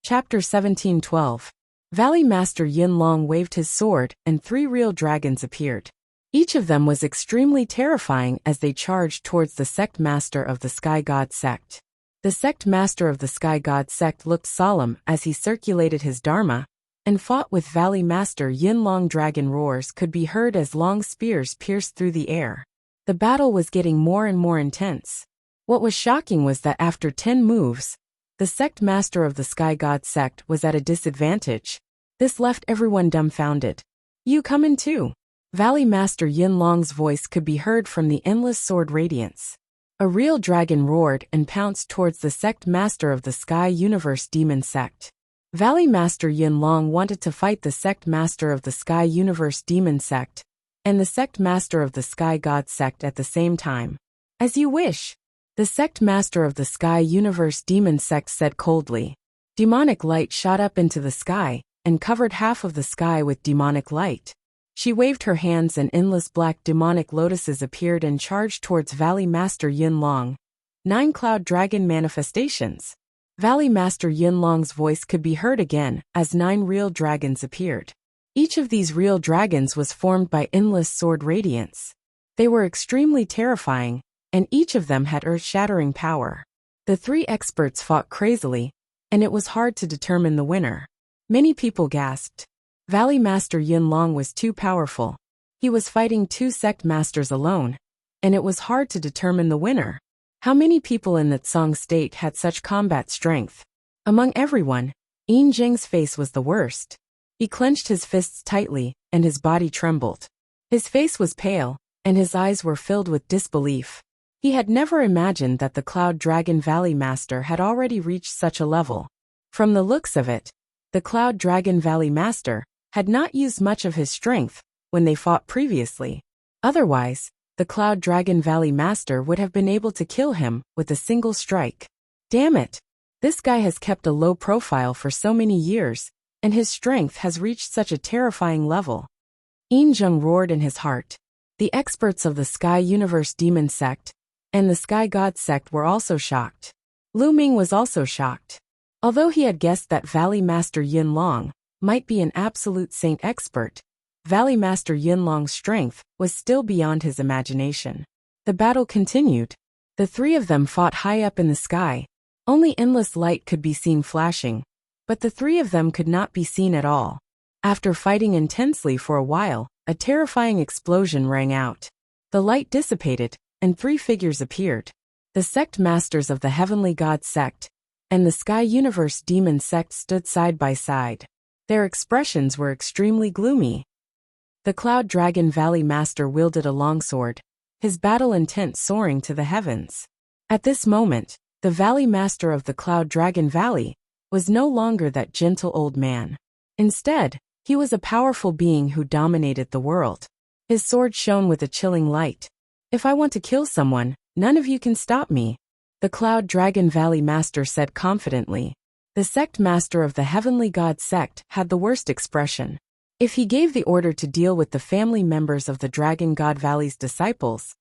Chapter 1712. Valley Master Yin Long waved his sword, and 3 real dragons appeared. Each of them was extremely terrifying as they charged towards the sect master of the Sky God sect. The sect master of the Sky God sect looked solemn as he circulated his dharma, and fought with Valley Master Yin Long. Dragon roars could be heard as long spears pierced through the air. The battle was getting more and more intense. What was shocking was that after 10 moves, the sect master of the Sky God sect was at a disadvantage. This left everyone dumbfounded. "You come in too." Valley Master Yin Long's voice could be heard from the endless sword radiance. A real dragon roared and pounced towards the sect master of the Sky Universe Demon sect. Valley Master Yin Long wanted to fight the sect master of the Sky Universe Demon sect and the sect master of the Sky God sect at the same time. "As you wish." The sect master of the Sky Universe Demon sect said coldly. Demonic light shot up into the sky and covered half of the sky with demonic light. She waved her hands and endless black demonic lotuses appeared and charged towards Valley Master Yin Long. 9 cloud dragon manifestations. Valley Master Yin Long's voice could be heard again as 9 real dragons appeared. Each of these real dragons was formed by endless sword radiance. They were extremely terrifying, and each of them had earth-shattering power. The 3 experts fought crazily, and it was hard to determine the winner. Many people gasped. Valley Master Yin Long was too powerful. He was fighting 2 sect masters alone, and it was hard to determine the winner. How many people in that Song state had such combat strength? Among everyone, Yin Zheng's face was the worst. He clenched his fists tightly, and his body trembled. His face was pale, and his eyes were filled with disbelief. He had never imagined that the Cloud Dragon Valley Master had already reached such a level. From the looks of it, the Cloud Dragon Valley Master had not used much of his strength when they fought previously. Otherwise, the Cloud Dragon Valley Master would have been able to kill him with a single strike. Damn it! This guy has kept a low profile for so many years, and his strength has reached such a terrifying level. Yin Zheng roared in his heart. The experts of the Sky Universe Demon sect and the Sky God sect were also shocked. Lu Ming was also shocked. Although he had guessed that Valley Master Yin Long might be an absolute saint expert, Valley Master Yin Long's strength was still beyond his imagination. The battle continued. The 3 of them fought high up in the sky. Only endless light could be seen flashing, but the 3 of them could not be seen at all. After fighting intensely for a while, a terrifying explosion rang out. The light dissipated, and 3 figures appeared. The sect masters of the Heavenly God sect and the Sky Universe Demon sect stood side by side. Their expressions were extremely gloomy. The Cloud Dragon Valley Master wielded a longsword, his battle intent soaring to the heavens. At this moment, the Valley Master of the Cloud Dragon Valley was no longer that gentle old man. Instead, he was a powerful being who dominated the world. His sword shone with a chilling light. "If I want to kill someone, none of you can stop me," the Cloud Dragon Valley Master said confidently. The sect master of the Heavenly God sect had the worst expression. If he gave the order to deal with the family members of the Dragon God Valley's disciples,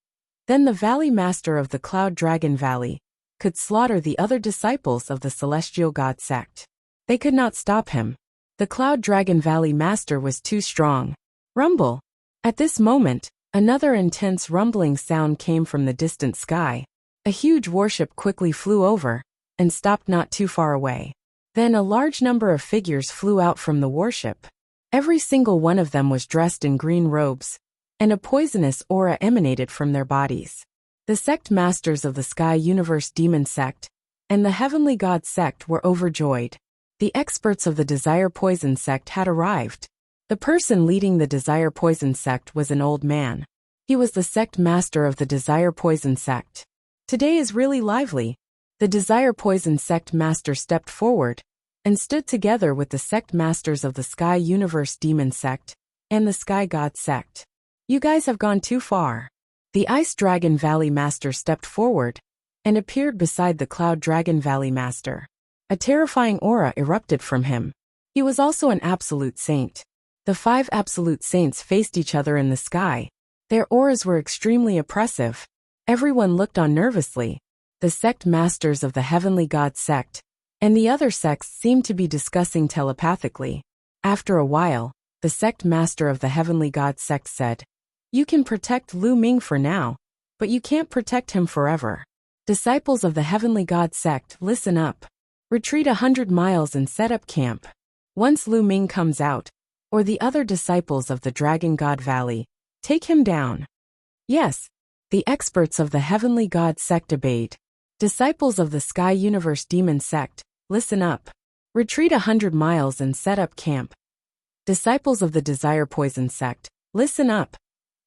then the Valley Master of the Cloud Dragon Valley could slaughter the other disciples of the Celestial God sect. They could not stop him. The Cloud Dragon Valley Master was too strong. Rumble. At this moment, another intense rumbling sound came from the distant sky. A huge warship quickly flew over and stopped not too far away. Then a large number of figures flew out from the warship. Every single one of them was dressed in green robes, and a poisonous aura emanated from their bodies. The sect masters of the Sky Universe Demon sect and the Heavenly God sect were overjoyed. The experts of the Desire Poison sect had arrived. The person leading the Desire Poison sect was an old man. He was the sect master of the Desire Poison sect. "Today is really lively." The Desire Poison sect master stepped forward and stood together with the sect masters of the Sky Universe Demon sect and the Sky God sect. "You guys have gone too far." The Ice Dragon Valley Master stepped forward and appeared beside the Cloud Dragon Valley Master. A terrifying aura erupted from him. He was also an absolute saint. The 5 absolute saints faced each other in the sky. Their auras were extremely oppressive. Everyone looked on nervously. The sect masters of the Heavenly God sect and the other sects seemed to be discussing telepathically. After a while, the sect master of the Heavenly God sect said, "You can protect Lu Ming for now, but you can't protect him forever. Disciples of the Heavenly God sect, listen up. Retreat 100 miles and set up camp. Once Lu Ming comes out, or the other disciples of the Dragon God Valley, take him down." Yes, the experts of the Heavenly God sect obeyed. Disciples of the Sky Universe Demon sect, listen up. Retreat 100 miles and set up camp. Disciples of the Desire Poison sect, listen up.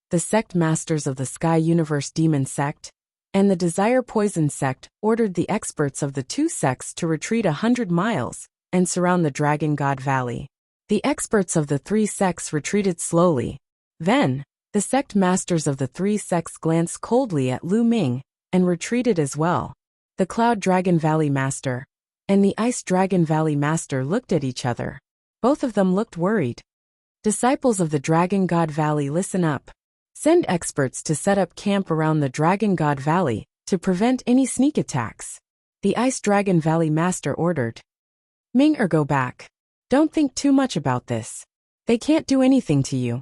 The sect masters of the Sky Universe Demon sect and the Desire Poison sect ordered the experts of the two sects to retreat 100 miles and surround the Dragon God Valley. The experts of the three sects retreated slowly. Then, the sect masters of the three sects glanced coldly at Lu Ming and retreated as well. The Cloud Dragon Valley Master and the Ice Dragon Valley Master looked at each other. Both of them looked worried. Disciples of the Dragon God Valley, listen up. Send experts to set up camp around the Dragon God Valley to prevent any sneak attacks. The Ice Dragon Valley Master ordered. Ming, or go back. Don't think too much about this. They can't do anything to you.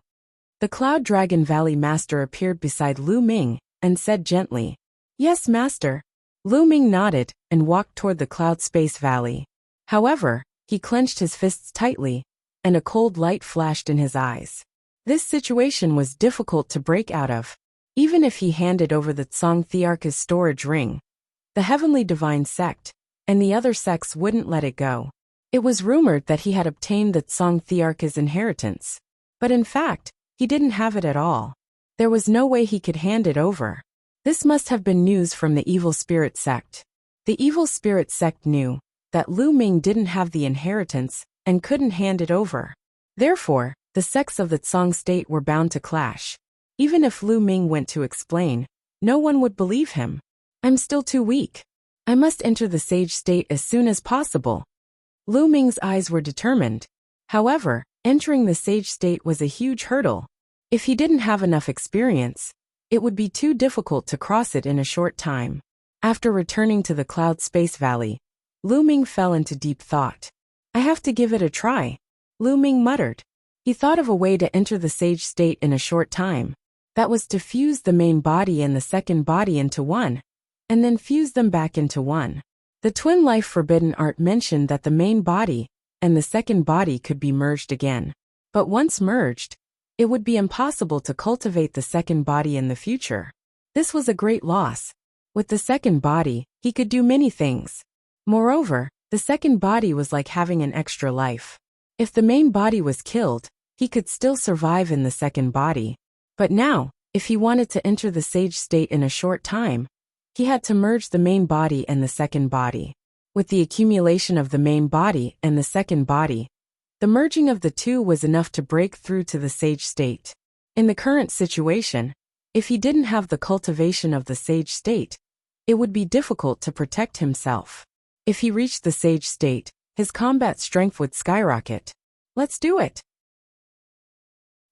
The Cloud Dragon Valley Master appeared beside Lu Ming and said gently, "Yes, Master." Lu Ming nodded and walked toward the Cloud Space Valley. However, he clenched his fists tightly, and a cold light flashed in his eyes. This situation was difficult to break out of. Even if he handed over the Tsong Thearka's storage ring, the Heavenly Divine Sect and the other sects wouldn't let it go. It was rumored that he had obtained the Tsong Thearka's inheritance, but in fact, he didn't have it at all. There was no way he could hand it over. This must have been news from the Evil Spirit Sect. The Evil Spirit Sect knew that Lu Ming didn't have the inheritance and couldn't hand it over. Therefore, the sects of the Tsong state were bound to clash. Even if Lu Ming went to explain, no one would believe him. "I'm still too weak. I must enter the sage state as soon as possible." Lu Ming's eyes were determined. However, entering the sage state was a huge hurdle. If he didn't have enough experience, it would be too difficult to cross it in a short time. After returning to the Cloud Space Valley, Lu Ming fell into deep thought. "I have to give it a try," Lu Ming muttered. He thought of a way to enter the sage state in a short time. That was to fuse the main body and the second body into one, and then fuse them back into one. The Twin Life Forbidden Art mentioned that the main body and the second body could be merged again. But once merged, it would be impossible to cultivate the second body in the future. This was a great loss. With the second body, he could do many things. Moreover, the second body was like having an extra life. If the main body was killed, he could still survive in the second body. But now, if he wanted to enter the sage state in a short time, he had to merge the main body and the second body. With the accumulation of the main body and the second body, the merging of the two was enough to break through to the sage state. In the current situation, if he didn't have the cultivation of the sage state, it would be difficult to protect himself. If he reached the sage state, his combat strength would skyrocket. Let's do it!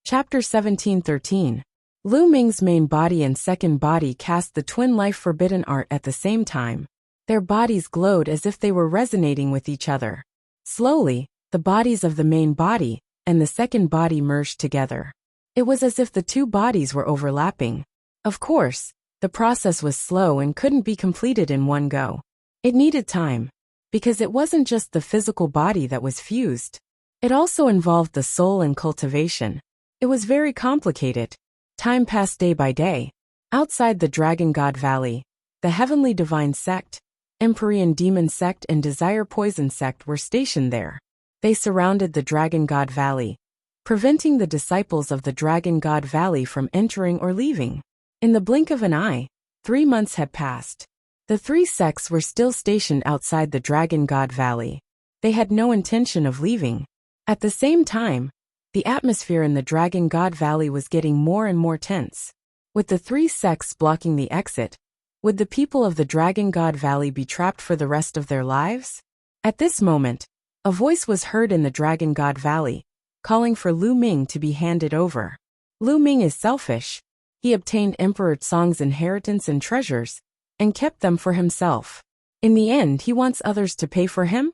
Chapter 17:13. Lu Ming's main body and second body cast the Twin Life Forbidden Art at the same time. Their bodies glowed as if they were resonating with each other. Slowly, the bodies of the main body and the second body merged together. It was as if the two bodies were overlapping. Of course, the process was slow and couldn't be completed in one go. It needed time, because it wasn't just the physical body that was fused. It also involved the soul and cultivation. It was very complicated. Time passed day by day. Outside the Dragon God Valley, the Heavenly Divine Sect, Empyrean Demon Sect and Desire Poison Sect were stationed there. They surrounded the Dragon God Valley, preventing the disciples of the Dragon God Valley from entering or leaving. In the blink of an eye, 3 months had passed. The three sects were still stationed outside the Dragon God Valley. They had no intention of leaving. At the same time, the atmosphere in the Dragon God Valley was getting more and more tense. With the three sects blocking the exit, would the people of the Dragon God Valley be trapped for the rest of their lives? At this moment, a voice was heard in the Dragon God Valley, calling for Lu Ming to be handed over. Lu Ming is selfish. He obtained Emperor Tsong's inheritance and treasures, and kept them for himself. In the end, he wants others to pay for him?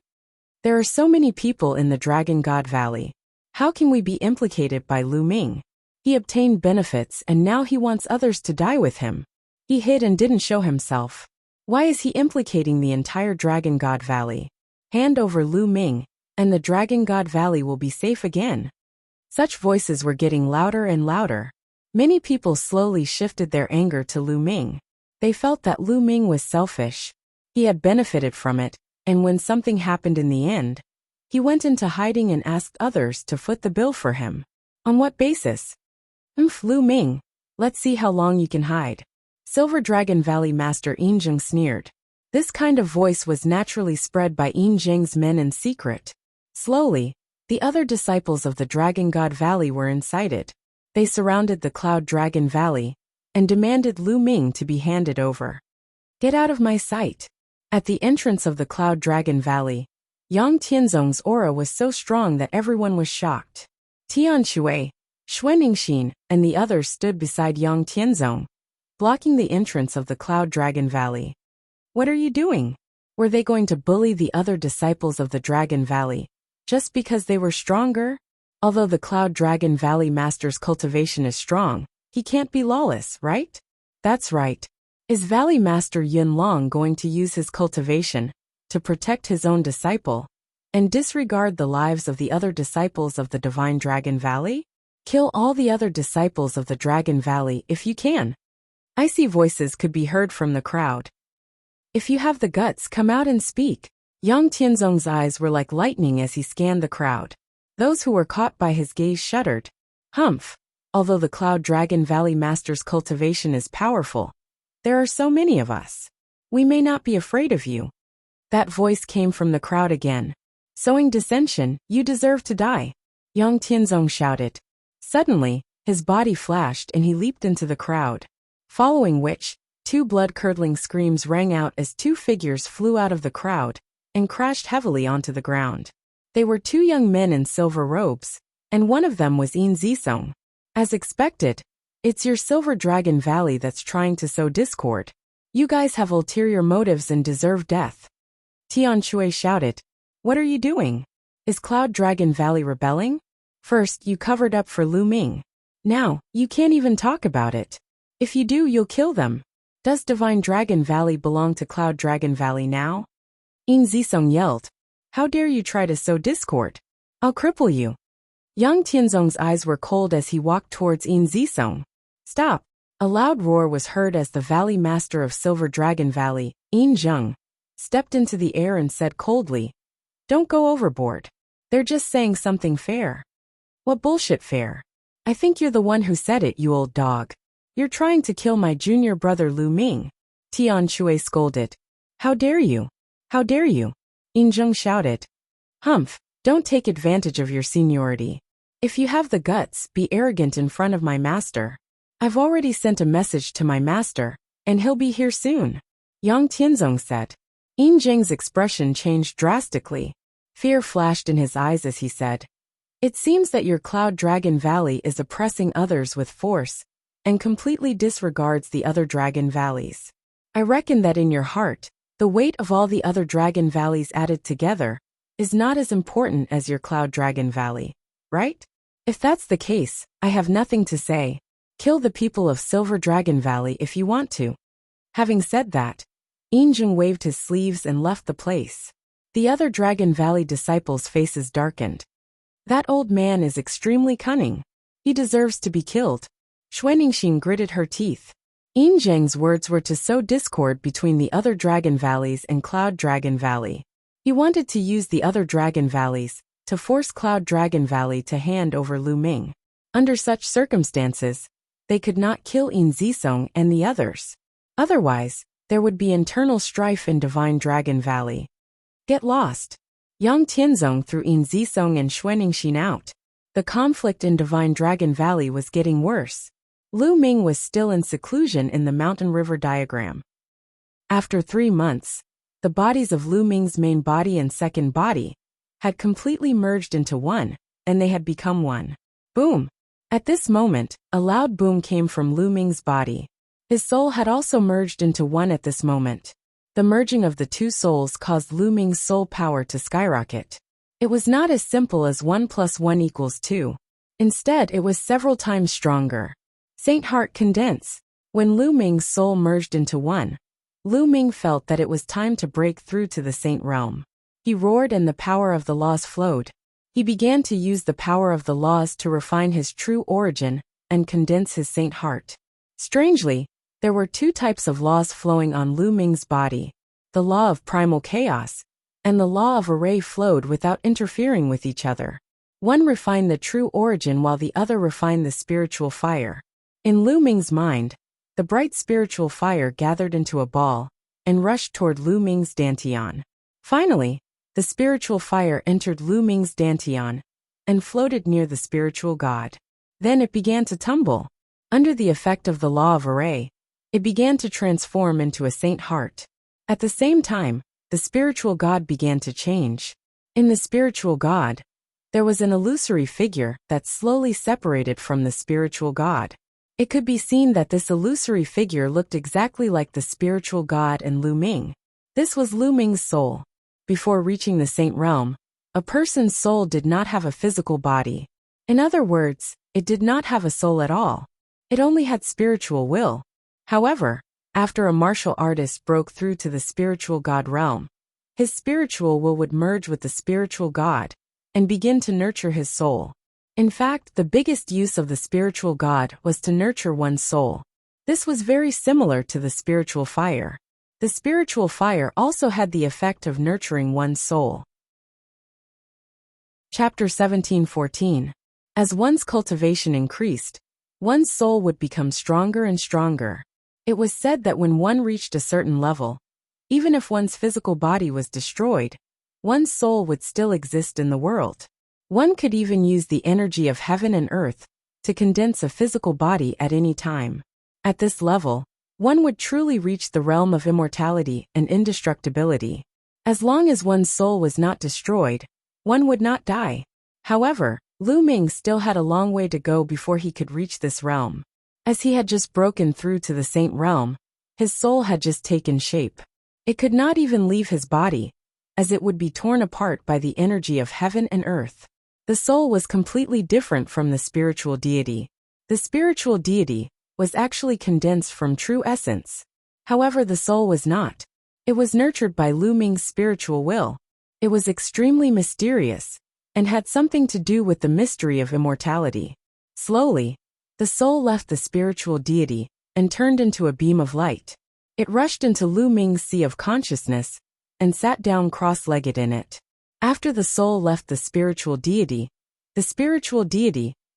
There are so many people in the Dragon God Valley. How can we be implicated by Lu Ming? He obtained benefits and now he wants others to die with him. He hid and didn't show himself. Why is he implicating the entire Dragon God Valley? Hand over Lu Ming, and the Dragon God Valley will be safe again. Such voices were getting louder and louder. Many people slowly shifted their anger to Lu Ming. They felt that Lu Ming was selfish. He had benefited from it, and when something happened in the end, he went into hiding and asked others to foot the bill for him. On what basis? Lu Ming, let's see how long you can hide. Silver Dragon Valley Master Yin Zheng sneered. This kind of voice was naturally spread by Yin Zheng's men in secret. Slowly, the other disciples of the Dragon God Valley were incited. They surrounded the Cloud Dragon Valley and demanded Lu Ming to be handed over. Get out of my sight. At the entrance of the Cloud Dragon Valley, Yang Tianzong's aura was so strong that everyone was shocked. Tian Shui, Xuanixin, and the others stood beside Yang Tianzong, blocking the entrance of the Cloud Dragon Valley. What are you doing? Were they going to bully the other disciples of the Dragon Valley, just because they were stronger? Although the Cloud Dragon Valley Master's cultivation is strong, he can't be lawless, right? That's right. Is Valley Master Yun Long going to use his cultivation to protect his own disciple and disregard the lives of the other disciples of the Divine Dragon Valley? Kill all the other disciples of the Dragon Valley if you can. Icy voices could be heard from the crowd. If you have the guts, come out and speak. Yang Tianzong's eyes were like lightning as he scanned the crowd. Those who were caught by his gaze shuddered. Humph! Although the Cloud Dragon Valley Master's cultivation is powerful, there are so many of us. We may not be afraid of you. That voice came from the crowd again. Sowing dissension, you deserve to die. Yang Tianzong shouted. Suddenly, his body flashed and he leaped into the crowd. Following which, two blood-curdling screams rang out as two figures flew out of the crowd and crashed heavily onto the ground. They were two young men in silver robes, and one of them was Yin Zisong. As expected, it's your Silver Dragon Valley that's trying to sow discord. You guys have ulterior motives and deserve death. Tian Shui shouted. What are you doing? Is Cloud Dragon Valley rebelling? First, you covered up for Lu Ming. Now, you can't even talk about it. If you do, you'll kill them. Does Divine Dragon Valley belong to Cloud Dragon Valley now? Yin Zisong yelled. How dare you try to sow discord? I'll cripple you. Yang Tianzong's eyes were cold as he walked towards Yin Zisong. Stop! A loud roar was heard as the Valley Master of Silver Dragon Valley, Yin Zheng, stepped into the air and said coldly, Don't go overboard. They're just saying something fair. What bullshit fair? I think you're the one who said it, you old dog. You're trying to kill my junior brother Lu Ming. Tian Shui scolded. How dare you? How dare you? Yin Zheng shouted. Humph, don't take advantage of your seniority. If you have the guts, be arrogant in front of my master. I've already sent a message to my master, and he'll be here soon. Yang Tianzong said. Yin Zheng's expression changed drastically. Fear flashed in his eyes as he said, It seems that your Cloud Dragon Valley is oppressing others with force, and completely disregards the other Dragon Valleys. I reckon that in your heart, the weight of all the other Dragon Valleys added together is not as important as your Cloud Dragon Valley, right? If that's the case, I have nothing to say. Kill the people of Silver Dragon Valley if you want to. Having said that, Yin Zheng waved his sleeves and left the place. The other Dragon Valley disciples' faces darkened. That old man is extremely cunning. He deserves to be killed. Xuanixin gritted her teeth. Yin Zheng's words were to sow discord between the other Dragon Valleys and Cloud Dragon Valley. He wanted to use the other Dragon Valleys to force Cloud Dragon Valley to hand over Lu Ming. Under such circumstances, they could not kill Yin Zisong and the others. Otherwise, there would be internal strife in Divine Dragon Valley. Get lost. Yang Tianzong threw Yin Zisong and Xuanixin out. The conflict in Divine Dragon Valley was getting worse. Lu Ming was still in seclusion in the mountain river diagram. After 3 months, the bodies of Lu Ming's main body and second body had completely merged into one, and they had become one. Boom! At this moment, a loud boom came from Lu Ming's body. His soul had also merged into one at this moment. The merging of the two souls caused Lu Ming's soul power to skyrocket. It was not as simple as 1 + 1 = 2. Instead, it was several times stronger. Saint Heart Condense. When Lu Ming's soul merged into one, Lu Ming felt that it was time to break through to the Saint realm. He roared and the power of the laws flowed. He began to use the power of the laws to refine his true origin and condense his Saint Heart. Strangely, there were two types of laws flowing on Lu Ming's body. The law of primal chaos and the law of array flowed without interfering with each other. One refined the true origin while the other refined the spiritual fire. In Lu Ming's mind, the bright spiritual fire gathered into a ball and rushed toward Lu Ming's dantian. Finally, the spiritual fire entered Lu Ming's dantian and floated near the spiritual god. Then it began to tumble. Under the effect of the law of array, it began to transform into a Saint Heart. At the same time, the spiritual god began to change. In the spiritual god, there was an illusory figure that slowly separated from the spiritual god. It could be seen that this illusory figure looked exactly like the spiritual god and Lu Ming. This was Lu Ming's soul. Before reaching the Saint realm, a person's soul did not have a physical body. In other words, it did not have a soul at all. It only had spiritual will. However, after a martial artist broke through to the spiritual god realm, his spiritual will would merge with the spiritual god and begin to nurture his soul. In fact, the biggest use of the spiritual god was to nurture one's soul. This was very similar to the spiritual fire. The spiritual fire also had the effect of nurturing one's soul. Chapter 17:14. As one's cultivation increased, one's soul would become stronger and stronger. It was said that when one reached a certain level, even if one's physical body was destroyed, one's soul would still exist in the world. One could even use the energy of heaven and earth to condense a physical body at any time. At this level, one would truly reach the realm of immortality and indestructibility. As long as one's soul was not destroyed, one would not die. However, Lu Ming still had a long way to go before he could reach this realm. As he had just broken through to the Saint realm, his soul had just taken shape. It could not even leave his body, as it would be torn apart by the energy of heaven and earth. The soul was completely different from the spiritual deity. The spiritual deity was actually condensed from true essence. However, the soul was not. It was nurtured by Lu Ming's spiritual will. It was extremely mysterious and had something to do with the mystery of immortality. Slowly, the soul left the spiritual deity and turned into a beam of light. It rushed into Lu Ming's sea of consciousness and sat down cross-legged in it. After the soul left the spiritual deity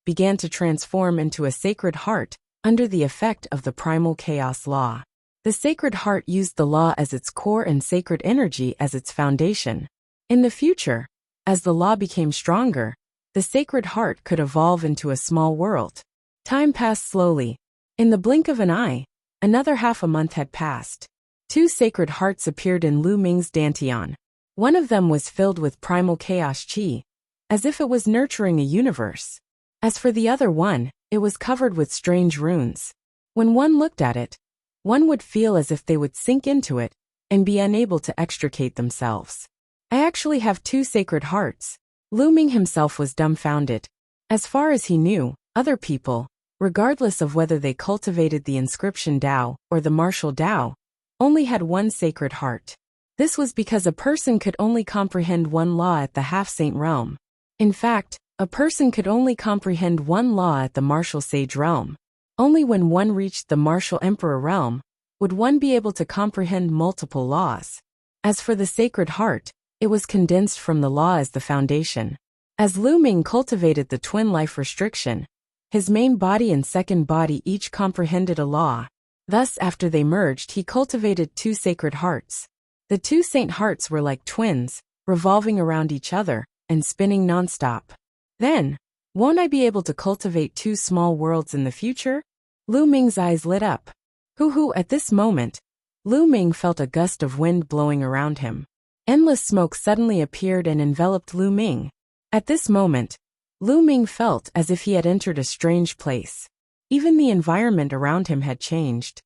began to transform into a sacred heart under the effect of the primal chaos law. The sacred heart used the law as its core and sacred energy as its foundation. In the future, as the law became stronger, the sacred heart could evolve into a small world. Time passed slowly. In the blink of an eye, another half a month had passed. Two sacred hearts appeared in Lu Ming's dantian. One of them was filled with primal chaos chi, as if it was nurturing a universe. As for the other one, it was covered with strange runes. When one looked at it, one would feel as if they would sink into it and be unable to extricate themselves. I actually have two sacred hearts. Lu Ming himself was dumbfounded. As far as he knew, other people, regardless of whether they cultivated the inscription Tao or the martial Tao, only had one sacred heart. This was because a person could only comprehend one law at the half-saint realm. In fact, a person could only comprehend one law at the martial sage realm. Only when one reached the martial emperor realm would one be able to comprehend multiple laws. As for the sacred heart, it was condensed from the law as the foundation. As Lu Ming cultivated the twin life restriction, his main body and second body each comprehended a law. Thus, after they merged, he cultivated two sacred hearts. The two saint hearts were like twins, revolving around each other and spinning non-stop. Then, won't I be able to cultivate two small worlds in the future? Lu Ming's eyes lit up. Hoo-hoo, at this moment, Lu Ming felt a gust of wind blowing around him. Endless smoke suddenly appeared and enveloped Lu Ming. At this moment, Lu Ming felt as if he had entered a strange place. Even the environment around him had changed.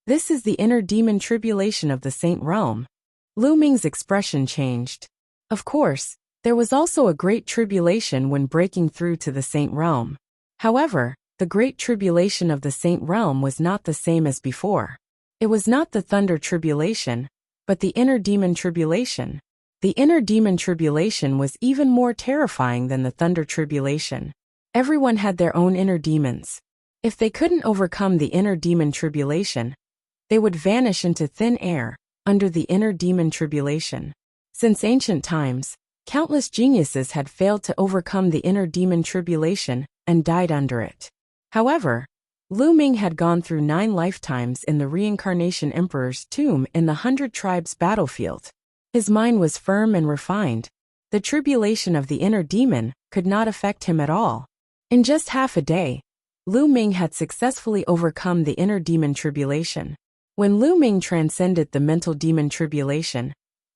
This is the inner demon tribulation of the Saint realm. Lu Ming's expression changed. Of course, there was also a great tribulation when breaking through to the Saint realm. However, the great tribulation of the Saint realm was not the same as before. It was not the thunder tribulation, but the inner demon tribulation. The inner demon tribulation was even more terrifying than the thunder tribulation. Everyone had their own inner demons. If they couldn't overcome the inner demon tribulation, they would vanish into thin air under the inner demon tribulation. Since ancient times, countless geniuses had failed to overcome the inner demon tribulation and died under it. However, Lu Ming had gone through 9 lifetimes in the reincarnation emperor's tomb in the 100 Tribes battlefield. His mind was firm and refined. The tribulation of the inner demon could not affect him at all. In just half a day, Lu Ming had successfully overcome the inner demon tribulation. When Lu Ming transcended the mental demon tribulation,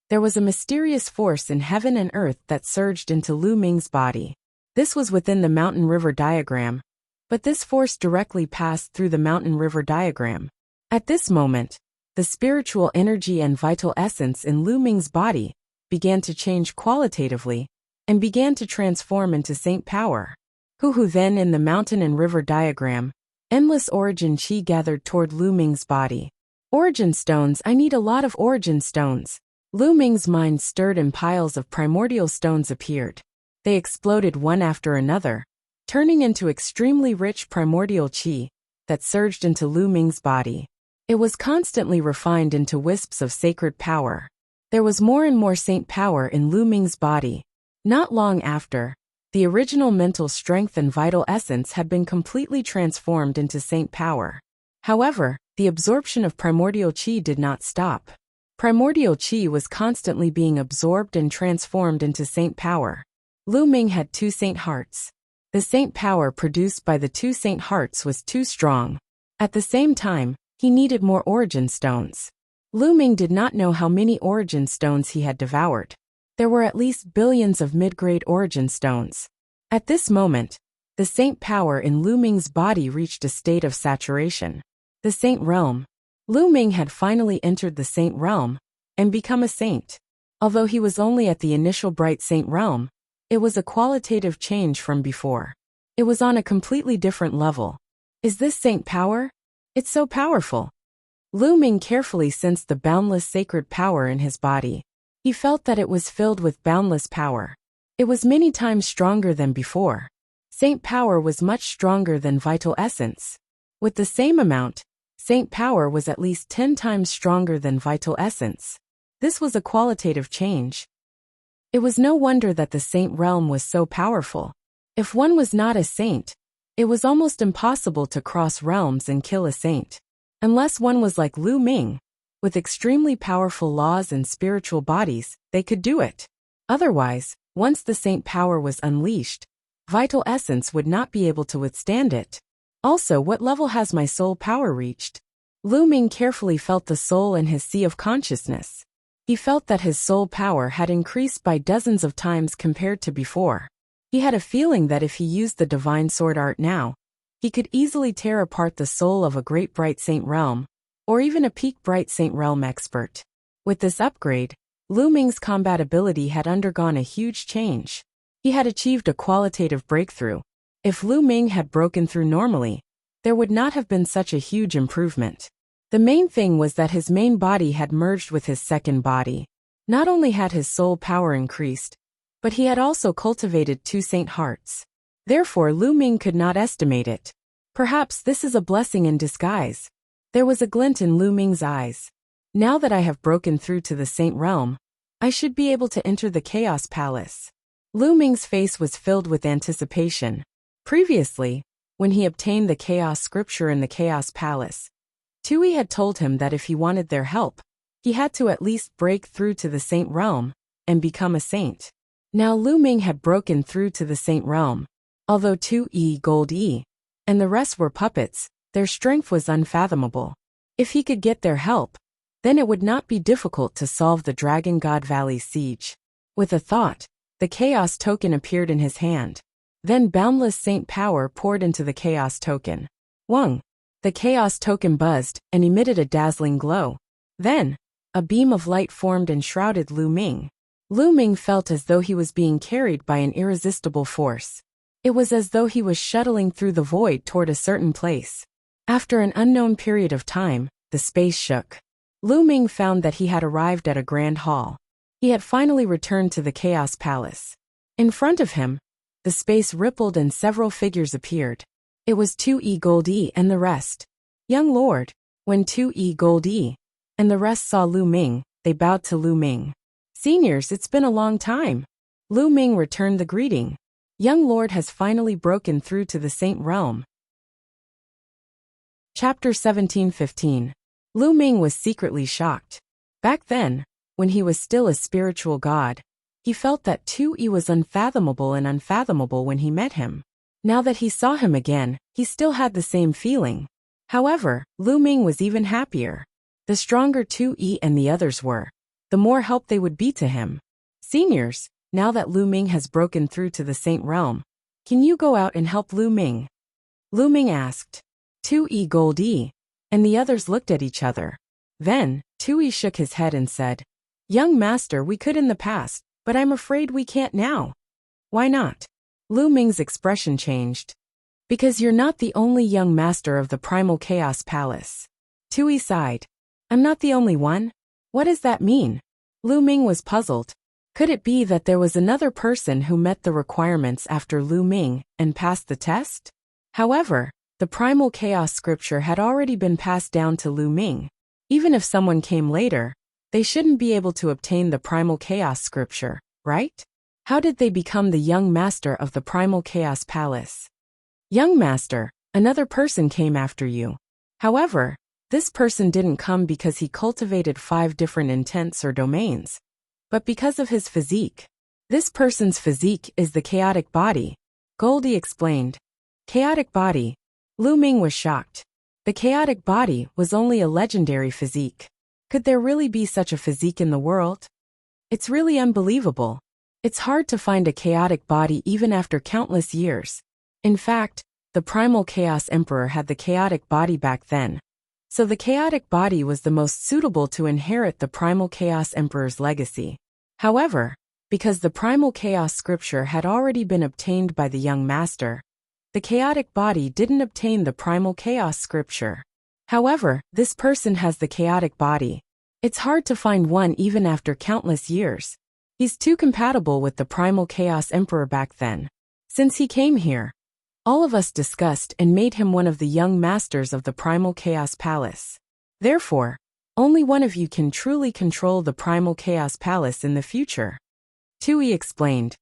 there was a mysterious force in heaven and earth that surged into Lu Ming's body. This was within the mountain-river diagram, but this force directly passed through the mountain-river diagram. At this moment, the spiritual energy and vital essence in Lu Ming's body began to change qualitatively and began to transform into saint power. Who then in the mountain and river diagram, endless origin chi gathered toward Lu Ming's body. Origin stones, I need a lot of origin stones. Lu Ming's mind stirred and piles of primordial stones appeared. They exploded one after another, turning into extremely rich primordial chi that surged into Lu Ming's body. It was constantly refined into wisps of sacred power. There was more and more saint power in Lu Ming's body. Not long after, the original mental strength and vital essence had been completely transformed into saint power. However, the absorption of primordial chi did not stop. Primordial chi was constantly being absorbed and transformed into saint power. Lu Ming had 2 saint hearts. The saint power produced by the 2 saint hearts was too strong. At the same time, he needed more origin stones. Lu Ming did not know how many origin stones he had devoured. There were at least billions of mid-grade origin stones. At this moment, the saint power in Lu Ming's body reached a state of saturation. The saint realm. Lu Ming had finally entered the saint realm and become a saint. Although he was only at the initial bright saint realm, it was a qualitative change from before. It was on a completely different level. Is this saint power? It's so powerful. Lu Ming carefully sensed the boundless sacred power in his body. He felt that it was filled with boundless power. It was many times stronger than before. Saint power was much stronger than vital essence. With the same amount, saint power was at least 10 times stronger than vital essence. This was a qualitative change. It was no wonder that the saint realm was so powerful. If one was not a saint, it was almost impossible to cross realms and kill a saint. Unless one was like Lu Ming, with extremely powerful laws and spiritual bodies, they could do it. Otherwise, once the saint power was unleashed, vital essence would not be able to withstand it. Also, what level has my soul power reached? Lu Ming carefully felt the soul in his sea of consciousness. He felt that his soul power had increased by dozens of times compared to before. He had a feeling that if he used the divine sword art now, he could easily tear apart the soul of a great bright saint realm, or even a peak bright saint realm expert. With this upgrade, Lu Ming's combat ability had undergone a huge change. He had achieved a qualitative breakthrough. If Lu Ming had broken through normally, there would not have been such a huge improvement. The main thing was that his main body had merged with his second body. Not only had his soul power increased, but he had also cultivated 2 saint hearts. Therefore, Lu Ming could not estimate it. Perhaps this is a blessing in disguise. There was a glint in Lu Ming's eyes. Now that I have broken through to the saint realm, I should be able to enter the Chaos Palace. Lu Ming's face was filled with anticipation. Previously, when he obtained the Chaos Scripture in the Chaos Palace, Tui had told him that if he wanted their help, he had to at least break through to the saint realm and become a saint. Now Lu Ming had broken through to the saint realm. Although 2E Gold E and the rest were puppets, their strength was unfathomable. If he could get their help, then it would not be difficult to solve the Dragon God Valley siege. With a thought, the Chaos Token appeared in his hand. Then boundless saint power poured into the Chaos Token. Wang. The chaos token buzzed and emitted a dazzling glow. Then, a beam of light formed and shrouded Lu Ming. Lu Ming felt as though he was being carried by an irresistible force. It was as though he was shuttling through the void toward a certain place. After an unknown period of time, the space shook. Lu Ming found that he had arrived at a grand hall. He had finally returned to the Chaos Palace. In front of him, the space rippled and several figures appeared. It was 2E Gold E and the rest. Young Lord, when 2E Gold E and the rest saw Lu Ming, they bowed to Lu Ming. Seniors, it's been a long time. Lu Ming returned the greeting. Young Lord has finally broken through to the Saint Realm. Chapter 17:15. Lu Ming was secretly shocked. Back then, when he was still a spiritual god, he felt that 2E was unfathomable and unfathomable when he met him. Now that he saw him again, he still had the same feeling. However, Lu Ming was even happier. The stronger 2E and the others were, the more help they would be to him. Seniors, now that Lu Ming has broken through to the Saint Realm, can you go out and help Lu Ming? Lu Ming asked. 2E Gold E, and the others looked at each other. Then, 2E shook his head and said, Young Master, we could in the past, but I'm afraid we can't now. Why not? Lu Ming's expression changed. Because you're not the only young master of the Primal Chaos Palace. 2E sighed. I'm not the only one? What does that mean? Lu Ming was puzzled. Could it be that there was another person who met the requirements after Lu Ming and passed the test? However, the Primal Chaos scripture had already been passed down to Lu Ming. Even if someone came later, they shouldn't be able to obtain the Primal Chaos scripture, right? How did they become the young master of the Primal Chaos Palace? Young master, another person came after you. However, this person didn't come because he cultivated 5 different intents or domains, but because of his physique. This person's physique is the chaotic body, Goldie explained. Chaotic body. Lu Ming was shocked. The chaotic body was only a legendary physique. Could there really be such a physique in the world? It's really unbelievable. It's hard to find a chaotic body even after countless years. In fact, the Primal Chaos Emperor had the chaotic body back then. So the chaotic body was the most suitable to inherit the Primal Chaos Emperor's legacy. However, because the Primal Chaos scripture had already been obtained by the young master, the chaotic body didn't obtain the Primal Chaos scripture. However, this person has the chaotic body. It's hard to find one even after countless years. He's too compatible with the Primal Chaos Emperor back then. Since he came here, all of us discussed and made him one of the young masters of the Primal Chaos Palace. Therefore, only one of you can truly control the Primal Chaos Palace in the future. 2E explained.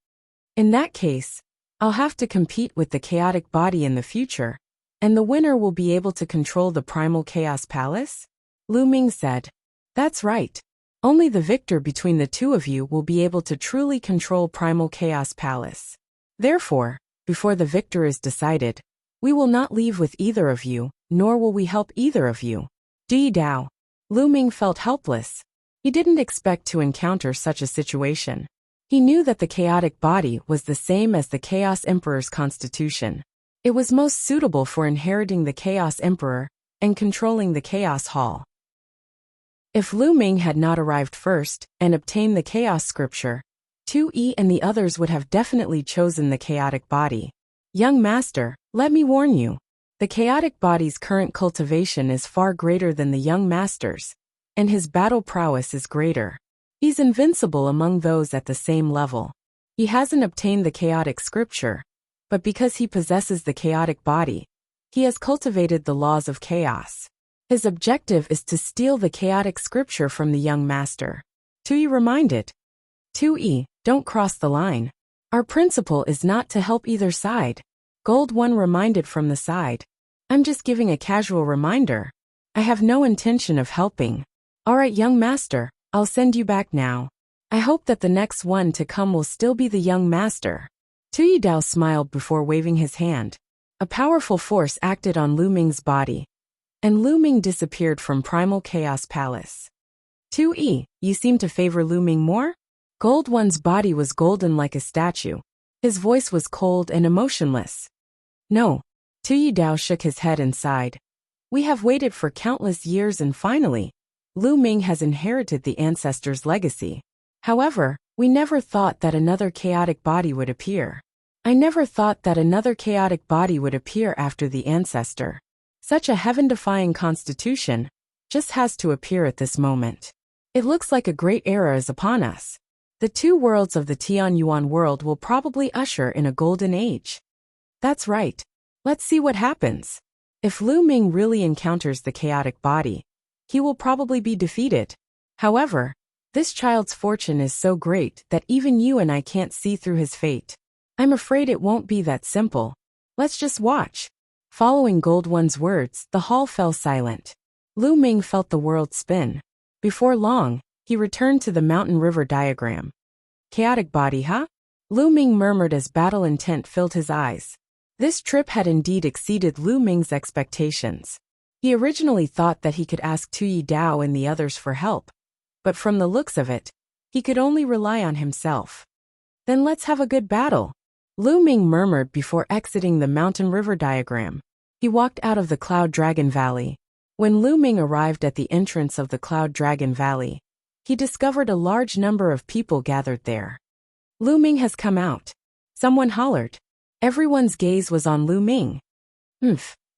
In that case, I'll have to compete with the chaotic body in the future, and the winner will be able to control the Primal Chaos Palace? Lu Ming said. That's right. Only the victor between the two of you will be able to truly control Primal Chaos Palace. Therefore, before the victor is decided, we will not leave with either of you, nor will we help either of you. Di Dao. Lu Ming felt helpless. He didn't expect to encounter such a situation. He knew that the chaotic body was the same as the Chaos Emperor's constitution. It was most suitable for inheriting the Chaos Emperor and controlling the Chaos Hall. If Lu Ming had not arrived first and obtained the Chaos Scripture, 2E and the others would have definitely chosen the chaotic body. Young master, let me warn you. The chaotic body's current cultivation is far greater than the young master's, and his battle prowess is greater. He's invincible among those at the same level. He hasn't obtained the chaotic scripture, but because he possesses the chaotic body, he has cultivated the laws of chaos. His objective is to steal the chaotic scripture from the young master. 2E reminded. 2E, don't cross the line. Our principle is not to help either side. Gold 1 reminded from the side. I'm just giving a casual reminder. I have no intention of helping. Alright, young master, I'll send you back now. I hope that the next one to come will still be the young master. 2E Dao smiled before waving his hand. A powerful force acted on Lu Ming's body, and Lu Ming disappeared from Primal Chaos Palace. 2E, you seem to favor Lu Ming more? Gold 1's body was golden like a statue. His voice was cold and emotionless. No. 2E Dao shook his head and sighed. We have waited for countless years and finally, Lu Ming has inherited the ancestors' legacy. However, we never thought that another chaotic body would appear. I never thought that another chaotic body would appear after the ancestor. Such a heaven-defying constitution just has to appear at this moment. It looks like a great era is upon us. The two worlds of the Tianyuan world will probably usher in a golden age. That's right. Let's see what happens. If Lu Ming really encounters the chaotic body, he will probably be defeated. However, this child's fortune is so great that even you and I can't see through his fate. I'm afraid it won't be that simple. Let's just watch. Following Gold One's words, the hall fell silent. Lu Ming felt the world spin. Before long, he returned to the mountain river diagram. Chaotic body, huh? Lu Ming murmured as battle intent filled his eyes. This trip had indeed exceeded Lu Ming's expectations. He originally thought that he could ask Tuyi Dao and the others for help, but from the looks of it, he could only rely on himself. Then let's have a good battle, Lu Ming murmured before exiting the mountain river diagram. He walked out of the Cloud Dragon Valley. When Lu Ming arrived at the entrance of the Cloud Dragon Valley, he discovered a large number of people gathered there. Lu Ming has come out. Someone hollered. Everyone's gaze was on Lu Ming.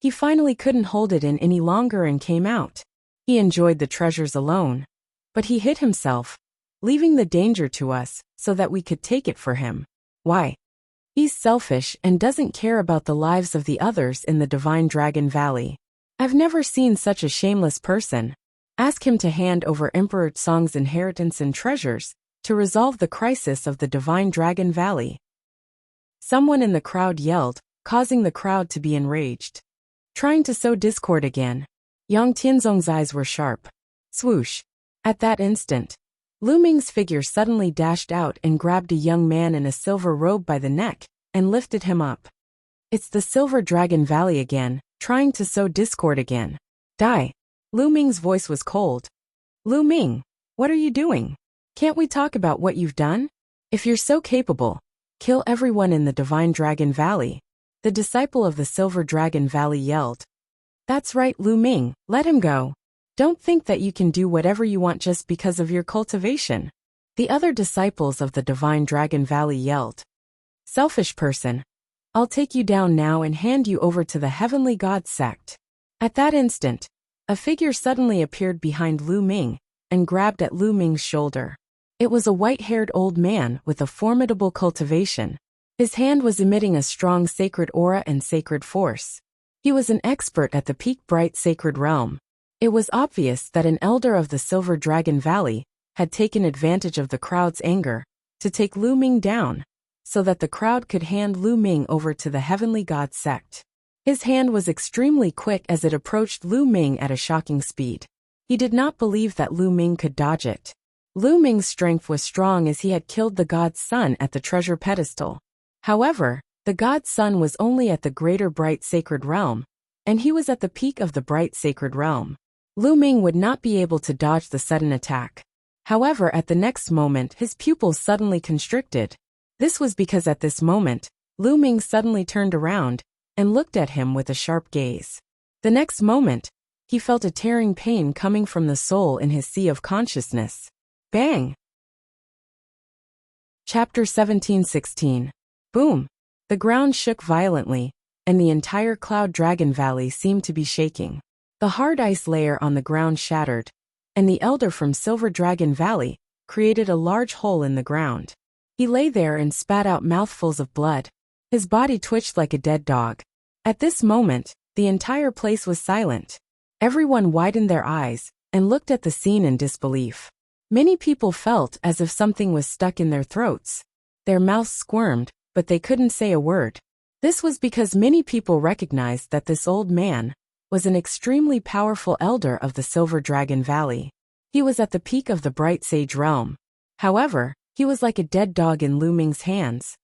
He finally couldn't hold it in any longer and came out. He enjoyed the treasures alone. But he hid himself, leaving the danger to us so that we could take it for him. Why? He's selfish and doesn't care about the lives of the others in the Divine Dragon Valley. I've never seen such a shameless person. Ask him to hand over Emperor Tsong's inheritance and treasures to resolve the crisis of the Divine Dragon Valley. Someone in the crowd yelled, causing the crowd to be enraged. Trying to sow discord again. Yang Tianzong's eyes were sharp. Swoosh. At that instant, Lu Ming's figure suddenly dashed out and grabbed a young man in a silver robe by the neck and lifted him up. It's the Silver Dragon Valley again, trying to sow discord again. Die. Lu Ming's voice was cold. Lu Ming, what are you doing? Can't we talk about what you've done? If you're so capable, kill everyone in the Divine Dragon Valley. The disciple of the Silver Dragon Valley yelled. That's right, Lu Ming, let him go. Don't think that you can do whatever you want just because of your cultivation. The other disciples of the Divine Dragon Valley yelled. Selfish person. I'll take you down now and hand you over to the Heavenly God sect. At that instant, a figure suddenly appeared behind Lu Ming and grabbed at Lu Ming's shoulder. It was a white-haired old man with a formidable cultivation. His hand was emitting a strong sacred aura and sacred force. He was an expert at the peak bright sacred realm. It was obvious that an elder of the Silver Dragon Valley had taken advantage of the crowd's anger to take Lu Ming down, so that the crowd could hand Lu Ming over to the Heavenly God sect. His hand was extremely quick as it approached Lu Ming at a shocking speed. He did not believe that Lu Ming could dodge it. Lu Ming's strength was strong as he had killed the god's son at the treasure pedestal. However, the god's son was only at the greater bright sacred realm, and he was at the peak of the bright sacred realm. Lu Ming would not be able to dodge the sudden attack. However, at the next moment his pupils suddenly constricted. This was because at this moment, Lu Ming suddenly turned around and looked at him with a sharp gaze. The next moment, he felt a tearing pain coming from the soul in his sea of consciousness. Bang! Chapter 17:16. Boom! The ground shook violently, and the entire Cloud Dragon Valley seemed to be shaking. The hard ice layer on the ground shattered, and the elder from Silver Dragon Valley created a large hole in the ground. He lay there and spat out mouthfuls of blood. His body twitched like a dead dog. At this moment, the entire place was silent. Everyone widened their eyes and looked at the scene in disbelief. Many people felt as if something was stuck in their throats. Their mouths squirmed, but they couldn't say a word. This was because many people recognized that this old man was an extremely powerful elder of the Silver Dragon Valley. He was at the peak of the Bright Sage realm. However, he was like a dead dog in Lu Ming's hands,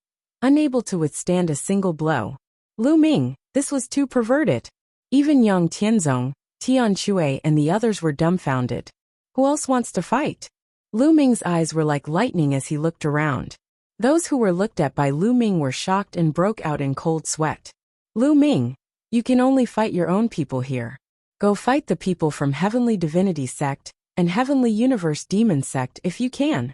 unable to withstand a single blow. Lu Ming, this was too perverted. Even Yang Tianzong, Tian Shui and the others were dumbfounded. Who else wants to fight? Lu Ming's eyes were like lightning as he looked around. Those who were looked at by Lu Ming were shocked and broke out in cold sweat. Lu Ming, you can only fight your own people here. Go fight the people from Heavenly Divinity Sect and Heavenly Universe Demon Sect if you can."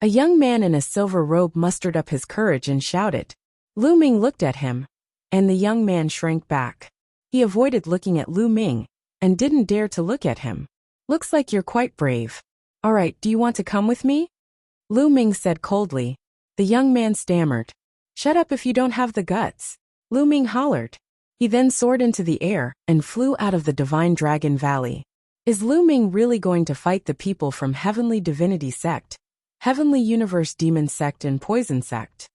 A young man in a silver robe mustered up his courage and shouted. Lu Ming looked at him, and the young man shrank back. He avoided looking at Lu Ming and didn't dare to look at him. "Looks like you're quite brave. All right, do you want to come with me?" Lu Ming said coldly. The young man stammered. "Shut up if you don't have the guts," Lu Ming hollered. He then soared into the air and flew out of the Divine Dragon Valley. Is Lu Ming really going to fight the people from Heavenly Divinity Sect, Heavenly Universe Demon Sect and Poison Sect?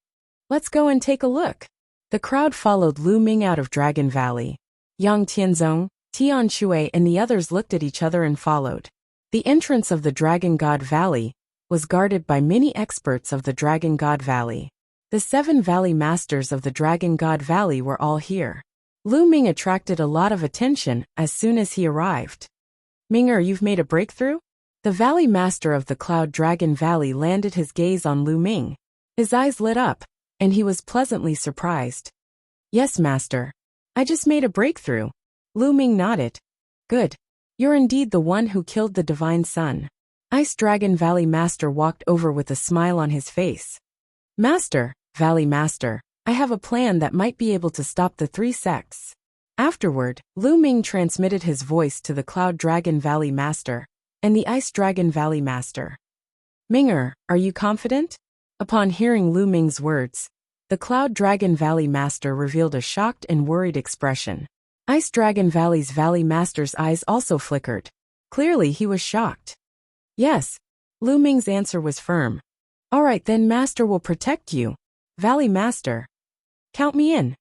Let's go and take a look. The crowd followed Lu Ming out of Dragon Valley. Yang Tianzong, Tian Shui and the others looked at each other and followed. The entrance of the Dragon God Valley was guarded by many experts of the Dragon God Valley. The 7 Valley Masters of the Dragon God Valley were all here. Lu Ming attracted a lot of attention as soon as he arrived. "Minger, you've made a breakthrough?" The Valley Master of the Cloud Dragon Valley landed his gaze on Lu Ming. His eyes lit up, and he was pleasantly surprised. "Yes, Master. I just made a breakthrough." Lu Ming nodded. "Good. You're indeed the one who killed the Divine Sun." Ice Dragon Valley Master walked over with a smile on his face. "Master, Valley Master, I have a plan that might be able to stop the 3 sects." Afterward, Lu Ming transmitted his voice to the Cloud Dragon Valley Master and the Ice Dragon Valley Master. "Minger, are you confident?" Upon hearing Lu Ming's words, the Cloud Dragon Valley Master revealed a shocked and worried expression. Ice Dragon Valley's Valley Master's eyes also flickered. Clearly he was shocked. "Yes." Lu Ming's answer was firm. "All right then, Master will protect you. Valley Master. Count me in."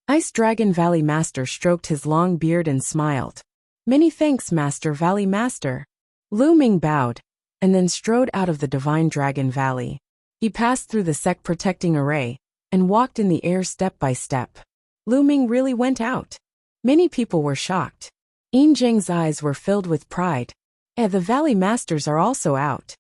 Ice Dragon Valley Master stroked his long beard and smiled. "Many thanks, Master Valley Master." Lu Ming bowed, and then strode out of the Divine Dragon Valley. He passed through the sect protecting array, and walked in the air step by step. Lu Ming really went out. Many people were shocked. Yin Zheng's eyes were filled with pride. The Valley Masters are also out."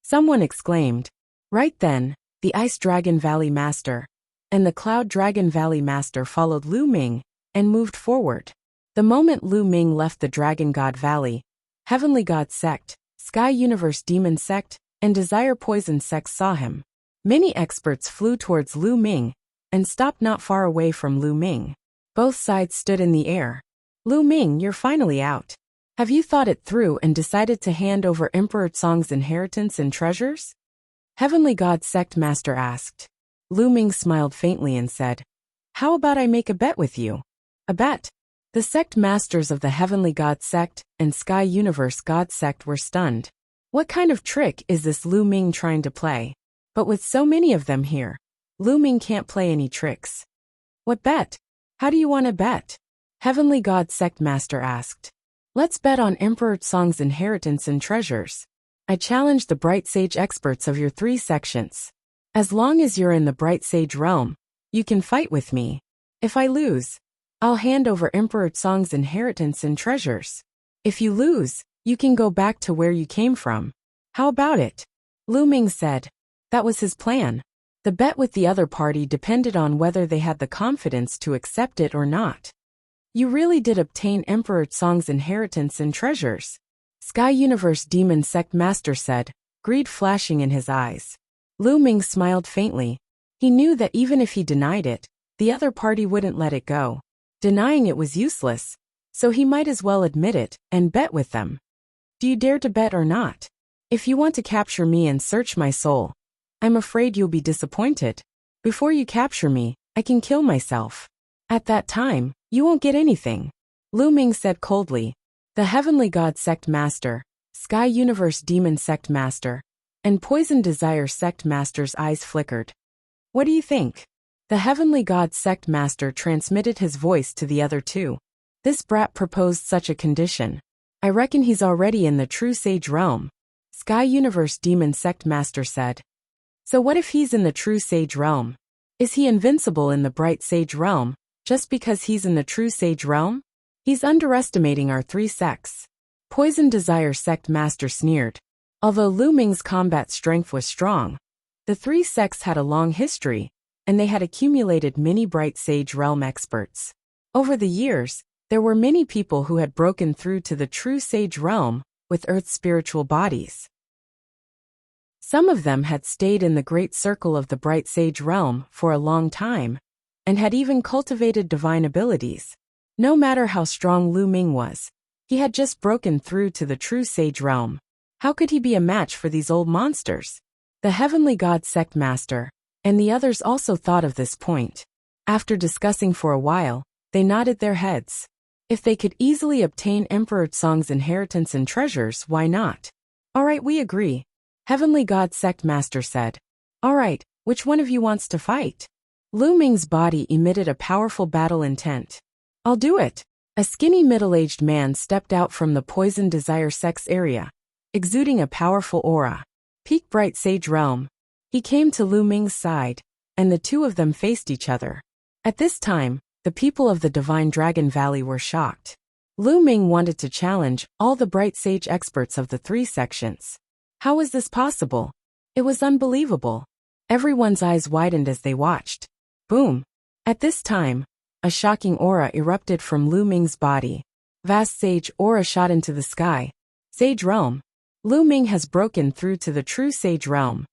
Someone exclaimed. Right then, the Ice Dragon Valley Master and the Cloud Dragon Valley Master followed Lu Ming and moved forward. The moment Lu Ming left the Dragon God Valley, Heavenly God Sect, Sky Universe Demon Sect, and Desire Poison Sect saw him. Many experts flew towards Lu Ming and stopped not far away from Lu Ming. Both sides stood in the air. "Lu Ming, you're finally out. Have you thought it through and decided to hand over Emperor Tsong's inheritance and treasures?" Heavenly God Sect Master asked. Lu Ming smiled faintly and said, "How about I make a bet with you?" "A bet?" The sect masters of the Heavenly God Sect and Sky Universe God Sect were stunned. What kind of trick is this Lu Ming trying to play? But with so many of them here, Lu Ming can't play any tricks. "What bet? How do you want to bet?" Heavenly God Sect Master asked. "Let's bet on Emperor Tsong's inheritance and treasures. I challenge the Bright Sage experts of your 3 sections. As long as you're in the Bright Sage realm, you can fight with me. If I lose, I'll hand over Emperor Tsong's inheritance and treasures. If you lose, you can go back to where you came from. How about it?" Lu Ming said. That was his plan. The bet with the other party depended on whether they had the confidence to accept it or not. "You really did obtain Emperor Tsong's inheritance and treasures," Sky Universe Demon Sect Master said, greed flashing in his eyes. Lu Ming smiled faintly. He knew that even if he denied it, the other party wouldn't let it go. Denying it was useless, so he might as well admit it and bet with them. "Do you dare to bet or not? If you want to capture me and search my soul, I'm afraid you'll be disappointed. Before you capture me, I can kill myself. At that time, you won't get anything," Lu Ming said coldly. The Heavenly God Sect Master, Sky Universe Demon Sect Master, and Poison Desire Sect Master's eyes flickered. "What do you think?" The Heavenly God Sect Master transmitted his voice to the other 2. "This brat proposed such a condition. I reckon he's already in the true sage realm," Sky Universe Demon Sect Master said. "So what if he's in the true sage realm? Is he invincible in the Bright Sage realm, just because he's in the true sage realm? He's underestimating our 3 sects." Poison Desire Sect Master sneered. Although Lu Ming's combat strength was strong, the 3 sects had a long history, and they had accumulated many Bright Sage realm experts. Over the years, There were many people who had broken through to the true sage realm with Earth's spiritual bodies. Some of them had stayed in the great circle of the bright sage realm for a long time, and had even cultivated divine abilities. No matter how strong Lu Ming was, he had just broken through to the true sage realm. How could he be a match for these old monsters? The heavenly god sect master and the others also thought of this point. After discussing for a while, they nodded their heads. If they could easily obtain Emperor Tsong's inheritance and treasures, why not? All right, we agree. Heavenly God Sect Master said. All right, which one of you wants to fight? Lu Ming's body emitted a powerful battle intent. I'll do it. A skinny middle-aged man stepped out from the Poison Desire Sex area, exuding a powerful aura. Peak Bright Sage Realm. He came to Lu Ming's side, and the two of them faced each other. At this time, the people of the Divine Dragon Valley were shocked. Lu Ming wanted to challenge all the Bright Sage experts of the three sections. How was this possible? It was unbelievable. Everyone's eyes widened as they watched. Boom! At this time, a shocking aura erupted from Lu Ming's body. Vast sage aura shot into the sky. Sage realm. Lu Ming has broken through to the true sage realm.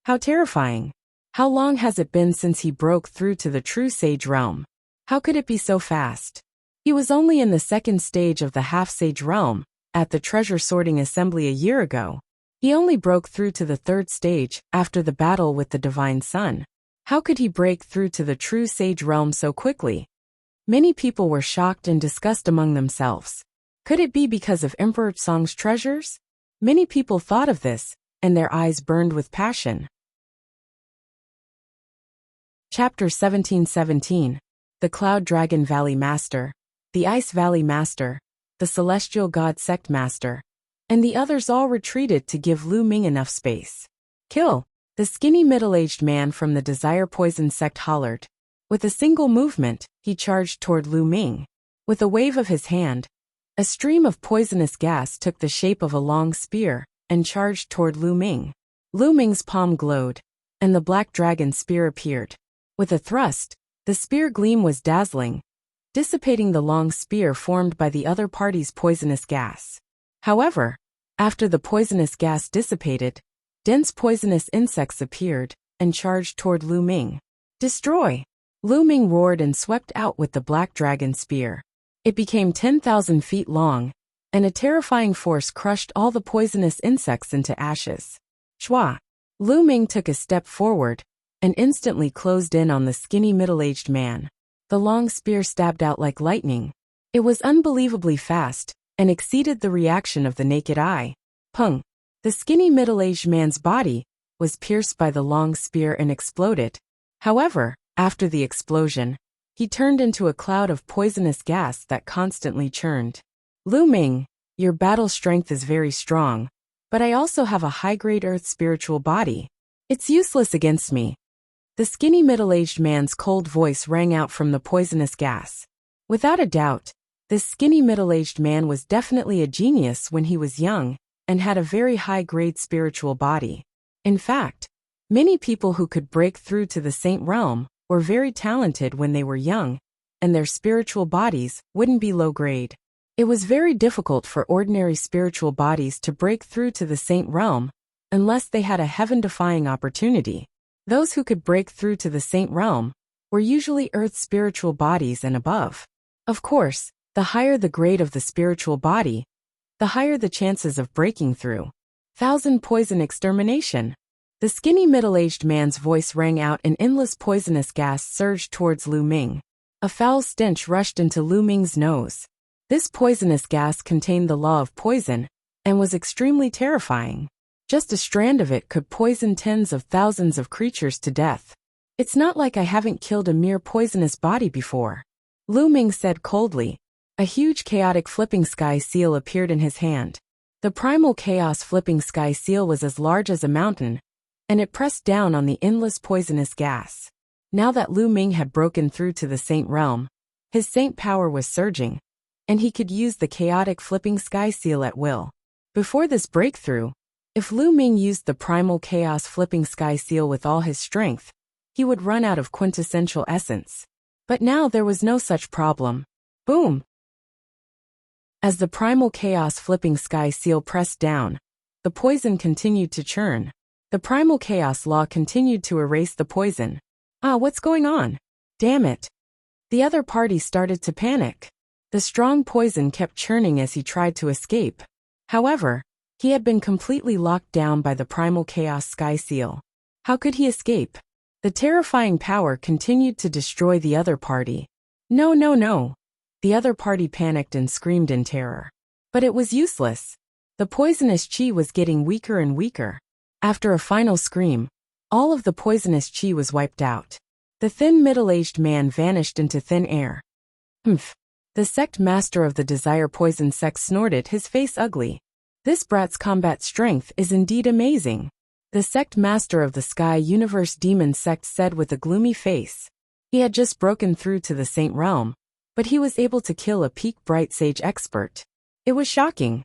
How terrifying. How long has it been since he broke through to the true sage realm? How could it be so fast? He was only in the second stage of the half-sage realm, at the treasure sorting assembly a year ago. He only broke through to the third stage after the battle with the Divine Sun. How could he break through to the true sage realm so quickly? Many people were shocked and discussed among themselves. Could it be because of Emperor Tsong's treasures? Many people thought of this, and their eyes burned with passion. Chapter 1717. The Cloud Dragon Valley Master, the Ice Valley Master, the Celestial God Sect Master, and the others all retreated to give Lu Ming enough space. Kill! The skinny middle-aged man from the Desire Poison Sect hollered. With a single movement, he charged toward Lu Ming. With a wave of his hand, a stream of poisonous gas took the shape of a long spear and charged toward Lu Ming. Lu Ming's palm glowed, and the black dragon spear appeared. With a thrust, the spear gleam was dazzling, dissipating the long spear formed by the other party's poisonous gas. However, after the poisonous gas dissipated, dense poisonous insects appeared and charged toward Lu Ming. Destroy! Lu Ming roared and swept out with the black dragon spear. It became 10,000 feet long, and a terrifying force crushed all the poisonous insects into ashes. Shwa! Lu Ming took a step forward and instantly closed in on the skinny middle-aged man. The long spear stabbed out like lightning. It was unbelievably fast and exceeded the reaction of the naked eye. Pung! The skinny middle-aged man's body was pierced by the long spear and exploded. However, after the explosion, he turned into a cloud of poisonous gas that constantly churned. Lu Ming, your battle strength is very strong, but I also have a high-grade earth spiritual body. It's useless against me. The skinny middle-aged man's cold voice rang out from the poisonous gas. Without a doubt, this skinny middle-aged man was definitely a genius when he was young and had a very high-grade spiritual body. In fact, many people who could break through to the saint realm were very talented when they were young, and their spiritual bodies wouldn't be low-grade. It was very difficult for ordinary spiritual bodies to break through to the saint realm unless they had a heaven-defying opportunity. Those who could break through to the saint realm were usually earth spiritual bodies and above. Of course, the higher the grade of the spiritual body, the higher the chances of breaking through. Thousand poison extermination. The skinny middle-aged man's voice rang out and endless poisonous gas surged towards Lu Ming. A foul stench rushed into Lu Ming's nose. This poisonous gas contained the law of poison and was extremely terrifying. Just a strand of it could poison tens of thousands of creatures to death. It's not like I haven't killed a mere poisonous body before. Lu Ming said coldly. A huge chaotic flipping sky seal appeared in his hand. The primal chaos flipping sky seal was as large as a mountain, and it pressed down on the endless poisonous gas. Now that Lu Ming had broken through to the saint realm, his saint power was surging, and he could use the chaotic flipping sky seal at will. Before this breakthrough, if Lu Ming used the primal chaos flipping sky seal with all his strength, he would run out of quintessential essence. But now there was no such problem. Boom! As the primal chaos flipping sky seal pressed down, the poison continued to churn. The primal chaos law continued to erase the poison. What's going on? Damn it. The other party started to panic. The strong poison kept churning as he tried to escape. However, he had been completely locked down by the primal chaos sky seal. How could he escape? The terrifying power continued to destroy the other party. No, no, no. The other party panicked and screamed in terror. But it was useless. The poisonous chi was getting weaker and weaker. After a final scream, all of the poisonous chi was wiped out. The thin middle-aged man vanished into thin air. Humph. The sect master of the desire poison sect snorted, his face ugly. This brat's combat strength is indeed amazing. The sect master of the Sky Universe Demon sect said with a gloomy face. He had just broken through to the Saint Realm, but he was able to kill a peak Bright Sage expert. It was shocking.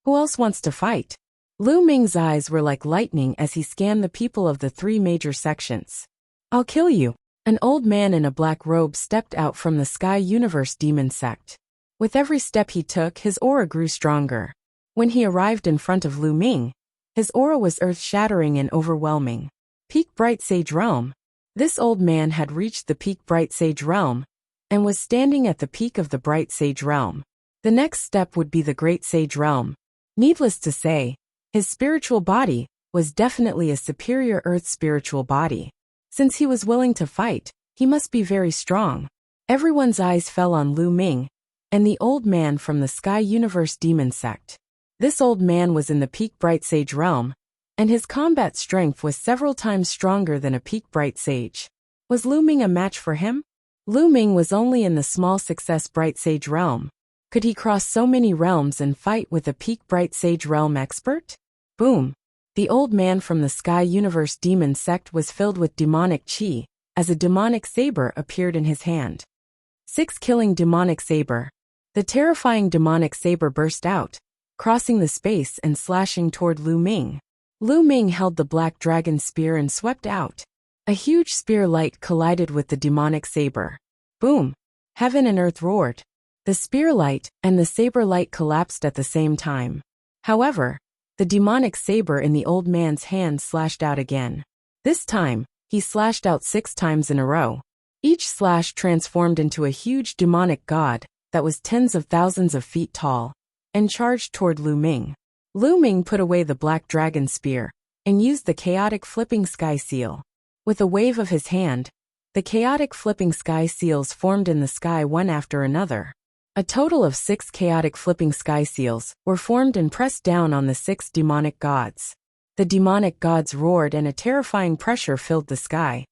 Who else wants to fight? Lu Ming's eyes were like lightning as he scanned the people of the three major sections. I'll kill you. An old man in a black robe stepped out from the Sky Universe Demon sect. With every step he took, his aura grew stronger. When he arrived in front of Lu Ming, his aura was earth-shattering and overwhelming. Peak Bright Sage Realm. This old man had reached the peak Bright Sage Realm and was standing at the peak of the Bright Sage Realm. The next step would be the Great Sage Realm. Needless to say, his spiritual body was definitely a superior earth spiritual body. Since he was willing to fight, he must be very strong. Everyone's eyes fell on Lu Ming and the old man from the Sky Universe Demon sect. This old man was in the peak Bright Sage Realm, and his combat strength was several times stronger than a peak Bright Sage. Was Lu Ming a match for him? Lu Ming was only in the small success Bright Sage Realm. Could he cross so many realms and fight with a peak Bright Sage Realm expert? Boom! The old man from the Sky Universe Demon sect was filled with demonic chi, as a demonic saber appeared in his hand. 6 killing demonic saber. The terrifying demonic saber burst out, crossing the space and slashing toward Lu Ming. Lu Ming held the black dragon spear and swept out. A huge spear light collided with the demonic saber. Boom! Heaven and earth roared. The spear light and the saber light collapsed at the same time. However, the demonic saber in the old man's hand slashed out again. This time, he slashed out 6 times in a row. Each slash transformed into a huge demonic god that was tens of thousands of feet tall and charged toward Lu Ming. Lu Ming put away the black dragon spear and used the chaotic flipping sky seal. With a wave of his hand, the chaotic flipping sky seals formed in the sky one after another. A total of 6 chaotic flipping sky seals were formed and pressed down on the 6 demonic gods. The demonic gods roared and a terrifying pressure filled the sky.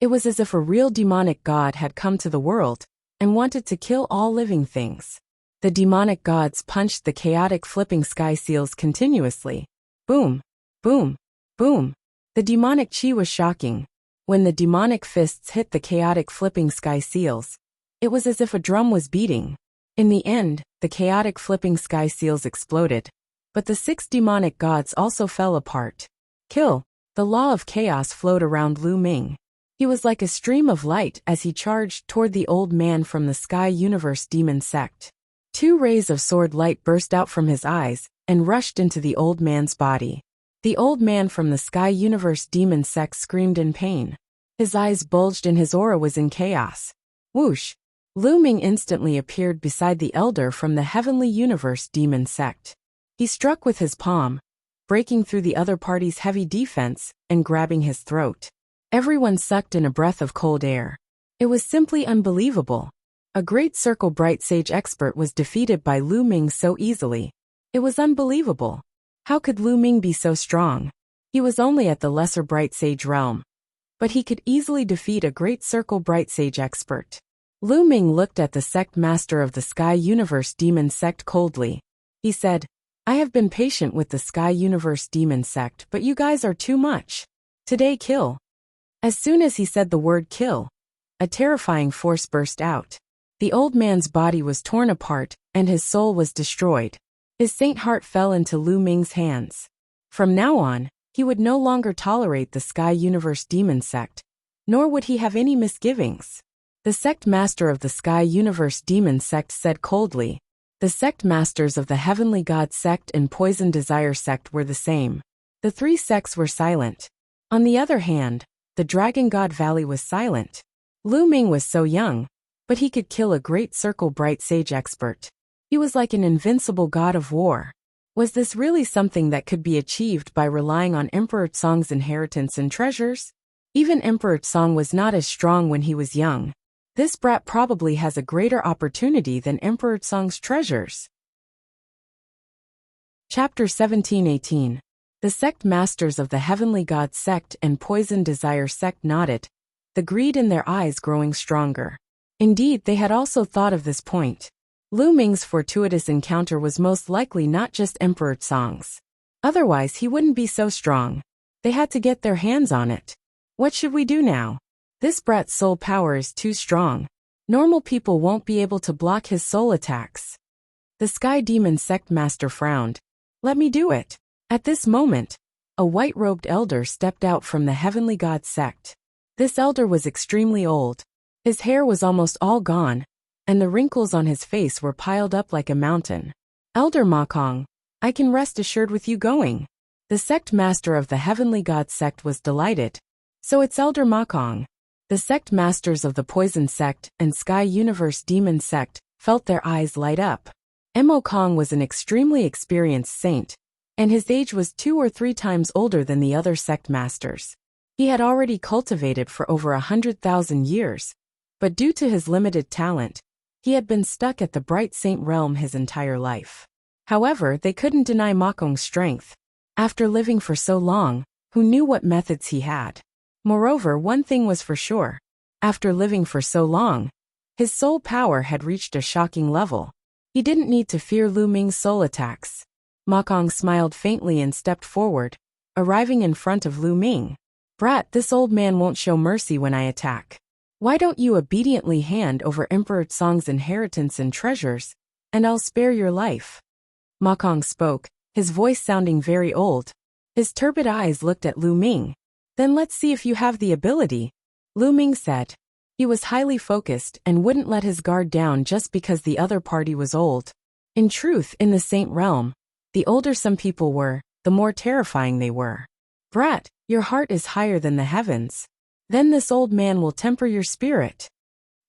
It was as if a real demonic god had come to the world and wanted to kill all living things. The demonic gods punched the chaotic flipping sky seals continuously. Boom, boom, boom. The demonic chi was shocking. When the demonic fists hit the chaotic flipping sky seals, it was as if a drum was beating. In the end, the chaotic flipping sky seals exploded, but the 6 demonic gods also fell apart. Kill! The law of chaos flowed around Lu Ming. He was like a stream of light as he charged toward the old man from the Sky Universe Demon sect. 2 rays of sword light burst out from his eyes and rushed into the old man's body. The old man from the Sky Universe Demon sect screamed in pain. His eyes bulged and his aura was in chaos. Whoosh! Lu Ming instantly appeared beside the elder from the Heavenly Universe Demon sect. He struck with his palm, breaking through the other party's heavy defense and grabbing his throat. Everyone sucked in a breath of cold air. It was simply unbelievable. A Great Circle Bright Sage expert was defeated by Lu Ming so easily. It was unbelievable. How could Lu Ming be so strong? He was only at the lesser Bright Sage realm. But he could easily defeat a Great Circle Bright Sage expert. Lu Ming looked at the sect master of the Sky Universe Demon sect coldly. He said, I have been patient with the Sky Universe Demon sect, but you guys are too much. Today kill. As soon as he said the word kill, a terrifying force burst out. The old man's body was torn apart, and his soul was destroyed. His saint heart fell into Lu Ming's hands. From now on, he would no longer tolerate the Sky Universe Demon sect, nor would he have any misgivings. The sect master of the Sky Universe Demon sect said coldly, The sect masters of the Heavenly God sect and Poison Desire sect were the same. The three sects were silent. On the other hand, the Dragon God Valley was silent. Lu Ming was so young, but he could kill a great circle bright sage expert. He was like an invincible god of war. Was this really something that could be achieved by relying on Emperor Tsong's inheritance and treasures? Even Emperor Tsong was not as strong when he was young. This brat probably has a greater opportunity than Emperor Tsong's treasures. Chapter 17-18. The sect masters of the Heavenly God sect and Poison Desire sect nodded, the greed in their eyes growing stronger. Indeed, they had also thought of this point. Lu Ming's fortuitous encounter was most likely not just Emperor Tsong's. Otherwise, he wouldn't be so strong. They had to get their hands on it. What should we do now? This brat's soul power is too strong. Normal people won't be able to block his soul attacks. The Sky Demon sect master frowned. Let me do it. At this moment, a white-robed elder stepped out from the Heavenly God sect. This elder was extremely old. His hair was almost all gone, and the wrinkles on his face were piled up like a mountain. Elder Ma Kong, I can rest assured with you going. The sect master of the Heavenly God sect was delighted. So it's Elder Ma Kong. The sect masters of the Poison sect and Sky Universe Demon sect felt their eyes light up. Mo Kong was an extremely experienced saint, and his age was 2 or 3 times older than the other sect masters. He had already cultivated for over 100,000 years, but due to his limited talent, he had been stuck at the Bright Saint realm his entire life. However, they couldn't deny Ma Kong's strength. After living for so long, who knew what methods he had? Moreover, one thing was for sure. After living for so long, his soul power had reached a shocking level. He didn't need to fear Lu Ming's soul attacks. Ma Kong smiled faintly and stepped forward, arriving in front of Lu Ming. Brat, this old man won't show mercy when I attack. Why don't you obediently hand over Emperor Tsong's inheritance and treasures, and I'll spare your life? Ma Kong spoke, his voice sounding very old. His turbid eyes looked at Lu Ming. Then let's see if you have the ability, Lu Ming said. He was highly focused and wouldn't let his guard down just because the other party was old. In truth, in the Saint realm, the older some people were, the more terrifying they were. Brat, your heart is higher than the heavens. Then this old man will temper your spirit.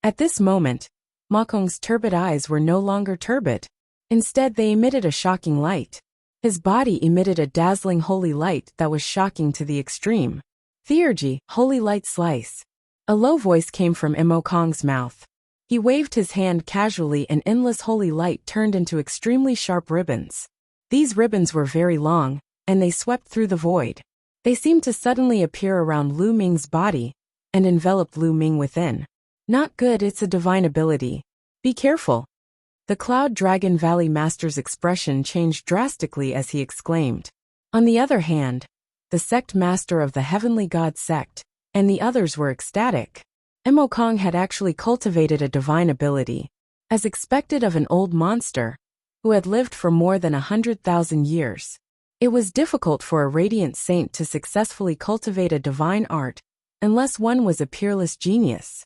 At this moment, Ma Kong's turbid eyes were no longer turbid. Instead, they emitted a shocking light. His body emitted a dazzling holy light that was shocking to the extreme. Theurgy, holy light slice. A low voice came from Mo Kong's mouth. He waved his hand casually and endless holy light turned into extremely sharp ribbons. These ribbons were very long, and they swept through the void. They seemed to suddenly appear around Lu Ming's body, and enveloped Lu Ming within. Not good, it's a divine ability. Be careful. The Cloud Dragon Valley Master's expression changed drastically as he exclaimed. On the other hand, the sect master of the Heavenly God sect, and the others were ecstatic. Mo Kong had actually cultivated a divine ability, as expected of an old monster, who had lived for more than 100,000 years. It was difficult for a radiant saint to successfully cultivate a divine art, unless one was a peerless genius.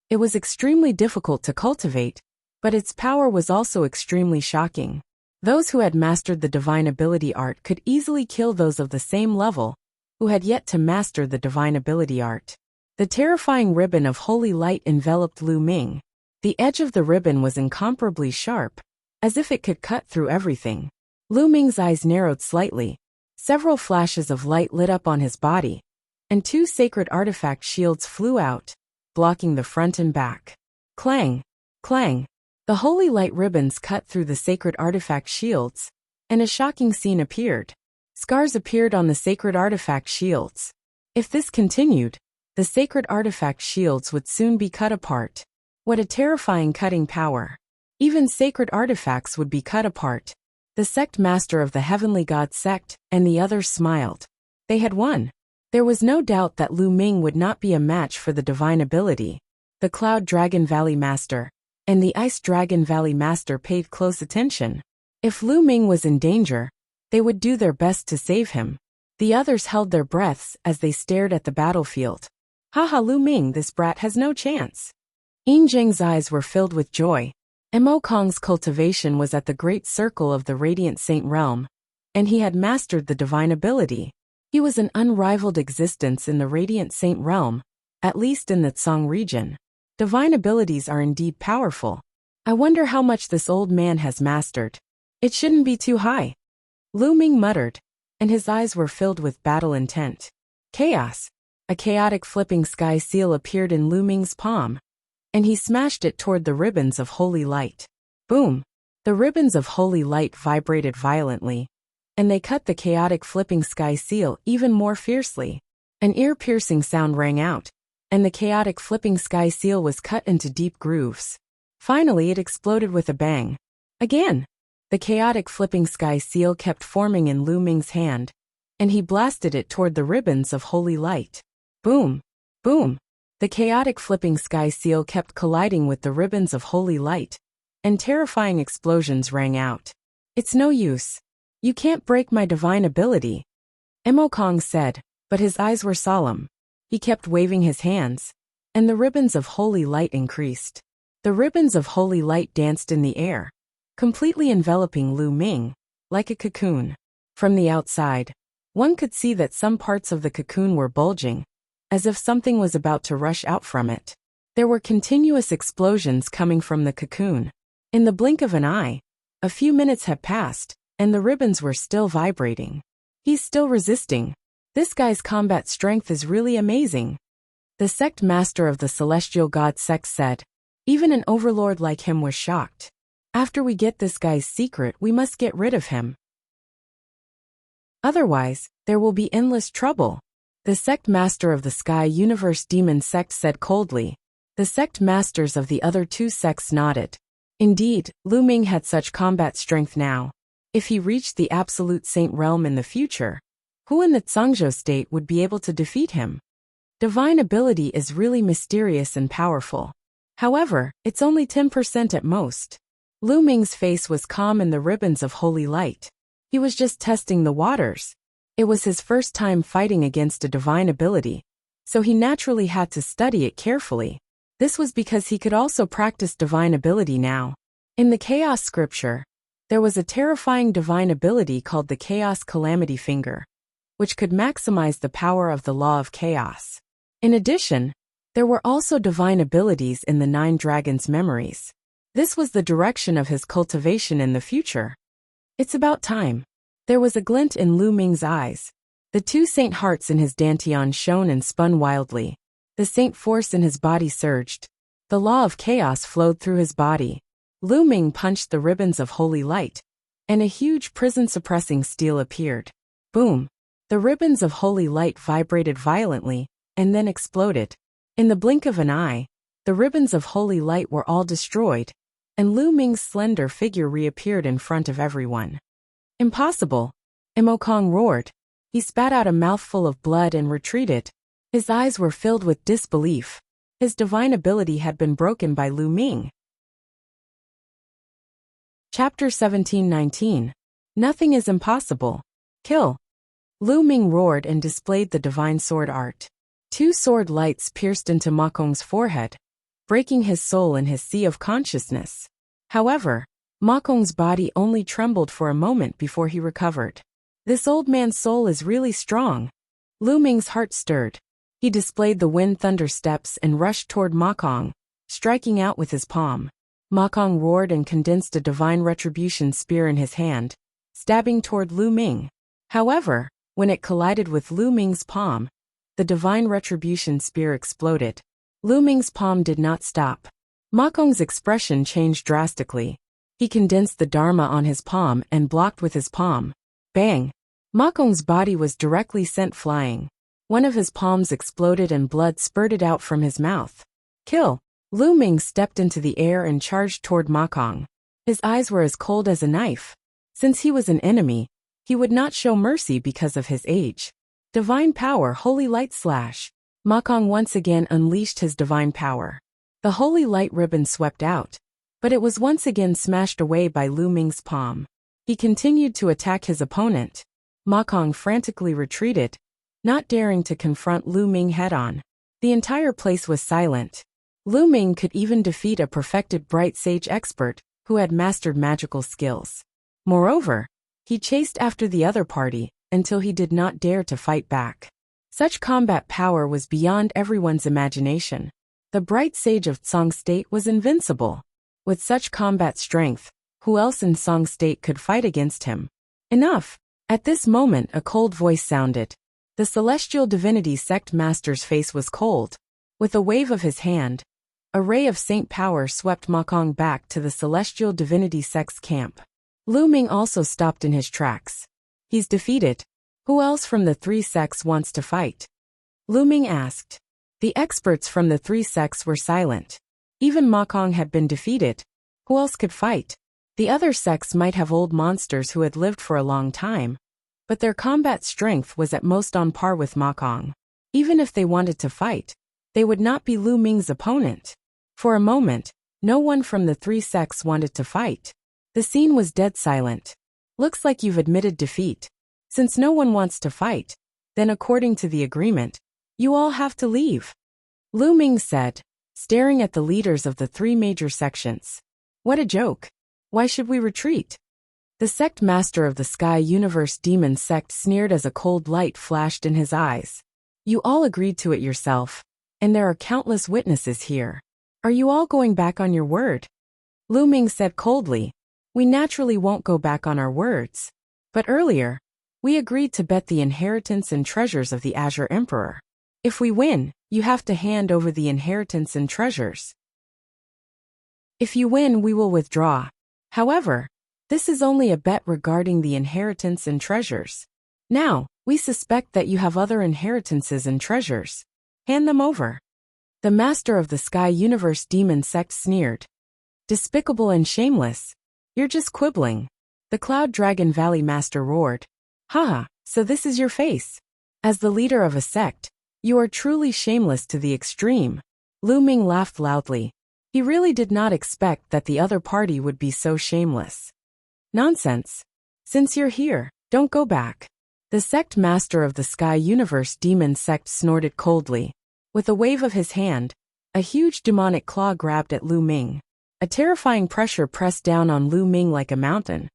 It was extremely difficult to cultivate, but its power was also extremely shocking. Those who had mastered the divine ability art could easily kill those of the same level, who had yet to master the divine ability art. The terrifying ribbon of holy light enveloped Lu Ming. The edge of the ribbon was incomparably sharp, as if it could cut through everything. Lu Ming's eyes narrowed slightly. Several flashes of light lit up on his body, and 2 sacred artifact shields flew out, blocking the front and back. Clang! Clang! The holy light ribbons cut through the sacred artifact shields, and a shocking scene appeared. Scars appeared on the sacred artifact shields. If this continued, the sacred artifact shields would soon be cut apart. What a terrifying cutting power. Even sacred artifacts would be cut apart. The sect master of the Heavenly God sect and the others smiled. They had won. There was no doubt that Lu Ming would not be a match for the divine ability. The Cloud Dragon Valley Master and the Ice Dragon Valley Master paid close attention. If Lu Ming was in danger, they would do their best to save him. The others held their breaths as they stared at the battlefield. Haha, Lu Ming, this brat has no chance. Yin Zheng's eyes were filled with joy. Mo Kong's cultivation was at the great circle of the Radiant Saint realm, and he had mastered the divine ability. He was an unrivaled existence in the Radiant Saint realm, at least in the Tsang region. Divine abilities are indeed powerful. I wonder how much this old man has mastered. It shouldn't be too high. Lu Ming muttered, and his eyes were filled with battle intent. Chaos. A chaotic flipping sky seal appeared in Lu Ming's palm, and he smashed it toward the ribbons of holy light. Boom! The ribbons of holy light vibrated violently, and they cut the chaotic flipping sky seal even more fiercely. An ear-piercing sound rang out, and the chaotic flipping sky seal was cut into deep grooves. Finally, it exploded with a bang. Again! The chaotic flipping sky seal kept forming in Lu Ming's hand, and he blasted it toward the ribbons of holy light. Boom! Boom! The chaotic flipping sky seal kept colliding with the ribbons of holy light, and terrifying explosions rang out. It's no use. You can't break my divine ability, Mo Kong said, but his eyes were solemn. He kept waving his hands, and the ribbons of holy light increased. The ribbons of holy light danced in the air, completely enveloping Lu Ming, like a cocoon. From the outside, one could see that some parts of the cocoon were bulging, as if something was about to rush out from it. There were continuous explosions coming from the cocoon. In the blink of an eye, a few minutes had passed, and the ribbons were still vibrating. He's still resisting. This guy's combat strength is really amazing. The sect master of the celestial god sect said. Even an overlord like him was shocked. After we get this guy's secret, we must get rid of him. Otherwise, there will be endless trouble. The sect master of the Sky Universe Demon sect said coldly. The sect masters of the other two sects nodded. Indeed, Lu Ming had such combat strength now. If he reached the Absolute Saint realm in the future, who in the Zhangzhou state would be able to defeat him? Divine ability is really mysterious and powerful. However, it's only 10% at most. Lu Ming's face was calm in the ribbons of holy light. He was just testing the waters. It was his first time fighting against a divine ability, so he naturally had to study it carefully. This was because he could also practice divine ability now. In the Chaos scripture, there was a terrifying divine ability called the Chaos Calamity Finger, which could maximize the power of the law of chaos. In addition, there were also divine abilities in the 9 dragons' memories. This was the direction of his cultivation in the future. It's about time. There was a glint in Lu Ming's eyes. The 2 saint hearts in his dantian shone and spun wildly. The saint force in his body surged. The law of chaos flowed through his body. Lu Ming punched the ribbons of holy light, and a huge prison-suppressing steel appeared. Boom! The ribbons of holy light vibrated violently, and then exploded. In the blink of an eye, the ribbons of holy light were all destroyed, and Lu Ming's slender figure reappeared in front of everyone. Impossible! Mo Kong roared. He spat out a mouthful of blood and retreated. His eyes were filled with disbelief. His divine ability had been broken by Lu Ming. Chapter 17:19. Nothing is impossible. Kill! Lu Ming roared and displayed the divine sword art. 2 sword lights pierced into Ma Kong's forehead, breaking his soul in his sea of consciousness. However, Ma Kong's body only trembled for a moment before he recovered. This old man's soul is really strong. Lu Ming's heart stirred. He displayed the wind thunder steps and rushed toward Ma Kong, striking out with his palm. Ma Kong roared and condensed a divine retribution spear in his hand, stabbing toward Lu Ming. However, when it collided with Lu Ming's palm, the divine retribution spear exploded. Lu Ming's palm did not stop. Ma Kong's expression changed drastically. He condensed the Dharma on his palm and blocked with his palm. Bang! Ma Kong's body was directly sent flying. One of his palms exploded and blood spurted out from his mouth. Kill! Lu Ming stepped into the air and charged toward Ma Kong. His eyes were as cold as a knife. Since he was an enemy, he would not show mercy because of his age. Divine power, holy light slash. Ma Kong once again unleashed his divine power. The holy light ribbon swept out, but it was once again smashed away by Lu Ming's palm. He continued to attack his opponent. Ma Kong frantically retreated, not daring to confront Lu Ming head-on. The entire place was silent. Lu Ming could even defeat a perfected bright sage expert who had mastered magical skills. Moreover, he chased after the other party until he did not dare to fight back. Such combat power was beyond everyone's imagination. The bright sage of Song State was invincible. With such combat strength, who else in Song State could fight against him? Enough! At this moment a cold voice sounded. The celestial divinity sect master's face was cold. With a wave of his hand, a ray of saint power swept Ma Kong back to the celestial divinity sect's camp. Lu Ming also stopped in his tracks. He's defeated. Who else from the three sects wants to fight? Lu Ming asked. The experts from the three sects were silent. Even Ma Kong had been defeated. Who else could fight? The other sects might have old monsters who had lived for a long time, but their combat strength was at most on par with Ma Kong. Even if they wanted to fight, they would not be Lu Ming's opponent. For a moment, no one from the three sects wanted to fight. The scene was dead silent. Looks like you've admitted defeat. Since no one wants to fight, then according to the agreement, you all have to leave. Lu Ming said, staring at the leaders of the three major sections. What a joke. Why should we retreat? The sect master of the Sky Universe Demon sect sneered as a cold light flashed in his eyes. You all agreed to it yourself, and there are countless witnesses here. Are you all going back on your word? Lu Ming said coldly. We naturally won't go back on our words. But earlier, we agreed to bet the inheritance and treasures of the Azure Emperor. If we win, you have to hand over the inheritance and treasures. If you win, we will withdraw. However, this is only a bet regarding the inheritance and treasures. Now, we suspect that you have other inheritances and treasures. Hand them over. The master of the Sky Universe Demon sect sneered. Despicable and shameless. You're just quibbling. The Cloud Dragon Valley master roared. Haha, so this is your face. As the leader of a sect, you are truly shameless to the extreme. Lu Ming laughed loudly. He really did not expect that the other party would be so shameless. Nonsense. Since you're here, don't go back. The sect master of the Sky Universe Demon sect snorted coldly. With a wave of his hand, a huge demonic claw grabbed at Lu Ming. A terrifying pressure pressed down on Lu Ming like a mountain.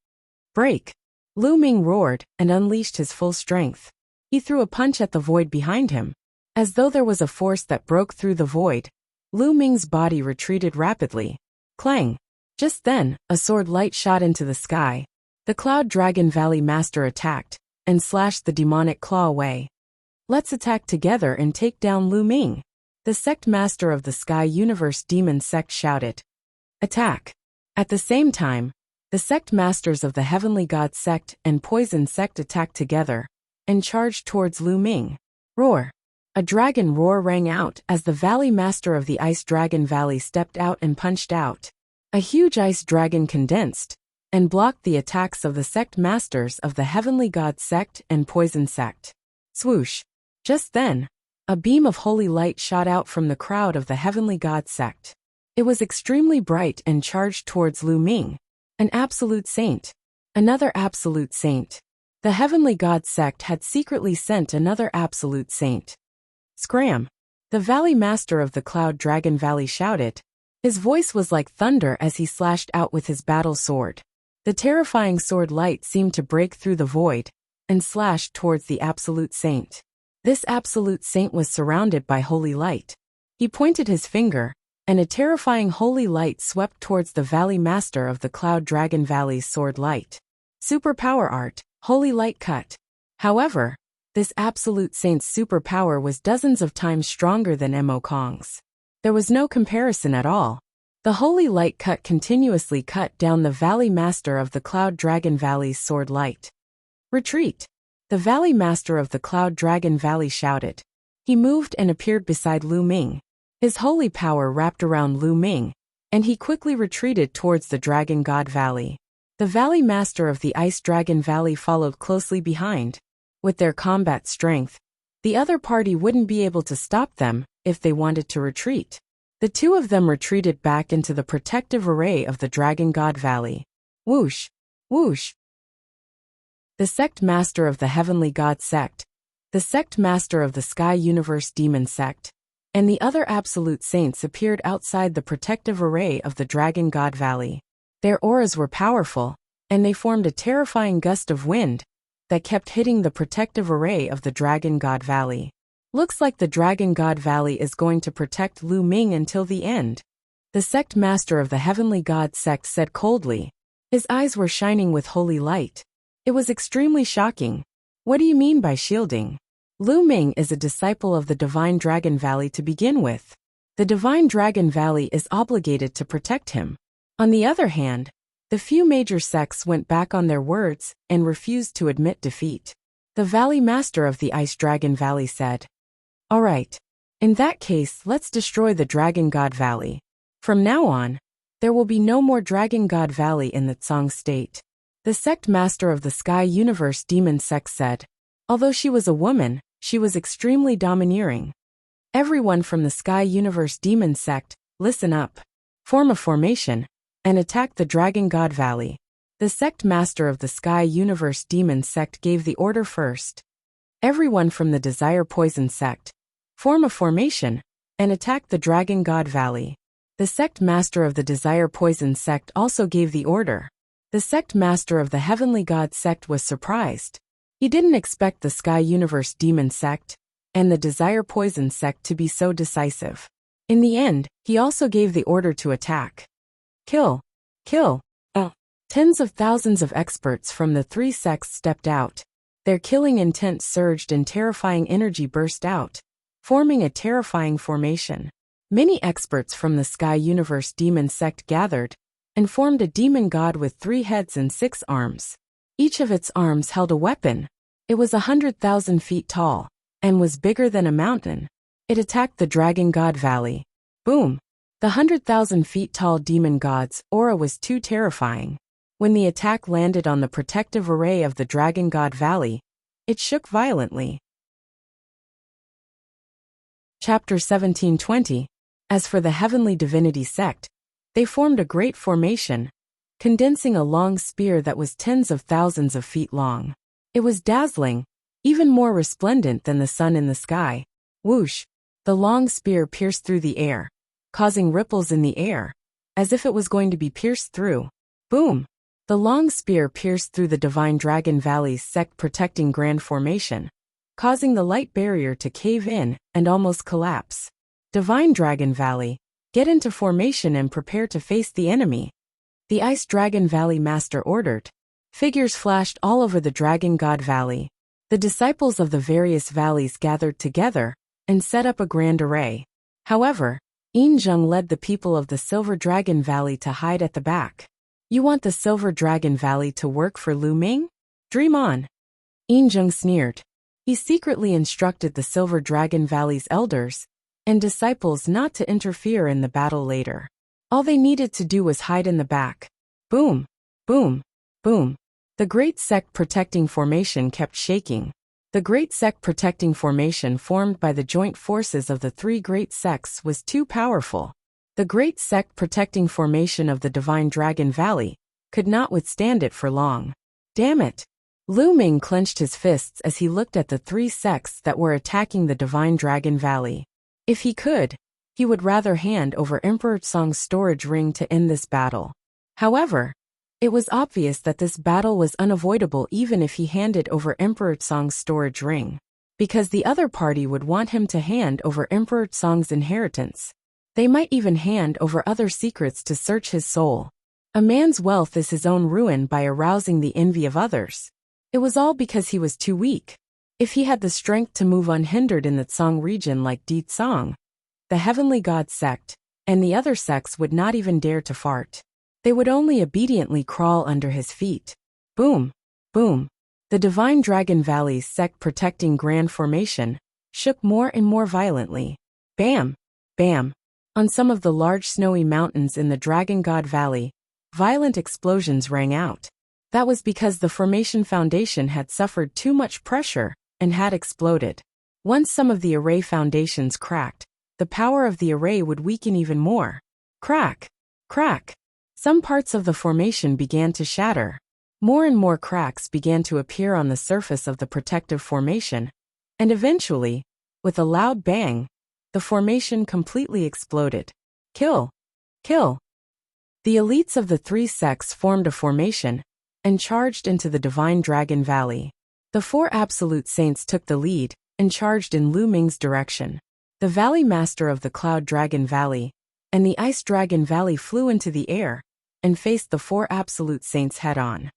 Break! Lu Ming roared and unleashed his full strength. He threw a punch at the void behind him. As though there was a force that broke through the void, Lu Ming's body retreated rapidly. Clang! Just then, a sword light shot into the sky. The Cloud Dragon Valley master attacked and slashed the demonic claw away. Let's attack together and take down Lu Ming. The sect master of the Sky Universe Demon sect shouted. Attack! At the same time, the sect masters of the Heavenly God sect and Poison sect attacked together and charged towards Lu Ming. Roar! A dragon roar rang out as the Valley Master of the Ice Dragon Valley stepped out and punched out. A huge ice dragon condensed and blocked the attacks of the sect masters of the Heavenly God sect and Poison sect. Swoosh! Just then, a beam of holy light shot out from the crowd of the Heavenly God sect. It was extremely bright and charged towards Lu Ming. An absolute saint. Another absolute saint. The Heavenly God sect had secretly sent another absolute saint. Scram! The Valley Master of the Cloud Dragon Valley shouted. His voice was like thunder as he slashed out with his battle sword. The terrifying sword light seemed to break through the void and slashed towards the absolute saint. This absolute saint was surrounded by holy light. He pointed his finger, and a terrifying holy light swept towards the Valley Master of the Cloud Dragon Valley's sword light. Superpower art, holy light cut. However, this absolute saint's superpower was dozens of times stronger than Mo Kong's. There was no comparison at all. The holy light cut continuously cut down the Valley Master of the Cloud Dragon Valley's sword light. Retreat! The Valley Master of the Cloud Dragon Valley shouted. He moved and appeared beside Lu Ming. His holy power wrapped around Lu Ming, and he quickly retreated towards the Dragon God Valley. The Valley Master of the Ice Dragon Valley followed closely behind. With their combat strength, the other party wouldn't be able to stop them if they wanted to retreat. The two of them retreated back into the protective array of the Dragon God Valley. Whoosh! Whoosh! The sect master of the Heavenly God sect, the sect master of the Sky Universe Demon sect, and the other absolute saints appeared outside the protective array of the Dragon God Valley. Their auras were powerful, and they formed a terrifying gust of wind that kept hitting the protective array of the Dragon God Valley. Looks like the Dragon God Valley is going to protect Lu Ming until the end, the sect master of the Heavenly God sect said coldly. His eyes were shining with holy light. It was extremely shocking. What do you mean by shielding? Lu Ming is a disciple of the Divine Dragon Valley to begin with. The Divine Dragon Valley is obligated to protect him. On the other hand, the few major sects went back on their words and refused to admit defeat. The Valley Master of the Ice Dragon Valley said, "All right. In that case, let's destroy the Dragon God Valley. From now on, there will be no more Dragon God Valley in the Tsang state." The sect master of the Sky Universe Demon Sect said. Although she was a woman, she was extremely domineering. "Everyone from the Sky Universe Demon Sect, listen up. Form a formation and attack the Dragon God Valley." The sect master of the Sky Universe Demon Sect gave the order first. "Everyone from the Desire Poison Sect, form a formation and attack the Dragon God Valley." The sect master of the Desire Poison Sect also gave the order. The sect master of the Heavenly God Sect was surprised. He didn't expect the Sky Universe Demon Sect and the Desire Poison Sect to be so decisive. In the end, he also gave the order to attack. Kill. Kill. Tens of thousands of experts from the three sects stepped out. Their killing intent surged and terrifying energy burst out, forming a terrifying formation. Many experts from the Sky Universe Demon Sect gathered and formed a demon god with 3 heads and 6 arms. Each of its arms held a weapon. It was 100,000 feet tall and was bigger than a mountain. It attacked the Dragon God Valley. Boom! The 100,000 feet tall demon god's aura was too terrifying. When the attack landed on the protective array of the Dragon God Valley, it shook violently. Chapter 1720. As for the Heavenly Divinity Sect, they formed a great formation, condensing a long spear that was tens of thousands of feet long. It was dazzling, even more resplendent than the sun in the sky. Whoosh! The long spear pierced through the air, causing ripples in the air, as if it was going to be pierced through. Boom! The long spear pierced through the Divine Dragon Valley's sect protecting grand formation, causing the light barrier to cave in and almost collapse. Divine Dragon Valley, get into formation and prepare to face the enemy. The Ice Dragon Valley Master ordered. Figures flashed all over the Dragon God Valley. The disciples of the various valleys gathered together and set up a grand array. However, Yinzheng led the people of the Silver Dragon Valley to hide at the back. "You want the Silver Dragon Valley to work for Lu Ming? Dream on." Yinzheng sneered. He secretly instructed the Silver Dragon Valley's elders and disciples not to interfere in the battle later. All they needed to do was hide in the back. Boom! Boom! Boom! The Great Sect Protecting Formation kept shaking. The Great Sect Protecting Formation formed by the joint forces of the 3 great sects was too powerful. The Great Sect Protecting Formation of the Divine Dragon Valley could not withstand it for long. Damn it! Lu Ming clenched his fists as he looked at the 3 sects that were attacking the Divine Dragon Valley. If he could, he would rather hand over Emperor Tsang's storage ring to end this battle. However, it was obvious that this battle was unavoidable even if he handed over Emperor Tsang's storage ring, because the other party would want him to hand over Emperor Tsang's inheritance. They might even hand over other secrets to search his soul. A man's wealth is his own ruin by arousing the envy of others. It was all because he was too weak. If he had the strength to move unhindered in the Tsang region like Di Tsang, the Heavenly God Sect, and the other sects would not even dare to fart. They would only obediently crawl under his feet. Boom! Boom! The Divine Dragon Valley's sect protecting grand formation shook more and more violently. Bam! Bam! On some of the large snowy mountains in the Dragon God Valley, violent explosions rang out. That was because the formation foundation had suffered too much pressure and had exploded. Once some of the array foundations cracked, the power of the array would weaken even more. Crack! Crack! Some parts of the formation began to shatter. More and more cracks began to appear on the surface of the protective formation, and eventually, with a loud bang, the formation completely exploded. Kill! Kill! The elites of the three sects formed a formation and charged into the Divine Dragon Valley. The four absolute saints took the lead and charged in Lu Ming's direction. The Valley Master of the Cloud Dragon Valley and the Ice Dragon Valley flew into the air and faced the four absolute saints head-on.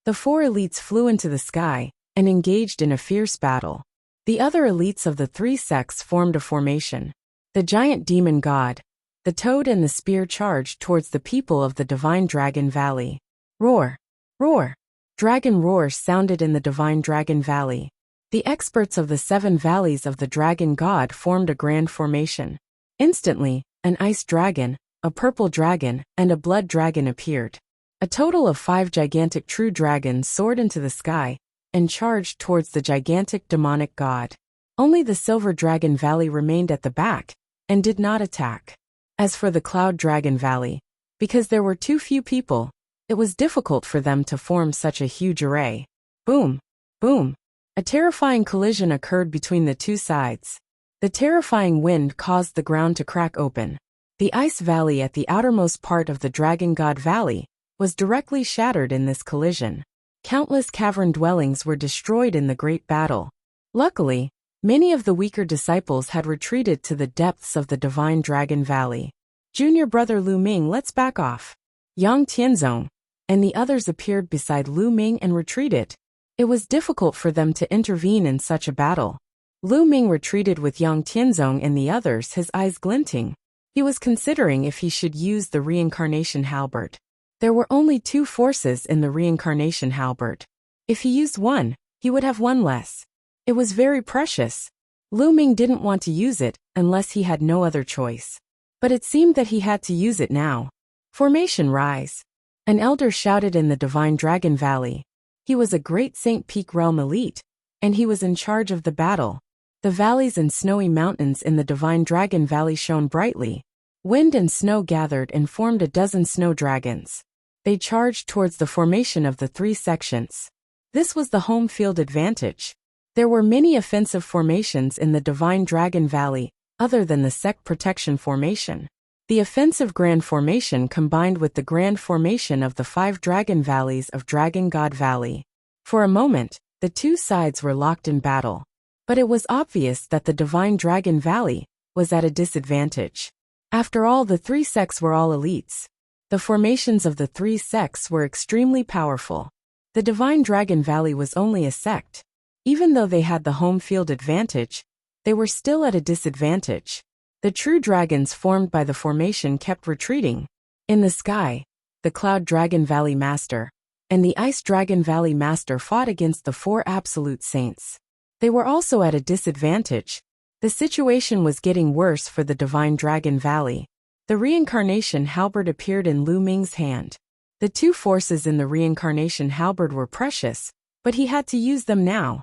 The four elites flew into the sky and engaged in a fierce battle. The other elites of the three sects formed a formation. The giant demon god, the toad and the spear charged towards the people of the Divine Dragon Valley. Roar! Roar! Dragon roars sounded in the Divine Dragon Valley. The experts of the 7 valleys of the dragon god formed a grand formation. Instantly, an ice dragon, a purple dragon, and a blood dragon appeared. A total of 5 gigantic true dragons soared into the sky and charged towards the gigantic demonic god. Only the Silver Dragon Valley remained at the back and did not attack. As for the Cloud Dragon Valley, because there were too few people, it was difficult for them to form such a huge array. Boom! Boom! A terrifying collision occurred between the two sides. The terrifying wind caused the ground to crack open. The ice valley at the outermost part of the Dragon God Valley was directly shattered in this collision. Countless cavern dwellings were destroyed in the great battle. Luckily, many of the weaker disciples had retreated to the depths of the Divine Dragon Valley. Junior brother Lu Ming, let's back off. Yang Tianzong and the others appeared beside Lu Ming and retreated. It was difficult for them to intervene in such a battle. Lu Ming retreated with Yang Tianzong and the others, his eyes glinting. He was considering if he should use the reincarnation halberd. There were only 2 forces in the reincarnation halberd. If he used one, he would have one less. It was very precious. Lu Ming didn't want to use it unless he had no other choice. But it seemed that he had to use it now. Formation rise! An elder shouted in the Divine Dragon Valley. He was a great Saint Peak Realm elite, and he was in charge of the battle. The valleys and snowy mountains in the Divine Dragon Valley shone brightly. Wind and snow gathered and formed a dozen snow dragons. They charged towards the formation of the 3 sections. This was the home field advantage. There were many offensive formations in the Divine Dragon Valley, other than the sect protection formation. The offensive Grand Formation combined with the Grand Formation of the 5 Dragon Valleys of Dragon God Valley. For a moment, the 2 sides were locked in battle. But it was obvious that the Divine Dragon Valley was at a disadvantage. After all, the 3 sects were all elites. The formations of the 3 sects were extremely powerful. The Divine Dragon Valley was only a sect. Even though they had the home field advantage, they were still at a disadvantage. The true dragons formed by the formation kept retreating. In the sky, the Cloud Dragon Valley Master and the Ice Dragon Valley Master fought against the 4 absolute saints. They were also at a disadvantage. The situation was getting worse for the Divine Dragon Valley. The reincarnation halberd appeared in Lu Ming's hand. The 2 forces in the reincarnation halberd were precious, but he had to use them now.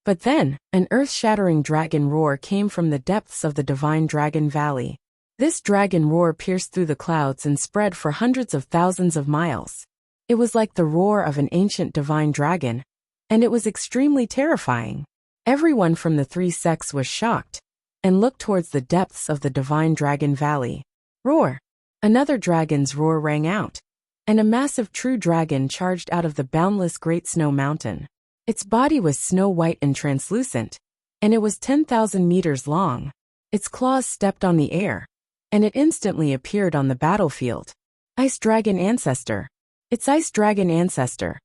But then, an earth-shattering dragon roar came from the depths of the Divine Dragon Valley. This dragon roar pierced through the clouds and spread for hundreds of thousands of miles. It was like the roar of an ancient divine dragon, and it was extremely terrifying. Everyone from the 3 sects was shocked and looked towards the depths of the Divine Dragon Valley. Roar! Another dragon's roar rang out, and a massive true dragon charged out of the boundless Great Snow Mountain. Its body was snow-white and translucent, and it was 10,000 meters long. Its claws stepped on the air, and it instantly appeared on the battlefield. Ice Dragon Ancestor! It's Ice Dragon Ancestor!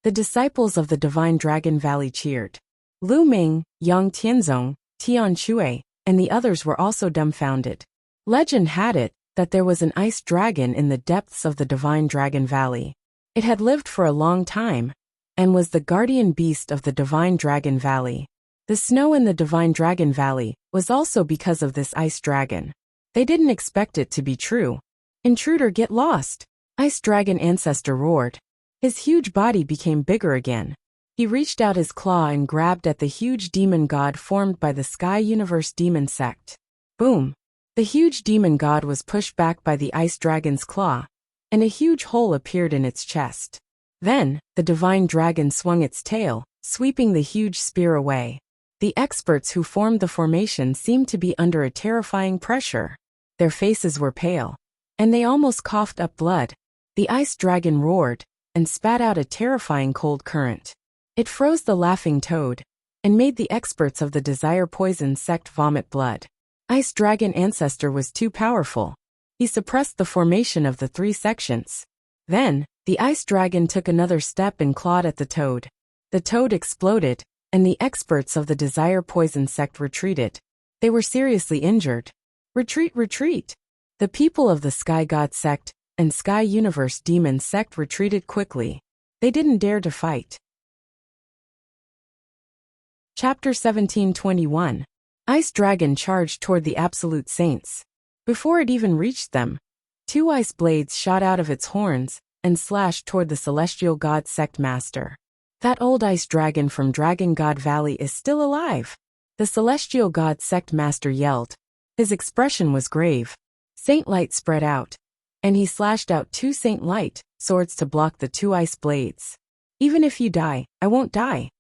The disciples of the Divine Dragon Valley cheered. Lu Ming, Yang Tianzong, Tian Shui, and the others were also dumbfounded. Legend had it that there was an ice dragon in the depths of the Divine Dragon Valley. It had lived for a long time, and was the guardian beast of the Divine Dragon Valley. The snow in the Divine Dragon Valley was also because of this ice dragon. They didn't expect it to be true. Intruder, get lost! Ice Dragon Ancestor roared. His huge body became bigger again. He reached out his claw and grabbed at the huge demon god formed by the Sky Universe Demon Sect. Boom! The huge demon god was pushed back by the ice dragon's claw, and a huge hole appeared in its chest. Then, the divine dragon swung its tail, sweeping the huge spear away. The experts who formed the formation seemed to be under a terrifying pressure. Their faces were pale, and they almost coughed up blood. The ice dragon roared and spat out a terrifying cold current. It froze the laughing toad and made the experts of the Desire Poison sect vomit blood. Ice Dragon Ancestor was too powerful. He suppressed the formation of the three sections. Then, the Ice Dragon took another step and clawed at the toad. The toad exploded, and the experts of the Desire Poison sect retreated. They were seriously injured. Retreat, retreat! The people of the Sky God sect and Sky Universe Demon sect retreated quickly. They didn't dare to fight. Chapter 1721. Ice Dragon charged toward the Absolute Saints. Before it even reached them, two ice blades shot out of its horns and slashed toward the Celestial God Sect Master. That old ice dragon from Dragon God Valley is still alive. The Celestial God Sect Master yelled. His expression was grave. Saint Light spread out, and he slashed out two Saint Light swords to block the two ice blades. Even if you die, I won't die.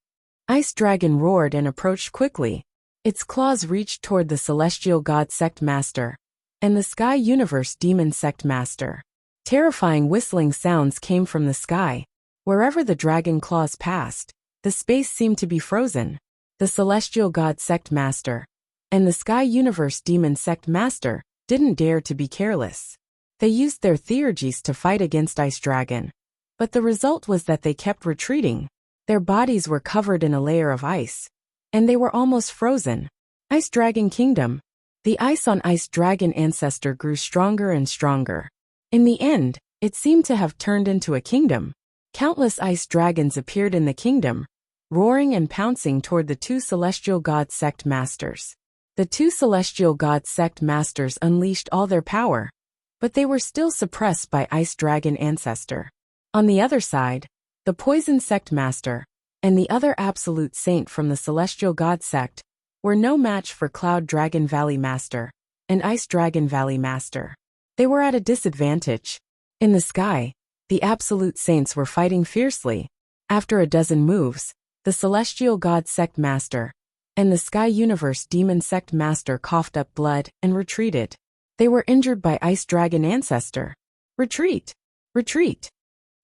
Ice Dragon roared and approached quickly. Its claws reached toward the Celestial God Sect Master and the Sky Universe Demon Sect Master. Terrifying whistling sounds came from the sky. Wherever the dragon claws passed, the space seemed to be frozen. The Celestial God Sect Master and the Sky Universe Demon Sect Master didn't dare to be careless. They used their theurgies to fight against Ice Dragon. But the result was that they kept retreating. Their bodies were covered in a layer of ice, and they were almost frozen. Ice Dragon Kingdom. The ice on Ice Dragon Ancestor grew stronger and stronger. In the end, it seemed to have turned into a kingdom. Countless ice dragons appeared in the kingdom, roaring and pouncing toward the two Celestial God Sect Masters. The two Celestial God Sect Masters unleashed all their power, but they were still suppressed by Ice Dragon Ancestor. On the other side, the Poison Sect Master and the other Absolute Saint from the Celestial God Sect were no match for Cloud Dragon Valley Master and Ice Dragon Valley Master. They were at a disadvantage. In the sky, the Absolute Saints were fighting fiercely. After a dozen moves, the Celestial God Sect Master and the Sky Universe Demon Sect Master coughed up blood and retreated. They were injured by Ice Dragon Ancestor. Retreat! Retreat!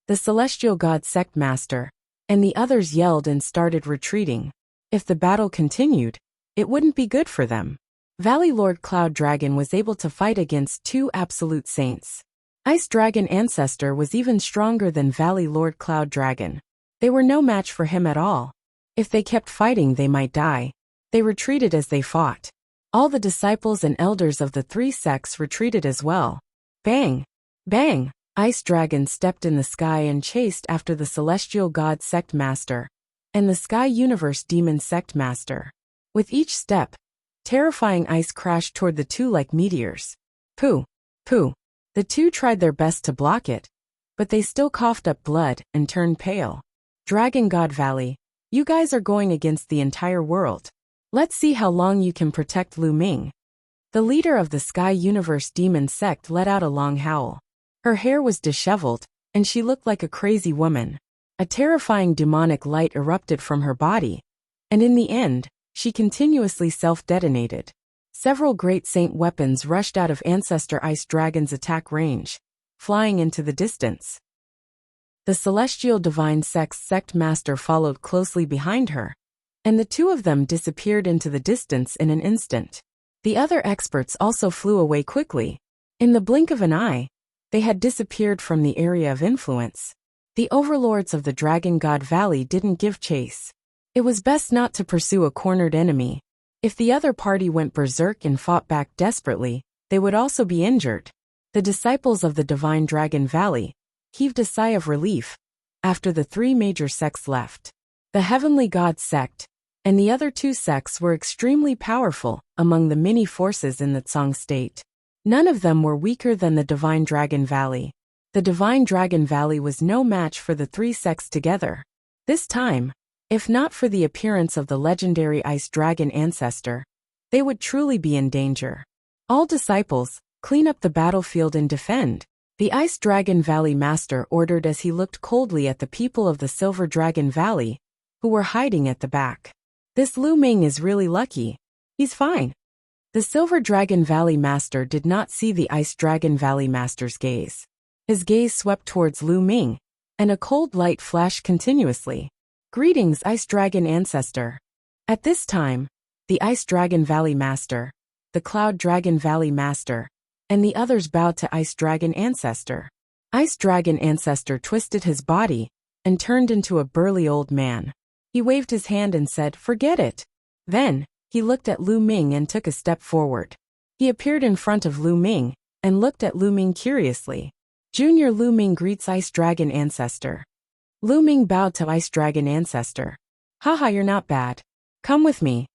The Celestial God Sect Master and the others yelled and started retreating. If the battle continued, it wouldn't be good for them. Valley Lord Cloud Dragon was able to fight against two Absolute Saints. Ice Dragon Ancestor was even stronger than Valley Lord Cloud Dragon. They were no match for him at all. If they kept fighting, they might die. They retreated as they fought. All the disciples and elders of the three sects retreated as well. Bang! Bang! Ice Dragon stepped in the sky and chased after the Celestial God Sect Master and the Sky Universe Demon Sect Master. With each step, terrifying ice crashed toward the two like meteors. Pooh! Pooh! The two tried their best to block it, but they still coughed up blood and turned pale. Dragon God Valley, you guys are going against the entire world. Let's see how long you can protect Lu Ming. The leader of the Sky Universe Demon Sect let out a long howl. Her hair was disheveled, and she looked like a crazy woman. A terrifying demonic light erupted from her body, and in the end, she continuously self-detonated. Several Great Saint weapons rushed out of Ancestor Ice Dragon's attack range, flying into the distance. The Celestial Divine Sect Master followed closely behind her, and the two of them disappeared into the distance in an instant. The other experts also flew away quickly. In the blink of an eye, they had disappeared from the area of influence. The overlords of the Dragon God Valley didn't give chase. It was best not to pursue a cornered enemy. If the other party went berserk and fought back desperately, they would also be injured. The disciples of the Divine Dragon Valley heaved a sigh of relief after the three major sects left. The Heavenly God Sect and the other two sects were extremely powerful among the many forces in the Tsang state. None of them were weaker than the Divine Dragon Valley. The Divine Dragon Valley was no match for the three sects together. This time, if not for the appearance of the legendary Ice Dragon Ancestor, they would truly be in danger. All disciples, clean up the battlefield and defend, the Ice Dragon Valley Master ordered as he looked coldly at the people of the Silver Dragon Valley, who were hiding at the back. This Lu Ming is really lucky. He's fine. The Silver Dragon Valley Master did not see the Ice Dragon Valley Master's gaze. His gaze swept towards Lu Ming, and a cold light flashed continuously. Greetings, Ice Dragon Ancestor. At this time, the Ice Dragon Valley Master, the Cloud Dragon Valley Master, and the others bowed to Ice Dragon Ancestor. Ice Dragon Ancestor twisted his body and turned into a burly old man. He waved his hand and said, "Forget it." Then, he looked at Lu Ming and took a step forward. He appeared in front of Lu Ming and looked at Lu Ming curiously. Junior Lu Ming greets Ice Dragon Ancestor. Lu Ming bowed to Ice Dragon Ancestor. "Haha, you're not bad. Come with me."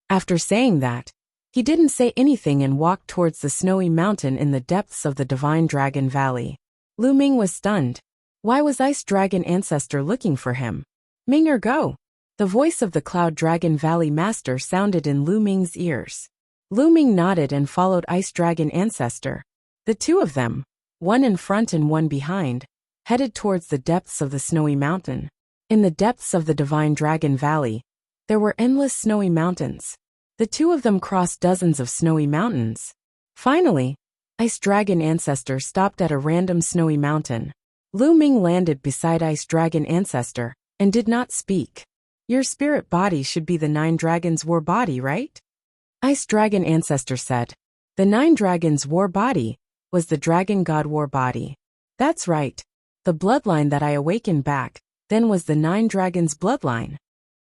After saying that, he didn't say anything and walked towards the snowy mountain in the depths of the Divine Dragon Valley. Lu Ming was stunned. Why was Ice Dragon Ancestor looking for him? "Ming or go." The voice of the Cloud Dragon Valley Master sounded in Lu Ming's ears. Lu Ming nodded and followed Ice Dragon Ancestor. The two of them, one in front and one behind, headed towards the depths of the snowy mountain. In the depths of the Divine Dragon Valley, there were endless snowy mountains. The two of them crossed dozens of snowy mountains. Finally, Ice Dragon Ancestor stopped at a random snowy mountain. Lu Ming landed beside Ice Dragon Ancestor and did not speak. "Your spirit body should be the 9 Dragons' war body, right?" Ice Dragon Ancestor said. The 9 Dragons' war body was the Dragon God war body. "That's right. The bloodline that I awakened back then was the 9 Dragons' bloodline."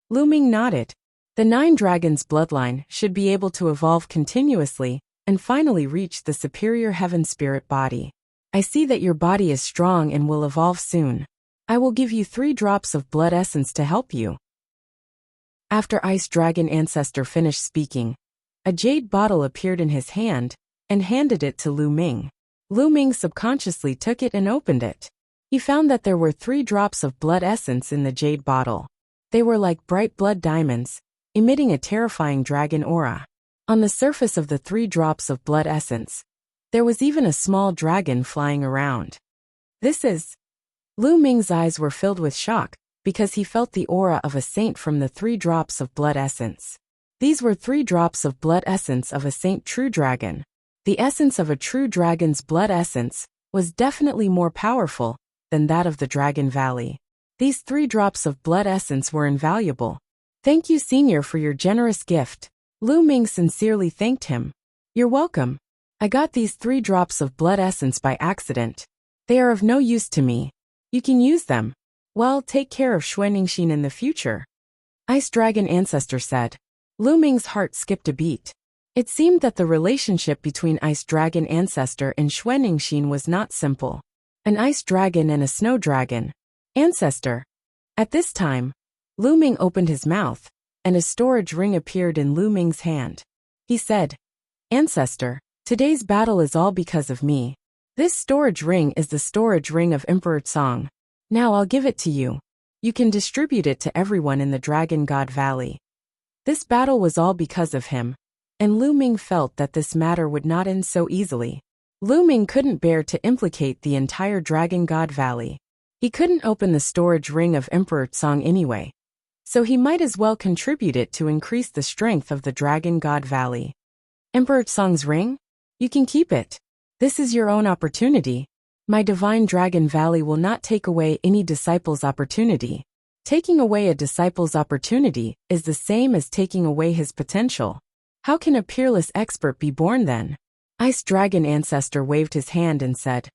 Lu Ming nodded. The 9 Dragons' bloodline should be able to evolve continuously and finally reach the superior heaven spirit body. "I see that your body is strong and will evolve soon. I will give you 3 drops of blood essence to help you." After Ice Dragon Ancestor finished speaking, a jade bottle appeared in his hand and handed it to Lu Ming. Lu Ming subconsciously took it and opened it. He found that there were 3 drops of blood essence in the jade bottle. They were like bright blood diamonds, emitting a terrifying dragon aura. On the surface of the 3 drops of blood essence, there was even a small dragon flying around. "This is..." Lu Ming's eyes were filled with shock, because he felt the aura of a saint from the 3 drops of blood essence. These were 3 drops of blood essence of a saint true dragon. The essence of a true dragon's blood essence was definitely more powerful than that of the Dragon Valley. These 3 drops of blood essence were invaluable. "Thank you, Senior, for your generous gift." Lu Ming sincerely thanked him. "You're welcome. I got these 3 drops of blood essence by accident. They are of no use to me. You can use them. Well, take care of Xuanningshin in the future." Ice Dragon Ancestor said. Lu Ming's heart skipped a beat. It seemed that the relationship between Ice Dragon Ancestor and Xuanningshin was not simple. An ice dragon and a snow dragon. Ancestor. At this time, Lu Ming opened his mouth, and a storage ring appeared in Lu Ming's hand. He said, "Ancestor, today's battle is all because of me. This storage ring is the storage ring of Emperor Song. Now I'll give it to you. You can distribute it to everyone in the Dragon God Valley." This battle was all because of him, and Lu Ming felt that this matter would not end so easily. Lu Ming couldn't bear to implicate the entire Dragon God Valley. He couldn't open the storage ring of Emperor Song anyway, so he might as well contribute it to increase the strength of the Dragon God Valley. "Emperor Song's ring? You can keep it. This is your own opportunity. My Divine Dragon Valley will not take away any disciple's opportunity. Taking away a disciple's opportunity is the same as taking away his potential. How can a peerless expert be born then?" Ice Dragon Ancestor waved his hand and said,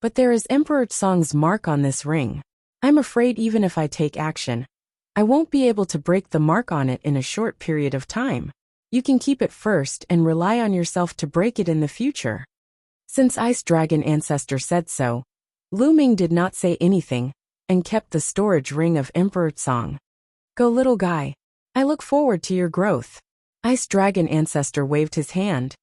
"But there is Emperor Song's mark on this ring. I'm afraid even if I take action, I won't be able to break the mark on it in a short period of time. You can keep it first and rely on yourself to break it in the future." Since Ice Dragon Ancestor said so, Lu Ming did not say anything and kept the storage ring of Emperor Song. "Go, little guy. I look forward to your growth." Ice Dragon Ancestor waved his hand.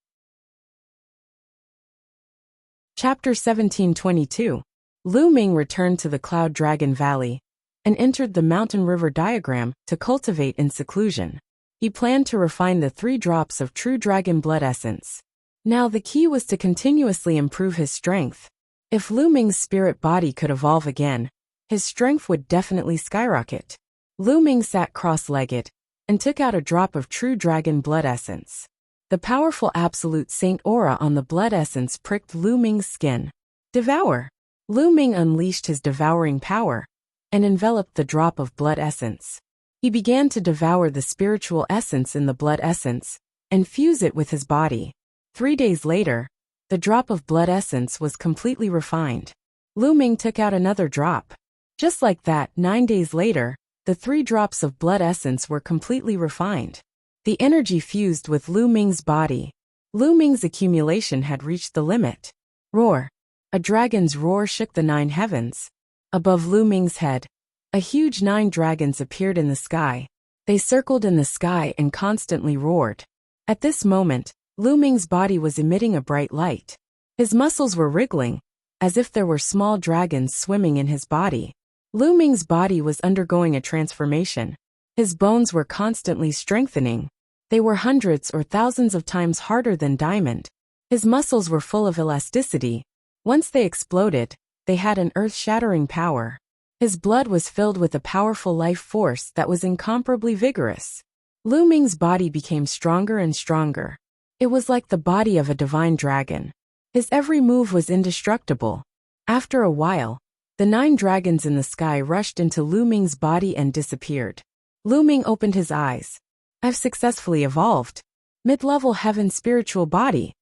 Chapter 1722. Lu Ming returned to the Cloud Dragon Valley and entered the mountain river diagram to cultivate in seclusion. He planned to refine the 3 drops of true dragon blood essence. Now the key was to continuously improve his strength. If Lu Ming's spirit body could evolve again, his strength would definitely skyrocket. Lu Ming sat cross-legged and took out a drop of true dragon blood essence. The powerful absolute saint aura on the blood essence pricked Lu Ming's skin. Devour! Lu Ming unleashed his devouring power and enveloped the drop of blood essence. He began to devour the spiritual essence in the blood essence and fuse it with his body. 3 days later, the drop of blood essence was completely refined. Lu Ming took out another drop. Just like that, 9 days later, the 3 drops of blood essence were completely refined. The energy fused with Lu Ming's body. Lu Ming's accumulation had reached the limit. Roar! A dragon's roar shook the 9 heavens. Above Lu Ming's head, a huge 9 dragons appeared in the sky. They circled in the sky and constantly roared. At this moment, Lu Ming's body was emitting a bright light. His muscles were wriggling, as if there were small dragons swimming in his body. Lu Ming's body was undergoing a transformation. His bones were constantly strengthening. They were hundreds or thousands of times harder than diamond. His muscles were full of elasticity. Once they exploded, they had an earth-shattering power. His blood was filled with a powerful life force that was incomparably vigorous. Lu Ming's body became stronger and stronger. It was like the body of a divine dragon. His every move was indestructible. After a while, the 9 dragons in the sky rushed into Lu Ming's body and disappeared. Lu Ming opened his eyes. I've successfully evolved. Mid-level heaven spiritual body.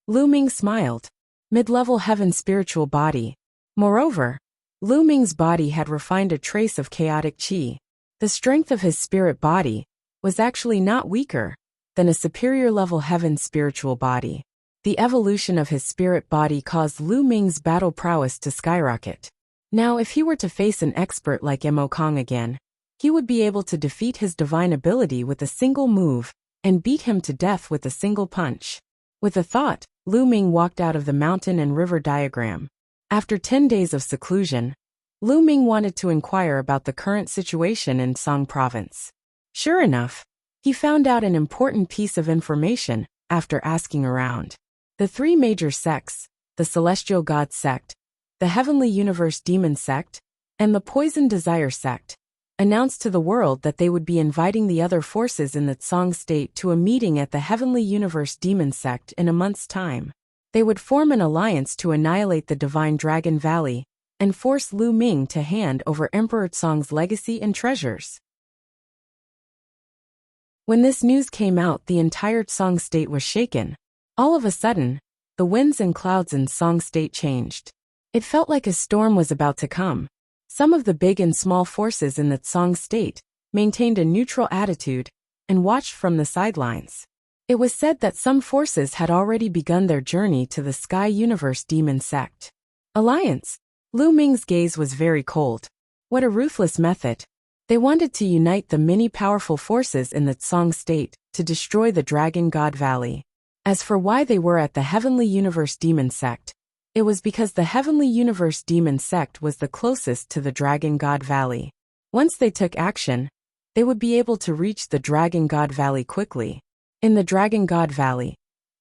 Lu Ming smiled. Mid-level heaven spiritual body. Moreover, Lu Ming's body had refined a trace of chaotic qi. The strength of his spirit body was actually not weaker than a superior level heaven spiritual body. The evolution of his spirit body caused Lu Ming's battle prowess to skyrocket. Now if he were to face an expert like Mo Kong again, he would be able to defeat his divine ability with a single move and beat him to death with a single punch. With a thought, Lu Ming walked out of the mountain and river diagram. After 10 days of seclusion, Lu Ming wanted to inquire about the current situation in Song province. Sure enough, he found out an important piece of information after asking around. The 3 major sects, the Celestial God sect, the Heavenly Universe Demon sect, and the Poison Desire sect, announced to the world that they would be inviting the other forces in the Song state to a meeting at the Heavenly Universe Demon sect in a month's time. They would form an alliance to annihilate the Divine Dragon Valley and force Lu Ming to hand over Emperor Song's legacy and treasures. When this news came out, the entire Song state was shaken. All of a sudden, the winds and clouds in Song state changed. It felt like a storm was about to come. Some of the big and small forces in the Song state maintained a neutral attitude and watched from the sidelines. It was said that some forces had already begun their journey to the Sky Universe Demon sect. Alliance. Lu Ming's gaze was very cold. What a ruthless method. They wanted to unite the many powerful forces in the Song state to destroy the Dragon God Valley. As for why they were at the Heavenly Universe Demon sect, it was because the Heavenly Universe Demon sect was the closest to the Dragon God Valley. Once they took action, they would be able to reach the Dragon God Valley quickly. In the Dragon God Valley,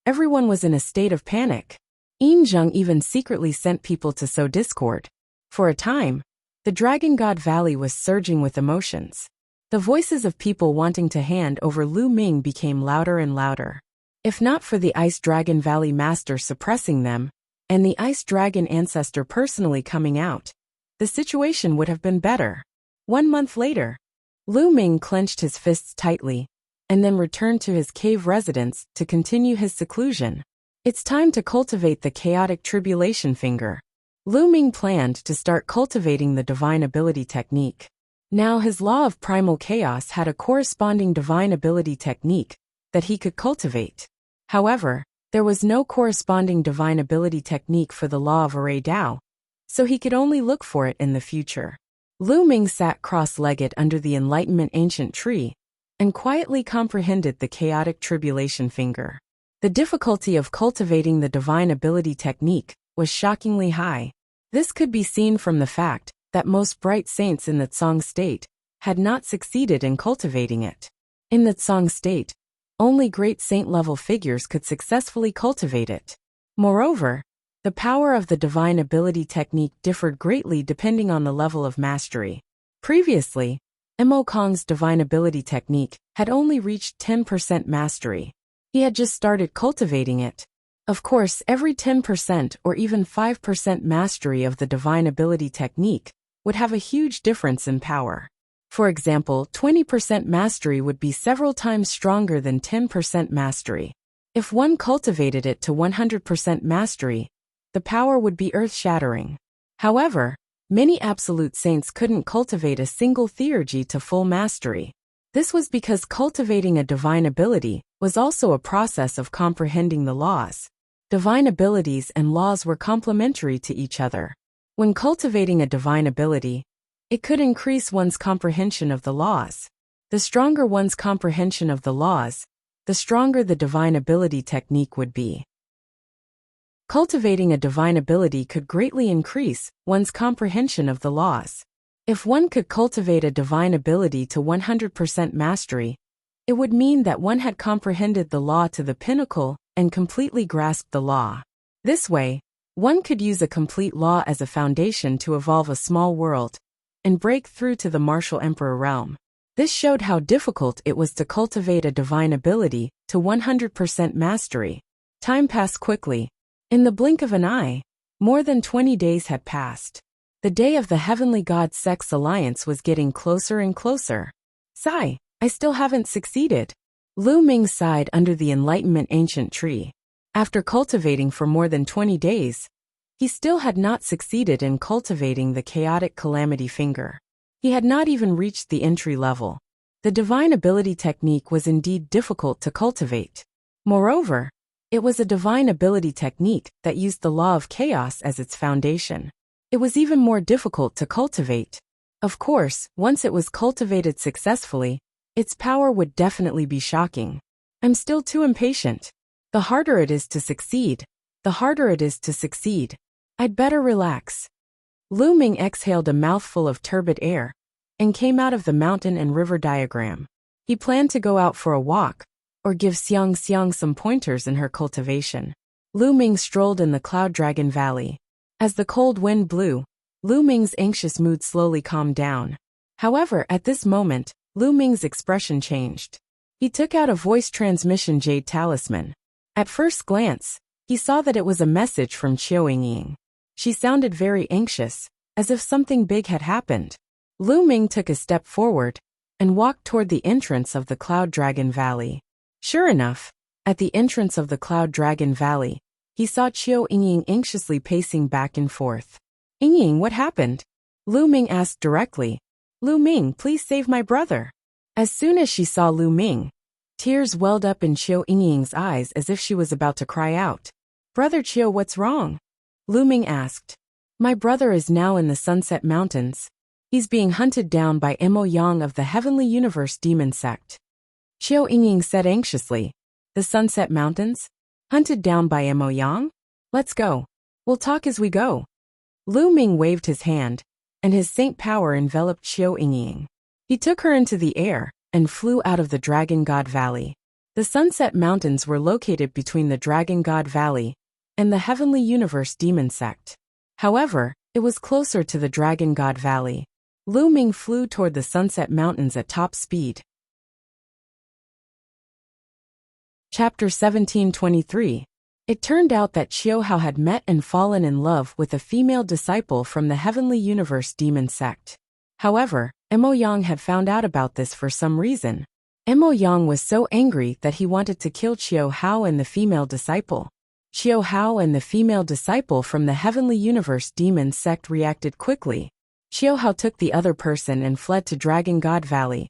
everyone was in a state of panic. Zheng even secretly sent people to sow discord. For a time, the Dragon God Valley was surging with emotions. The voices of people wanting to hand over Lu Ming became louder and louder. If not for the Ice Dragon Valley Master suppressing them, and the Ice Dragon Ancestor personally coming out, the situation would have been better. 1 month later, Lu Ming clenched his fists tightly, and then returned to his cave residence to continue his seclusion. It's time to cultivate the chaotic tribulation finger. Lu Ming planned to start cultivating the divine ability technique. Now his law of primal chaos had a corresponding divine ability technique that he could cultivate. However, there was no corresponding divine ability technique for the law of array Dao, so he could only look for it in the future. Lu Ming sat cross-legged under the Enlightenment Ancient Tree and quietly comprehended the chaotic tribulation finger. The difficulty of cultivating the divine ability technique was shockingly high. This could be seen from the fact that most bright saints in the Song state had not succeeded in cultivating it. In the Song state, only great saint-level figures could successfully cultivate it. Moreover, the power of the divine ability technique differed greatly depending on the level of mastery. Previously, Mo Kong's divine ability technique had only reached 10% mastery. He had just started cultivating it. Of course, every 10% or even 5% mastery of the divine ability technique would have a huge difference in power. For example, 20% mastery would be several times stronger than 10% mastery. If one cultivated it to 100% mastery, the power would be earth-shattering. However, many absolute saints couldn't cultivate a single theurgy to full mastery. This was because cultivating a divine ability was also a process of comprehending the laws. Divine abilities and laws were complementary to each other. When cultivating a divine ability, it could increase one's comprehension of the laws. The stronger one's comprehension of the laws, the stronger the divine ability technique would be. Cultivating a divine ability could greatly increase one's comprehension of the laws. If one could cultivate a divine ability to 100% mastery, it would mean that one had comprehended the law to the pinnacle and completely grasped the law. This way, one could use a complete law as a foundation to evolve a small world and break through to the martial emperor realm. This showed how difficult it was to cultivate a divine ability to 100% mastery. Time passed quickly. In the blink of an eye, more than 20 days had passed. The day of the Heavenly God-Sex Alliance was getting closer and closer. Sigh, I still haven't succeeded. Lu Ming sighed under the Enlightenment ancient tree. After cultivating for more than 20 days, he still had not succeeded in cultivating the chaotic calamity finger. He had not even reached the entry level. The divine ability technique was indeed difficult to cultivate. Moreover, it was a divine ability technique that used the law of chaos as its foundation. It was even more difficult to cultivate. Of course, once it was cultivated successfully, its power would definitely be shocking. I'm still too impatient. The harder it is to succeed, the harder it is to succeed. I'd better relax. Lu Ming exhaled a mouthful of turbid air and came out of the mountain and river diagram. He planned to go out for a walk or give Xiang Xiang some pointers in her cultivation. Lu Ming strolled in the Cloud Dragon Valley. As the cold wind blew, Lu Ming's anxious mood slowly calmed down. However, at this moment, Lu Ming's expression changed. He took out a voice transmission jade talisman. At first glance, he saw that it was a message from Qiu Yingying. She sounded very anxious, as if something big had happened. Lu Ming took a step forward and walked toward the entrance of the Cloud Dragon Valley. Sure enough, at the entrance of the Cloud Dragon Valley, he saw Qiu Yingying anxiously pacing back and forth. Yingying, what happened? Lu Ming asked directly. Lu Ming, please save my brother. As soon as she saw Lu Ming, tears welled up in Qiu Yingying's eyes as if she was about to cry out. Brother Qiu, what's wrong? Lu Ming asked. My brother is now in the Sunset Mountains. He's being hunted down by Mo Yang of the Heavenly Universe Demon Sect. Qiu Yingying said anxiously. The Sunset Mountains? Hunted down by Mo Yang? Let's go. We'll talk as we go. Lu Ming waved his hand, and his saint power enveloped Qiu Yingying. He took her into the air and flew out of the Dragon God Valley. The Sunset Mountains were located between the Dragon God Valley and the Heavenly Universe Demon Sect. However, it was closer to the Dragon God Valley. Lu Ming flew toward the Sunset Mountains at top speed. Chapter 1723. It turned out that Qiu Hao had met and fallen in love with a female disciple from the Heavenly Universe Demon Sect. However, Mo Yang had found out about this for some reason. Mo Yang was so angry that he wanted to kill Qiu Hao and the female disciple. Qiu Hao and the female disciple from the Heavenly Universe Demon Sect reacted quickly. Qiu Hao took the other person and fled to Dragon God Valley,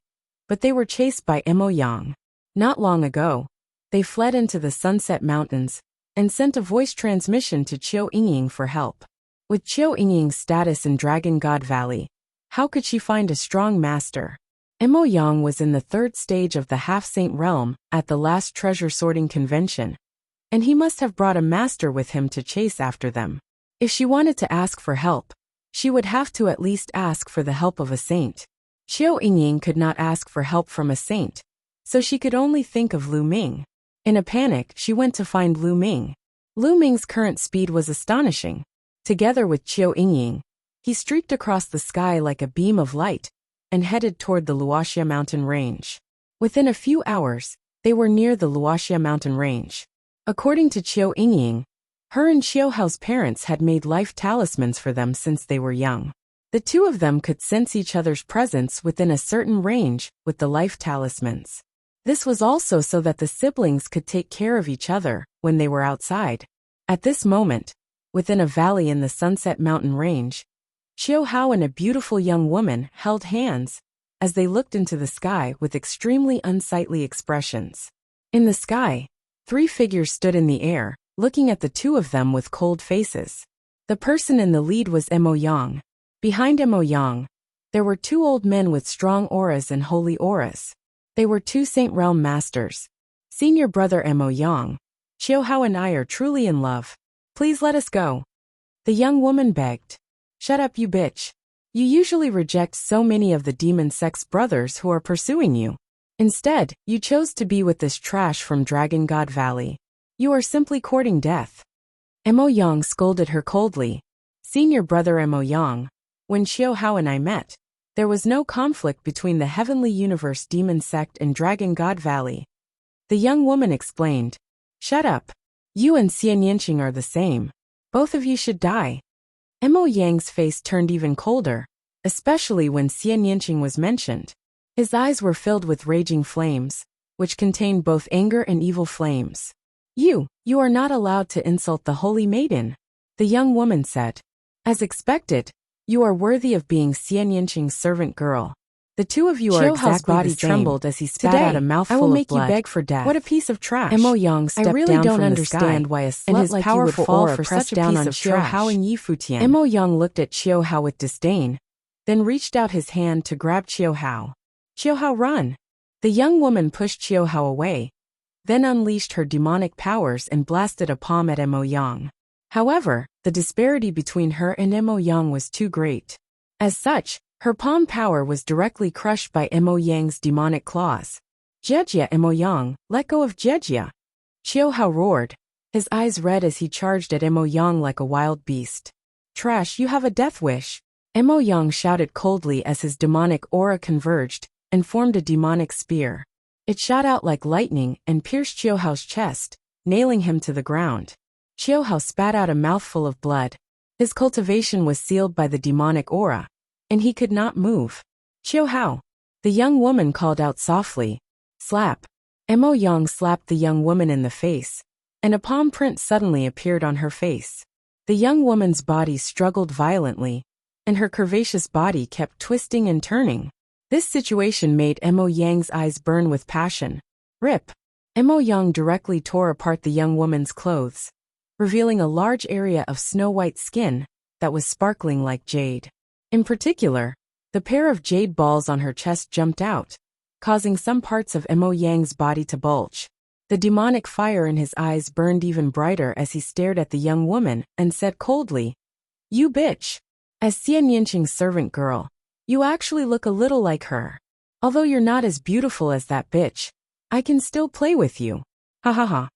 but they were chased by Mo Yang. Not long ago, they fled into the Sunset Mountains and sent a voice transmission to Qiu Yingying for help. With Qiu Yingying's status in Dragon God Valley, how could she find a strong master? Mo Yang was in the third stage of the half-saint realm at the last treasure sorting convention, and he must have brought a master with him to chase after them. If she wanted to ask for help, she would have to at least ask for the help of a saint. Qiu Yingying could not ask for help from a saint, so she could only think of Lu Ming. In a panic, she went to find Lu Ming. Lu Ming's current speed was astonishing. Together with Qiu Yingying, he streaked across the sky like a beam of light and headed toward the Wuxia mountain range. Within a few hours, they were near the Wuxia mountain range. According to Qiu Yingying, her and Qiu Hao's parents had made life talismans for them since they were young. The two of them could sense each other's presence within a certain range with the life talismans. This was also so that the siblings could take care of each other when they were outside. At this moment, within a valley in the Sunset Mountain Range, Qiu Hao and a beautiful young woman held hands as they looked into the sky with extremely unsightly expressions. In the sky, 3 figures stood in the air, looking at the two of them with cold faces. The person in the lead was Emo Yang. Behind Emo Yang, there were 2 old men with strong auras and holy auras. They were 2 Saint Realm masters. Senior brother Emo Yang, Qiu Hao and I are truly in love. Please let us go. The young woman begged. Shut up, you bitch. You usually reject so many of the demon sex brothers who are pursuing you. Instead, you chose to be with this trash from Dragon God Valley. You are simply courting death. Emo Yang scolded her coldly. Senior brother Emo Yang, when Qiu Hao and I met, there was no conflict between the Heavenly Universe Demon Sect and Dragon God Valley. The young woman explained. Shut up. You and Xian Yinqing are the same. Both of you should die. Emo Yang's face turned even colder, especially when Xian Yinqing was mentioned. His eyes were filled with raging flames, which contained both anger and evil flames. You are not allowed to insult the Holy Maiden, the young woman said. As expected, you are worthy of being Xian Yinqing's servant girl. The two of you are exactly the same. Qiu Hao's body trembled as he spat out a mouthful of blood. I will make you beg for death. What a piece of trash. Emo Yang stepped down from the sky, why a slut like you would fall for such a piece of Qiu Hao and Yi Futian. Emo Yang looked at Qiu Hao with disdain, then reached out his hand to grab Qiu Hao. Qiu Hao, run! The young woman pushed Qiu Hao away, then unleashed her demonic powers and blasted a palm at Emo Yang. However, the disparity between her and Emo Yang was too great. As such, her palm power was directly crushed by Emo Yang's demonic claws. Jejia, Emo Yang, let go of Jejia! Qiu Hao roared, his eyes red as he charged at Emo Yang like a wild beast. Trash, you have a death wish! Emo Yang shouted coldly as his demonic aura converged and formed a demonic spear. It shot out like lightning and pierced Qiu Hao's chest, nailing him to the ground. Qiu Hao spat out a mouthful of blood. His cultivation was sealed by the demonic aura, and he could not move. Qiu Hao! The young woman called out softly. Slap! Emo Yang slapped the young woman in the face, and a palm print suddenly appeared on her face. The young woman's body struggled violently, and her curvaceous body kept twisting and turning. This situation made Emo Yang's eyes burn with passion. Rip! Emo Yang directly tore apart the young woman's clothes, revealing a large area of snow-white skin that was sparkling like jade. In particular, the pair of jade balls on her chest jumped out, causing some parts of Emo Yang's body to bulge. The demonic fire in his eyes burned even brighter as he stared at the young woman and said coldly, You bitch! As Xian Yinqing's servant girl, you actually look a little like her. Although you're not as beautiful as that bitch, I can still play with you. Ha ha ha.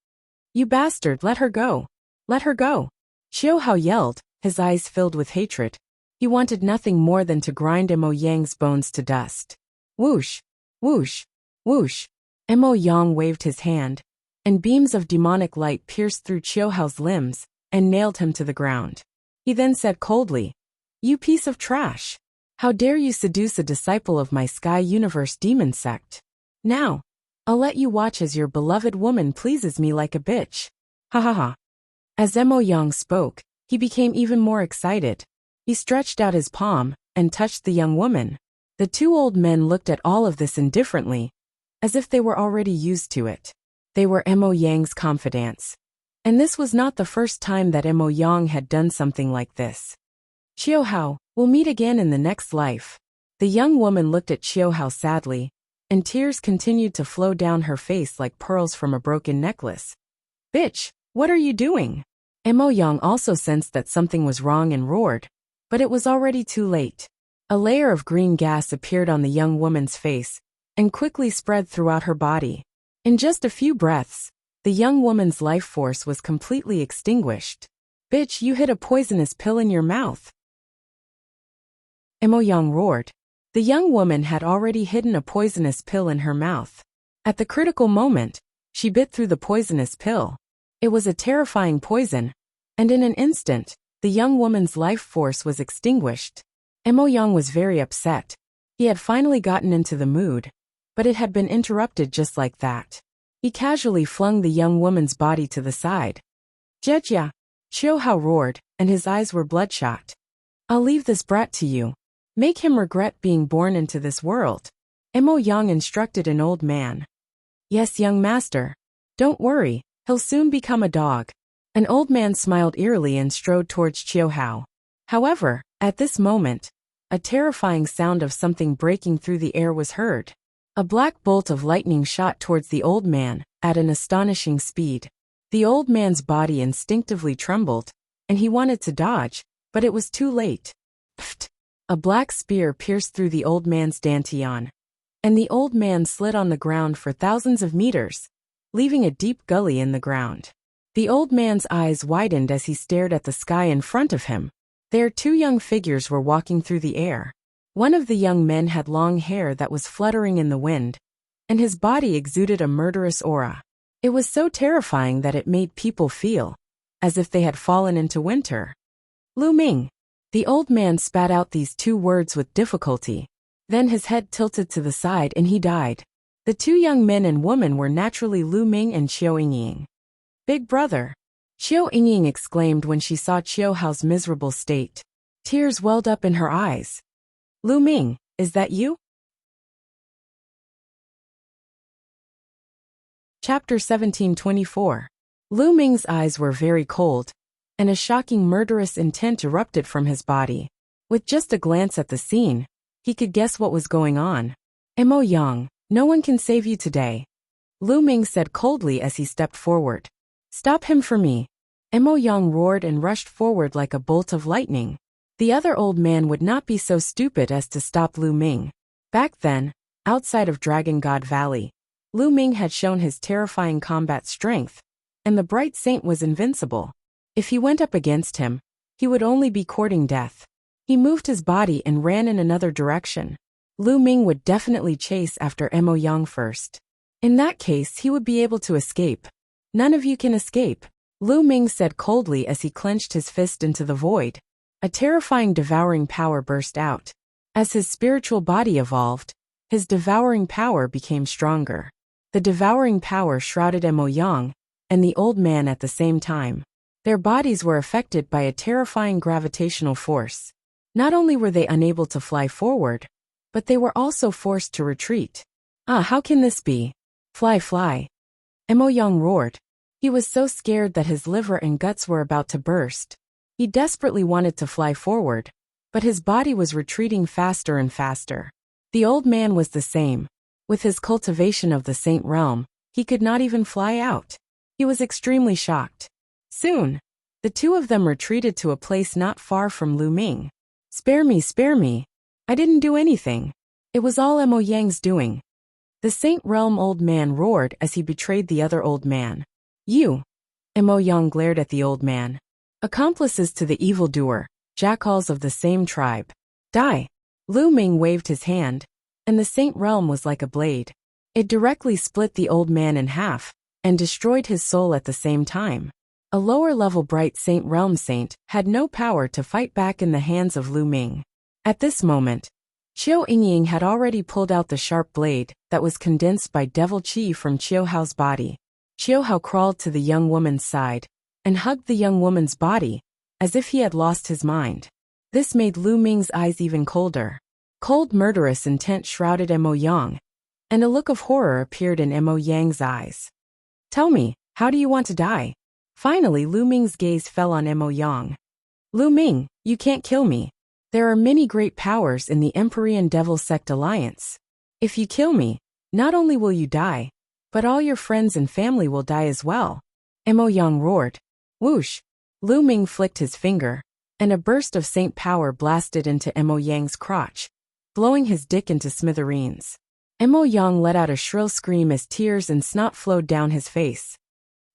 You bastard, let her go. Let her go. Qiu Hao yelled, his eyes filled with hatred. He wanted nothing more than to grind Emo Yang's bones to dust. Whoosh, whoosh, whoosh. Emo Yang waved his hand, and beams of demonic light pierced through Qiu Hao's limbs and nailed him to the ground. He then said coldly, You piece of trash. How dare you seduce a disciple of my Sky Universe demon sect? Now, I'll let you watch as your beloved woman pleases me like a bitch. Ha ha ha. As Emo Yang spoke, he became even more excited. He stretched out his palm and touched the young woman. The two old men looked at all of this indifferently, as if they were already used to it. They were Emo Yang's confidants. And this was not the first time that Emo Yang had done something like this. Qiu Hao, we'll meet again in the next life. The young woman looked at Qiu Hao sadly, and tears continued to flow down her face like pearls from a broken necklace. Bitch, what are you doing? Emo Yang also sensed that something was wrong and roared, but it was already too late. A layer of green gas appeared on the young woman's face and quickly spread throughout her body. In just a few breaths, the young woman's life force was completely extinguished. Bitch, you hid a poisonous pill in your mouth. Emo Yang roared. The young woman had already hidden a poisonous pill in her mouth. At the critical moment, she bit through the poisonous pill. It was a terrifying poison, and in an instant, the young woman's life force was extinguished. Mo Yang was very upset. He had finally gotten into the mood, but it had been interrupted just like that. He casually flung the young woman's body to the side. Jejia! Qiu Hao roared, and his eyes were bloodshot. I'll leave this brat to you. Make him regret being born into this world. Mo Yang instructed an old man. Yes, young master. Don't worry, he'll soon become a dog. An old man smiled eerily and strode towards Qiu Hao. However, at this moment, a terrifying sound of something breaking through the air was heard. A black bolt of lightning shot towards the old man, at an astonishing speed. The old man's body instinctively trembled, and he wanted to dodge, but it was too late. Pfft! A black spear pierced through the old man's dantian, and the old man slid on the ground for thousands of meters, leaving a deep gully in the ground. The old man's eyes widened as he stared at the sky in front of him. There, two young figures were walking through the air. One of the young men had long hair that was fluttering in the wind, and his body exuded a murderous aura. It was so terrifying that it made people feel as if they had fallen into winter. Lu Ming. The old man spat out these two words with difficulty. Then his head tilted to the side and he died. The two young men and woman were naturally Lu Ming and Qiu Yingying. Big brother! Qiu Yingying exclaimed when she saw Qiu Hao's miserable state. Tears welled up in her eyes. Lu Ming, is that you? Chapter 1724. Lu Ming's eyes were very cold, and a shocking murderous intent erupted from his body. With just a glance at the scene, he could guess what was going on. Mo Yang, no one can save you today. Lu Ming said coldly as he stepped forward. Stop him for me. Mo Yang roared and rushed forward like a bolt of lightning. The other old man would not be so stupid as to stop Lu Ming. Back then, outside of Dragon God Valley, Lu Ming had shown his terrifying combat strength, and the bright saint was invincible. If he went up against him, he would only be courting death. He moved his body and ran in another direction. Lu Ming would definitely chase after Mo Yang first. In that case, he would be able to escape. None of you can escape, Lu Ming said coldly as he clenched his fist into the void. A terrifying devouring power burst out. As his spiritual body evolved, his devouring power became stronger. The devouring power shrouded Mo Yang and the old man at the same time. Their bodies were affected by a terrifying gravitational force. Not only were they unable to fly forward, but they were also forced to retreat. How can this be? Fly, fly. Mo Yang roared. He was so scared that his liver and guts were about to burst. He desperately wanted to fly forward, but his body was retreating faster and faster. The old man was the same. With his cultivation of the Saint Realm, he could not even fly out. He was extremely shocked. Soon, the two of them retreated to a place not far from Lu Ming. Spare me, spare me. I didn't do anything. It was all Mo Yang's doing. The Saint Realm old man roared as he betrayed the other old man. You! Mo Yang glared at the old man. Accomplices to the evildoer, jackals of the same tribe. Die! Lu Ming waved his hand, and the Saint Realm was like a blade. It directly split the old man in half, and destroyed his soul at the same time. A lower-level bright Saint Realm saint had no power to fight back in the hands of Lu Ming. At this moment, Qiu Yingying had already pulled out the sharp blade that was condensed by devil qi from Qiu Hao's body. Qiu Hao crawled to the young woman's side and hugged the young woman's body, as if he had lost his mind. This made Lu Ming's eyes even colder. Cold murderous intent shrouded Mo Yang, and a look of horror appeared in Mo Yang's eyes. Tell me, how do you want to die? Finally, Lu Ming's gaze fell on Mo Yang. Lu Ming, you can't kill me. There are many great powers in the Empyrean Devil Sect Alliance. If you kill me, not only will you die, but all your friends and family will die as well. Mo Yang roared. Whoosh! Lu Ming flicked his finger, and a burst of saint power blasted into Mo Yang's crotch, blowing his dick into smithereens. Mo Yang let out a shrill scream as tears and snot flowed down his face.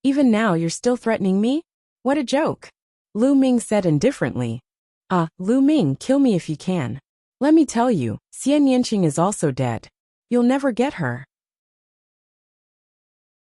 Even now you're still threatening me? What a joke! Lu Ming said indifferently. Lu Ming, kill me if you can. Let me tell you, Xian Yanqing is also dead. You'll never get her.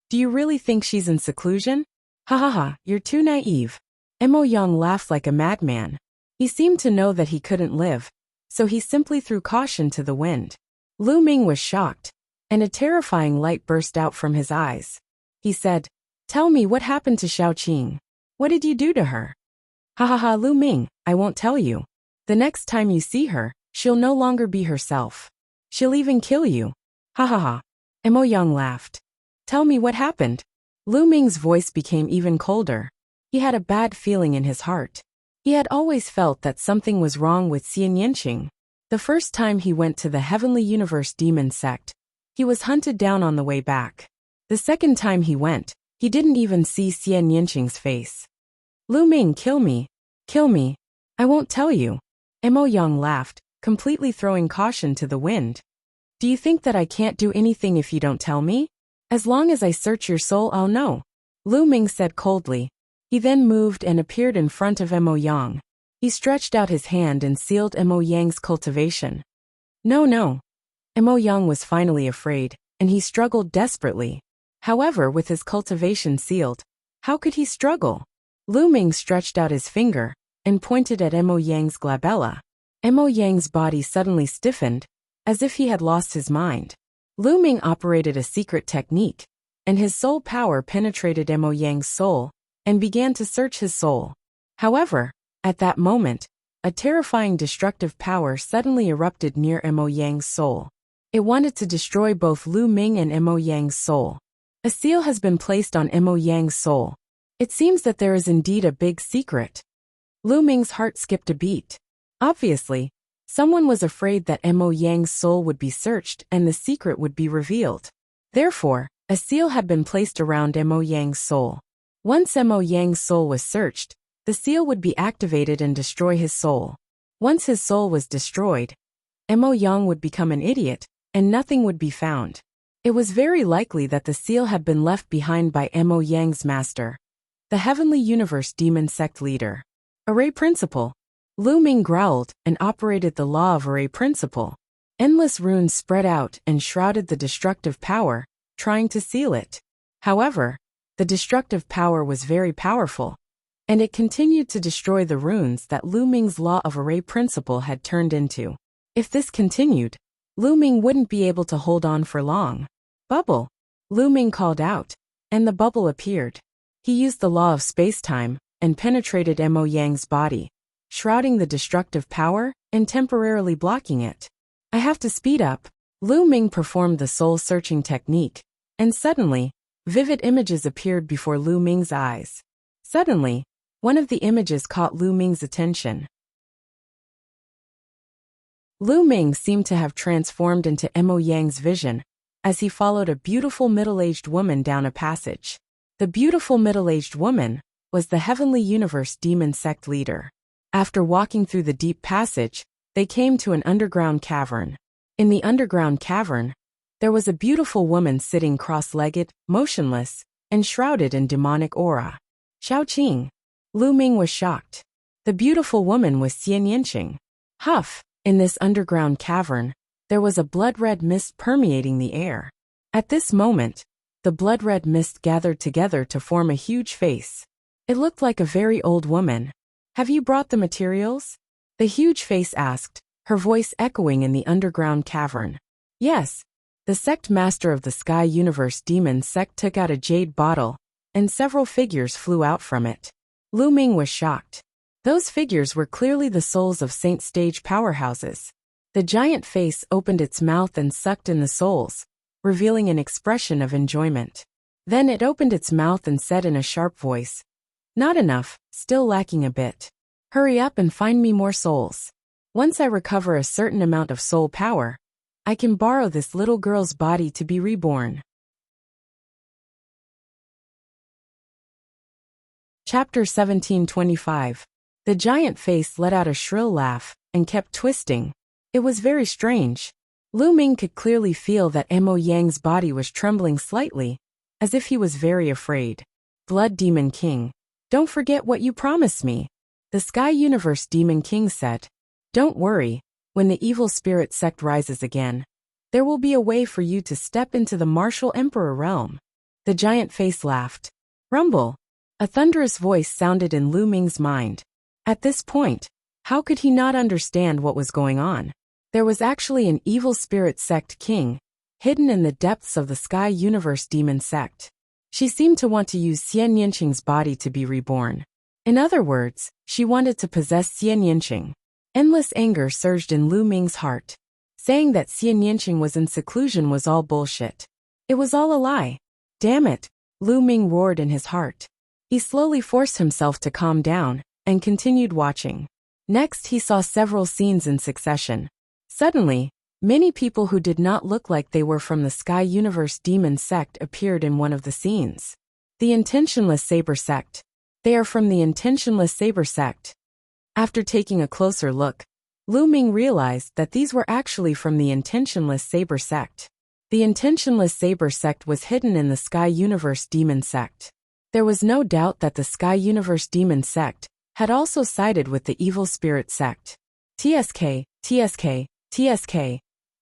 Do you really think she's in seclusion? Ha ha ha, you're too naive. Mo Yang laughed like a madman. He seemed to know that he couldn't live, so he simply threw caution to the wind. Lu Ming was shocked, and a terrifying light burst out from his eyes. He said, "Tell me what happened to Xiaoqing. What did you do to her?" Ha ha ha, Lu Ming, I won't tell you. The next time you see her, she'll no longer be herself. She'll even kill you. Ha ha ha. Mo Yang laughed. Tell me what happened. Lu Ming's voice became even colder. He had a bad feeling in his heart. He had always felt that something was wrong with Xian Yanqing. The first time he went to the Heavenly Universe Demon Sect, he was hunted down on the way back. The second time he went, he didn't even see Xian Yanqing's face. Lu Ming, kill me. Kill me. I won't tell you. Mo Yang laughed, completely throwing caution to the wind. Do you think that I can't do anything if you don't tell me? As long as I search your soul, I'll know. Lu Ming said coldly. He then moved and appeared in front of Mo Yang. He stretched out his hand and sealed Mo Yang's cultivation. No, no. Mo Yang was finally afraid, and he struggled desperately. However, with his cultivation sealed, how could he struggle? Lu Ming stretched out his finger and pointed at Mo Yang's glabella. Mo Yang's body suddenly stiffened, as if he had lost his mind. Lu Ming operated a secret technique, and his soul power penetrated Mo Yang's soul and began to search his soul. However, at that moment, a terrifying destructive power suddenly erupted near Mo Yang's soul. It wanted to destroy both Lu Ming and Mo Yang's soul. A seal has been placed on Mo Yang's soul. It seems that there is indeed a big secret. Lu Ming's heart skipped a beat. Obviously, someone was afraid that Mo Yang's soul would be searched and the secret would be revealed. Therefore, a seal had been placed around Mo Yang's soul. Once Mo Yang's soul was searched, the seal would be activated and destroy his soul. Once his soul was destroyed, Mo Yang would become an idiot, and nothing would be found. It was very likely that the seal had been left behind by Mo Yang's master, the Heavenly Universe Demon Sect leader. Array Principle. Lu Ming growled and operated the law of Array Principle. Endless runes spread out and shrouded the destructive power, trying to seal it. However, the destructive power was very powerful, and it continued to destroy the runes that Lu Ming's law of Array Principle had turned into. If this continued, Lu Ming wouldn't be able to hold on for long. Bubble. Lu Ming called out, and the bubble appeared. He used the law of space-time and penetrated Mo Yang's body, shrouding the destructive power and temporarily blocking it. I have to speed up. Lu Ming performed the soul-searching technique, and suddenly, vivid images appeared before Lu Ming's eyes. Suddenly, one of the images caught Lu Ming's attention. Lu Ming seemed to have transformed into Mo Yang's vision, as he followed a beautiful middle-aged woman down a passage. The beautiful middle-aged woman was the Heavenly Universe Demon Sect leader. After walking through the deep passage, they came to an underground cavern. In the underground cavern, there was a beautiful woman sitting cross-legged, motionless, and shrouded in demonic aura. Xiaoqing. Lu Ming was shocked. The beautiful woman was Xian Yanqing. Huff. In this underground cavern, there was a blood-red mist permeating the air. At this moment, the blood-red mist gathered together to form a huge face. It looked like a very old woman. Have you brought the materials? The huge face asked, her voice echoing in the underground cavern. Yes. The sect master of the Sky Universe Demon Sect took out a jade bottle, and several figures flew out from it. Lu Ming was shocked. Those figures were clearly the souls of Saint Stage powerhouses. The giant face opened its mouth and sucked in the souls, revealing an expression of enjoyment. Then it opened its mouth and said in a sharp voice, "Not enough, still lacking a bit. Hurry up and find me more souls. Once I recover a certain amount of soul power, I can borrow this little girl's body to be reborn." Chapter 1725. The giant face let out a shrill laugh and kept twisting. It was very strange. Lu Ming could clearly feel that Mo Yang's body was trembling slightly, as if he was very afraid. Blood Demon King. Don't forget what you promised me. The Sky Universe Demon King said. Don't worry. when the evil spirit sect rises again, there will be a way for you to step into the martial emperor realm. The giant face laughed. Rumble. A thunderous voice sounded in Lu Ming's mind. At this point, how could he not understand what was going on? There was actually an evil spirit sect king, hidden in the depths of the Sky Universe Demon sect. She seemed to want to use Xian Yanqing's body to be reborn. In other words, she wanted to possess Xian Yanqing. Endless anger surged in Lu Ming's heart. Saying that Xian Yanqing was in seclusion was all bullshit. It was all a lie. Damn it, Lu Ming roared in his heart. He slowly forced himself to calm down, and continued watching. Next he saw several scenes in succession. Suddenly, many people who did not look like they were from the Sky Universe Demon sect appeared in one of the scenes. The Intentionless Saber sect. They are from the Intentionless Saber sect. After taking a closer look, Lu Ming realized that these were actually from the Intentionless Saber sect. The Intentionless Saber sect was hidden in the Sky Universe Demon sect. There was no doubt that the Sky Universe Demon sect had also sided with the Evil Spirit sect. TSK, TSK, TSK.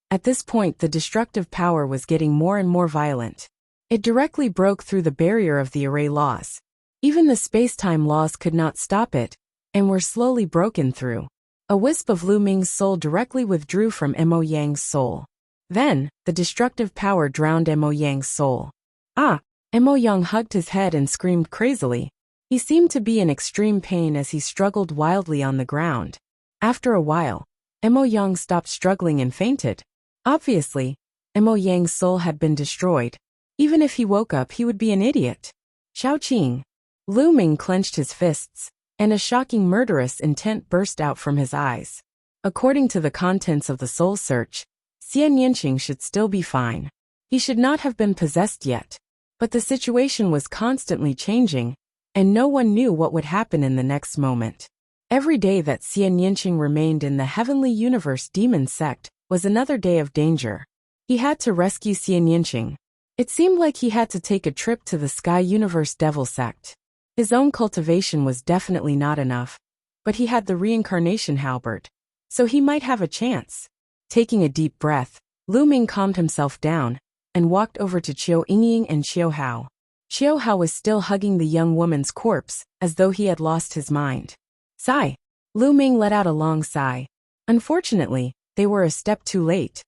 At this point the destructive power was getting more and more violent. It directly broke through the barrier of the array laws. Even the space-time laws could not stop it, and were slowly broken through. A wisp of Lu Ming's soul directly withdrew from Mo Yang's soul. Then, the destructive power drowned Mo Yang's soul. Ah! Mo Yang hugged his head and screamed crazily. He seemed to be in extreme pain as he struggled wildly on the ground. After a while, Mo Yang stopped struggling and fainted. Obviously, Mo Yang's soul had been destroyed. Even if he woke up he would be an idiot. Xiaoqing. Lu Ming clenched his fists, and a shocking murderous intent burst out from his eyes. According to the contents of the soul search, Xian Yanqing should still be fine. He should not have been possessed yet. But the situation was constantly changing, and no one knew what would happen in the next moment. Every day that Xian Yanqing remained in the Heavenly Universe Demon sect was another day of danger. He had to rescue Xian Yanqing. It seemed like he had to take a trip to the Sky Universe Devil sect. His own cultivation was definitely not enough, but he had the reincarnation halberd, so he might have a chance. Taking a deep breath, Lu Ming calmed himself down, and walked over to Qiu Yingying and Qiu Hao. Qiu Hao was still hugging the young woman's corpse, as though he had lost his mind. Sigh. Lu Ming let out a long sigh. Unfortunately, they were a step too late.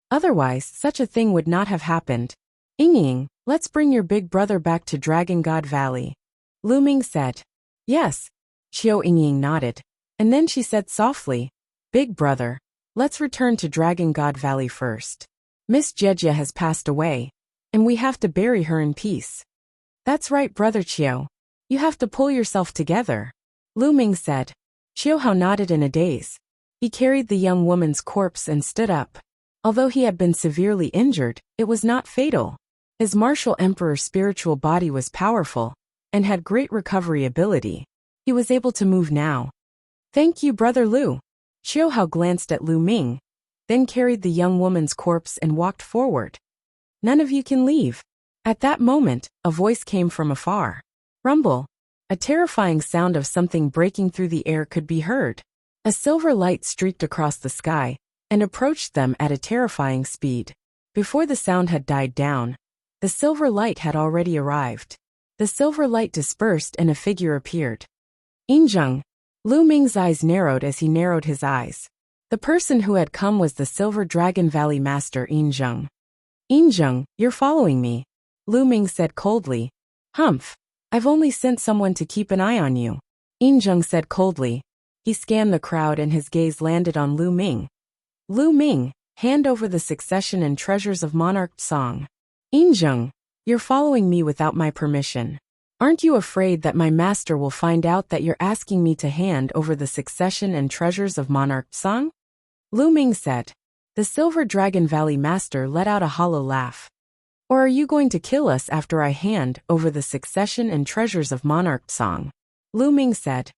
Otherwise, such a thing would not have happened. Yingying, let's bring your big brother back to Dragon God Valley. Lu Ming said. Yes. Qiu Yingying nodded, and then she said softly, Big brother, let's return to Dragon God Valley first. Miss Jejia has passed away, and we have to bury her in peace. That's right, brother Qiu. You have to pull yourself together. Lu Ming said. Qiu Hao nodded in a daze. He carried the young woman's corpse and stood up. Although he had been severely injured, it was not fatal. His martial emperor spiritual body was powerful, and had great recovery ability. He was able to move now. Thank you, brother Lu. Qiu Hao glanced at Lu Ming, then carried the young woman's corpse and walked forward. None of you can leave. At that moment, a voice came from afar. Rumble. A terrifying sound of something breaking through the air could be heard. A silver light streaked across the sky, and approached them at a terrifying speed. Before the sound had died down, the silver light had already arrived. The silver light dispersed and a figure appeared. Yinzheng. Lu Ming's eyes narrowed as he narrowed his eyes. The person who had come was the Silver Dragon Valley Master Yinzheng. Yinzheng, you're following me. Lu Ming said coldly. Humph. I've only sent someone to keep an eye on you. Yinzheng said coldly. He scanned the crowd and his gaze landed on Lu Ming. Lu Ming, hand over the succession and treasures of Monarch Song. Yinzheng, you're following me without my permission. Aren't you afraid that my master will find out that you're asking me to hand over the succession and treasures of Monarch Song? Lu Ming said. The Silver Dragon Valley Master let out a hollow laugh. Or are you going to kill us after I hand over the succession and treasures of Monarch Song? Lu Ming said.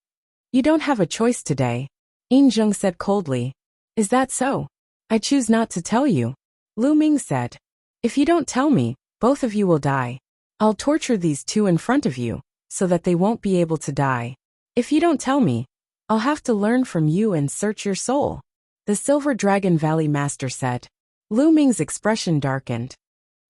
You don't have a choice today. Yinzheng said coldly. Is that so? I choose not to tell you. Lu Ming said. If you don't tell me, both of you will die. I'll torture these two in front of you, so that they won't be able to die. If you don't tell me, I'll have to learn from you and search your soul," the Silver Dragon Valley Master said. Lu Ming's expression darkened.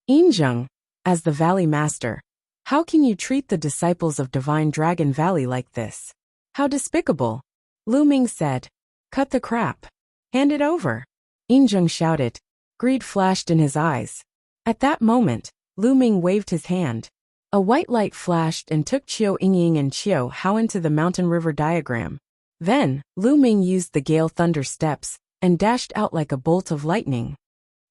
"Yinzheng, as the Valley Master, how can you treat the disciples of Divine Dragon Valley like this? How despicable," Lu Ming said. "Cut the crap. Hand it over," Yinzheng shouted. Greed flashed in his eyes. At that moment, Lu Ming waved his hand. A white light flashed and took Qiu Yingying and Qiu Hao into the mountain river diagram. Then, Lu Ming used the Gale Thunder steps and dashed out like a bolt of lightning.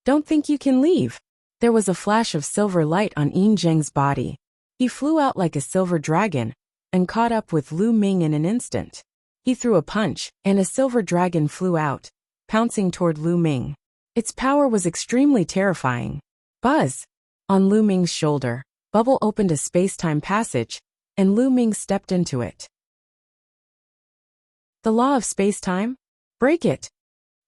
"Don't think you can leave." There was a flash of silver light on Yinzheng's body. He flew out like a silver dragon and caught up with Lu Ming in an instant. He threw a punch, and a silver dragon flew out, pouncing toward Lu Ming. Its power was extremely terrifying. Buzz! On Lu Ming's shoulder, Bubble opened a space-time passage, and Lu Ming stepped into it. "The law of space-time? Break it!"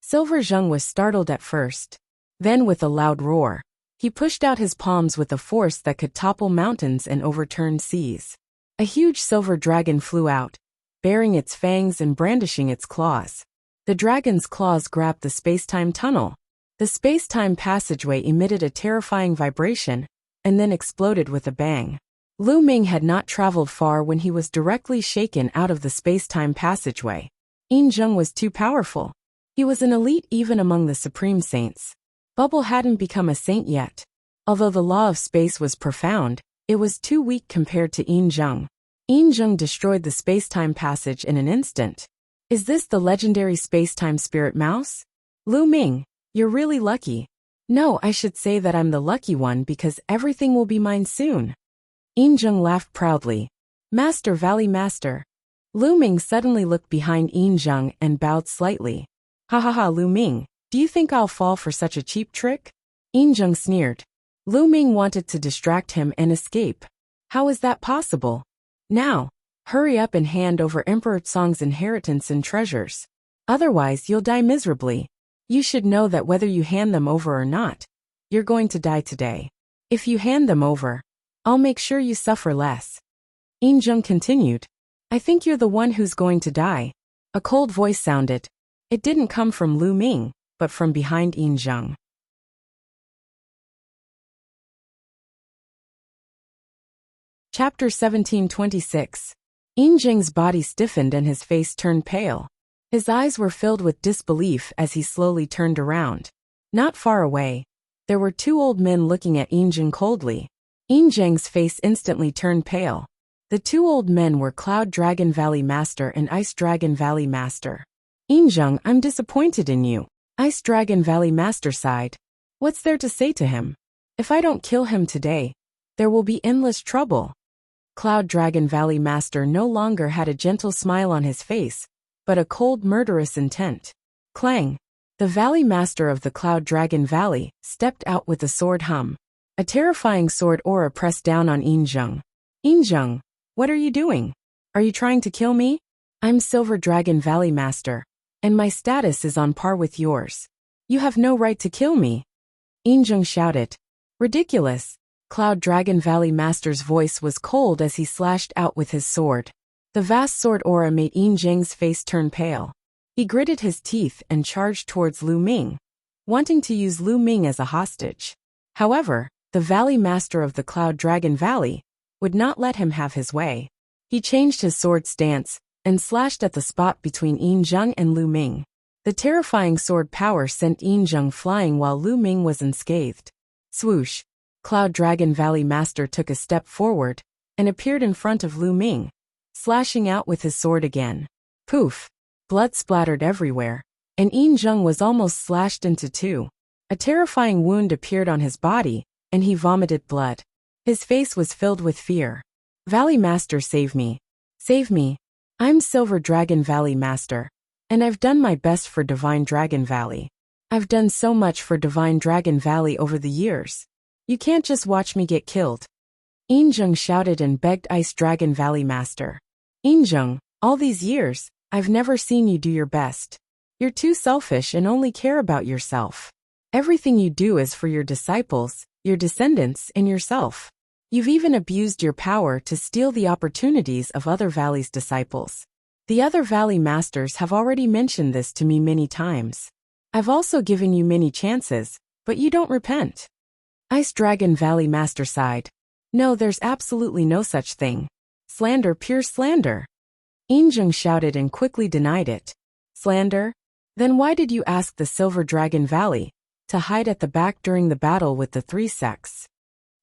Silver Zheng was startled at first. Then with a loud roar, he pushed out his palms with a force that could topple mountains and overturn seas. A huge silver dragon flew out, baring its fangs and brandishing its claws. The dragon's claws grabbed the space-time tunnel. The space-time passageway emitted a terrifying vibration and then exploded with a bang. Lu Ming had not traveled far when he was directly shaken out of the space-time passageway. Yinzheng was too powerful. He was an elite even among the supreme saints. Bubble hadn't become a saint yet. Although the law of space was profound, it was too weak compared to Yinzheng. Yinzheng destroyed the space-time passage in an instant. "Is this the legendary space-time spirit mouse? Lu Ming, you're really lucky." "No, I should say that I'm the lucky one because everything will be mine soon." Yinzheng laughed proudly. "Master, Valley Master." Lu Ming suddenly looked behind Yinzheng and bowed slightly. "Ha ha ha, Lu Ming, do you think I'll fall for such a cheap trick?" Yinzheng sneered. Lu Ming wanted to distract him and escape. How is that possible? "Now, hurry up and hand over Emperor Tsong's inheritance and treasures. Otherwise you'll die miserably. You should know that whether you hand them over or not, you're going to die today. If you hand them over, I'll make sure you suffer less." Yinzheng continued. "I think you're the one who's going to die." A cold voice sounded. It didn't come from Lu Ming, but from behind Yinzheng. Chapter 1726. Yinzheng's body stiffened and his face turned pale. His eyes were filled with disbelief as he slowly turned around. Not far away, there were two old men looking at Yinzheng coldly. Yinzheng's face instantly turned pale. The two old men were Cloud Dragon Valley Master and Ice Dragon Valley Master. "Yinzheng, I'm disappointed in you," Ice Dragon Valley Master sighed. "What's there to say to him? If I don't kill him today, there will be endless trouble." Cloud Dragon Valley Master no longer had a gentle smile on his face, but a cold, murderous intent. Clang! The Valley Master of the Cloud Dragon Valley stepped out with a sword hum. A terrifying sword aura pressed down on Yinzheng. "Yinzheng, what are you doing? Are you trying to kill me? I'm Silver Dragon Valley Master, and my status is on par with yours. You have no right to kill me," Yinzheng shouted. "Ridiculous." Cloud Dragon Valley Master's voice was cold as he slashed out with his sword. The vast sword aura made Yinzheng's face turn pale. He gritted his teeth and charged towards Lu Ming, wanting to use Lu Ming as a hostage. However, the Valley Master of the Cloud Dragon Valley would not let him have his way. He changed his sword stance and slashed at the spot between Yinzheng and Lu Ming. The terrifying sword power sent Yinzheng flying while Lu Ming was unscathed. Swoosh! Cloud Dragon Valley Master took a step forward and appeared in front of Lu Ming, slashing out with his sword again. Poof! Blood splattered everywhere, and Yinzheng was almost slashed into two. A terrifying wound appeared on his body, and he vomited blood. His face was filled with fear. "Valley Master, save me. Save me. I'm Silver Dragon Valley Master, and I've done my best for Divine Dragon Valley. I've done so much for Divine Dragon Valley over the years. You can't just watch me get killed." Yinzheng shouted and begged Ice Dragon Valley Master. "Yinzheng, all these years, I've never seen you do your best. You're too selfish and only care about yourself. Everything you do is for your disciples, your descendants, and yourself. You've even abused your power to steal the opportunities of other Valley's disciples. The other Valley Masters have already mentioned this to me many times. I've also given you many chances, but you don't repent. Ice Dragon Valley Master sighed. No, there's absolutely no such thing. Slander, pure slander. Injung shouted and quickly denied it. Slander? Then why did you ask the Silver Dragon Valley to hide at the back during the battle with the three sects?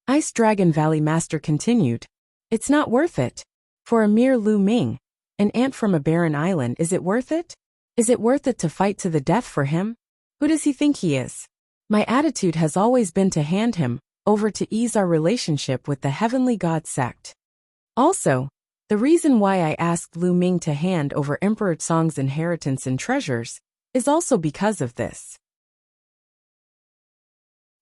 Ice Dragon Valley Master continued. It's not worth it. For a mere Lu Ming, an ant from a barren island, is it worth it? Is it worth it to fight to the death for him? Who does he think he is? My attitude has always been to hand him over to ease our relationship with the Heavenly God sect. Also, the reason why I asked Lu Ming to hand over Emperor Song's inheritance and treasures is also because of this.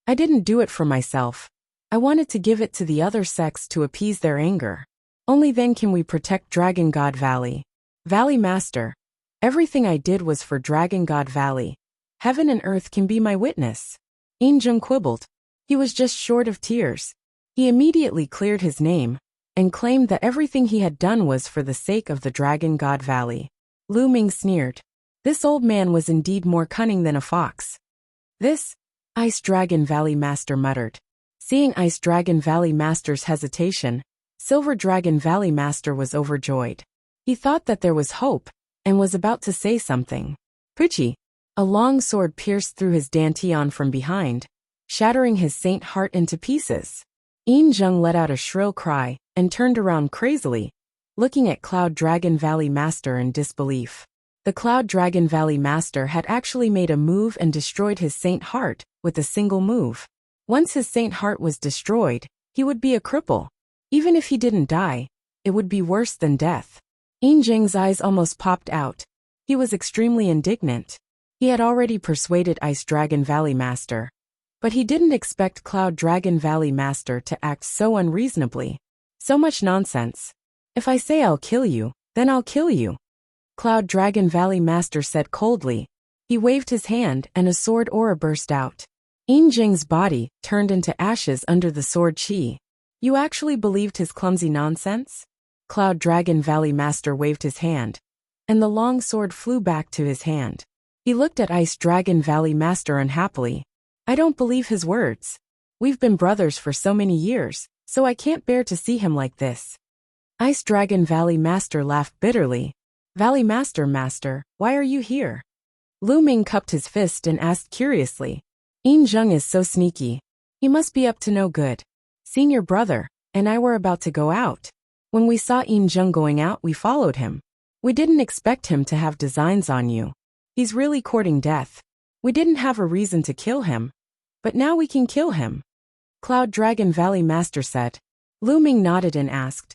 I didn't do it for myself. I wanted to give it to the other sects to appease their anger. Only then can we protect Dragon God Valley. Valley Master, everything I did was for Dragon God Valley. Heaven and earth can be my witness. Injung quibbled. He was just short of tears. He immediately cleared his name and claimed that everything he had done was for the sake of the Dragon God Valley. Lu Ming sneered. This old man was indeed more cunning than a fox. This, Ice Dragon Valley Master muttered. Seeing Ice Dragon Valley Master's hesitation, Silver Dragon Valley Master was overjoyed. He thought that there was hope and was about to say something. Puchi! A long sword pierced through his dantian from behind, shattering his saint heart into pieces. Injung let out a shrill cry and turned around crazily, looking at Cloud Dragon Valley Master in disbelief. The Cloud Dragon Valley Master had actually made a move and destroyed his saint heart with a single move. Once his saint heart was destroyed, he would be a cripple. Even if he didn't die, it would be worse than death. Injung's eyes almost popped out. He was extremely indignant. He had already persuaded Ice Dragon Valley Master, but he didn't expect Cloud Dragon Valley Master to act so unreasonably. So much nonsense. If I say I'll kill you, then I'll kill you. Cloud Dragon Valley Master said coldly. He waved his hand and a sword aura burst out. Injung's body turned into ashes under the sword chi. You actually believed his clumsy nonsense? Cloud Dragon Valley Master waved his hand, and the long sword flew back to his hand. He looked at Ice Dragon Valley Master unhappily. I don't believe his words. We've been brothers for so many years, so I can't bear to see him like this. Ice Dragon Valley Master laughed bitterly. Valley Master, why are you here? Lu Ming cupped his fist and asked curiously. Injung is so sneaky. He must be up to no good. Seeing your brother and I were about to go out. When we saw Injung going out, we followed him. We didn't expect him to have designs on you. He's really courting death. We didn't have a reason to kill him, but now we can kill him. Cloud Dragon Valley Master said. Lu Ming nodded and asked,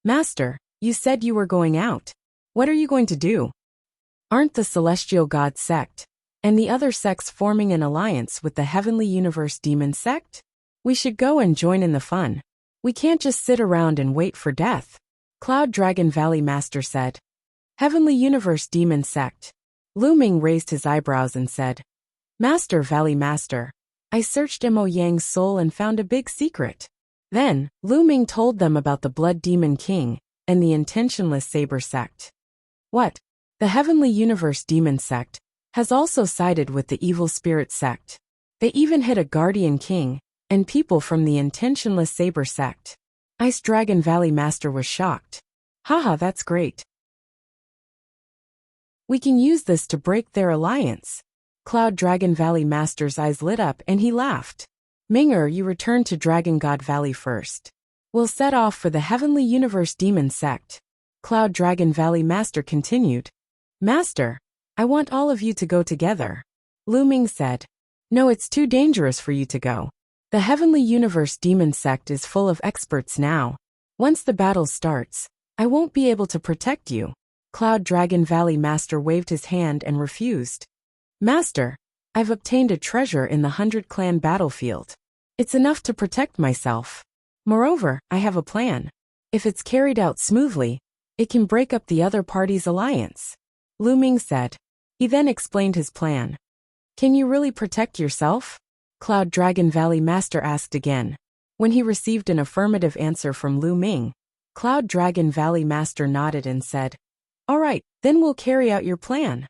Master, you said you were going out. What are you going to do? Aren't the Celestial God sect and the other sects forming an alliance with the Heavenly Universe Demon sect? We should go and join in the fun. We can't just sit around and wait for death. Cloud Dragon Valley Master said. Heavenly Universe Demon sect. Lu Ming raised his eyebrows and said, Master Valley Master, I searched Mo Yang's soul and found a big secret. Then, Lu Ming told them about the Blood Demon King and the Intentionless Saber sect. What? The Heavenly Universe Demon sect has also sided with the Evil Spirit sect. They even hit a Guardian King and people from the Intentionless Saber sect. Ice Dragon Valley Master was shocked. Haha, that's great. We can use this to break their alliance. Cloud Dragon Valley Master's eyes lit up and he laughed. Minger, you return to Dragon God Valley first. We'll set off for the Heavenly Universe Demon sect. Cloud Dragon Valley Master continued. Master, I want all of you to go together. Lu Ming said. No, it's too dangerous for you to go. The Heavenly Universe Demon sect is full of experts now. Once the battle starts, I won't be able to protect you. Cloud Dragon Valley Master waved his hand and refused. Master, I've obtained a treasure in the 100 Clan battlefield. It's enough to protect myself. Moreover, I have a plan. If it's carried out smoothly, it can break up the other party's alliance. Lu Ming said. He then explained his plan. Can you really protect yourself? Cloud Dragon Valley Master asked again. When he received an affirmative answer from Lu Ming, Cloud Dragon Valley Master nodded and said, All right, then we'll carry out your plan.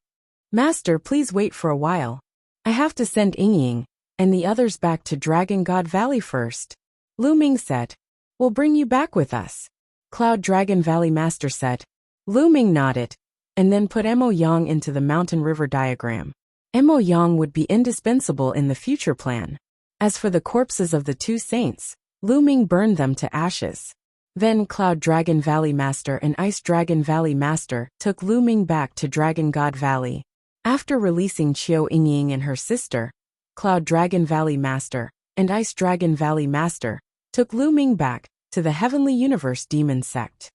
Master, please wait for a while. I have to send Ying and the others back to Dragon God Valley first. Lu Ming said. We'll bring you back with us. Cloud Dragon Valley Master said. Lu Ming nodded, and then put Mo Yang into the mountain river diagram. Mo Yang would be indispensable in the future plan. As for the corpses of the two saints, Lu Ming burned them to ashes. Then Cloud Dragon Valley Master and Ice Dragon Valley Master took Lu Ming back to Dragon God Valley. After releasing Qiu Yingying and her sister, Cloud Dragon Valley Master and Ice Dragon Valley Master took Lu Ming back to the Heavenly Universe Demon Sect.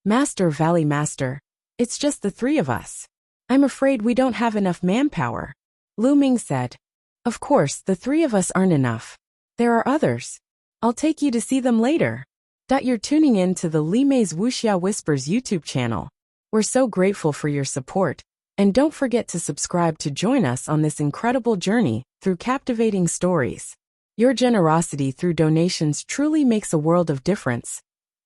Master, Valley Master, it's just the three of us. I'm afraid we don't have enough manpower. Lu Ming said. Of course, the three of us aren't enough. There are others. I'll take you to see them later. You're tuning in to the Li Mei's Wuxia Whispers YouTube channel. We're so grateful for your support, and don't forget to subscribe to join us on this incredible journey through captivating stories. Your generosity through donations truly makes a world of difference,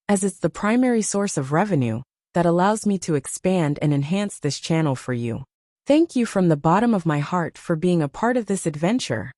as it's the primary source of revenue that allows me to expand and enhance this channel for you. Thank you from the bottom of my heart for being a part of this adventure.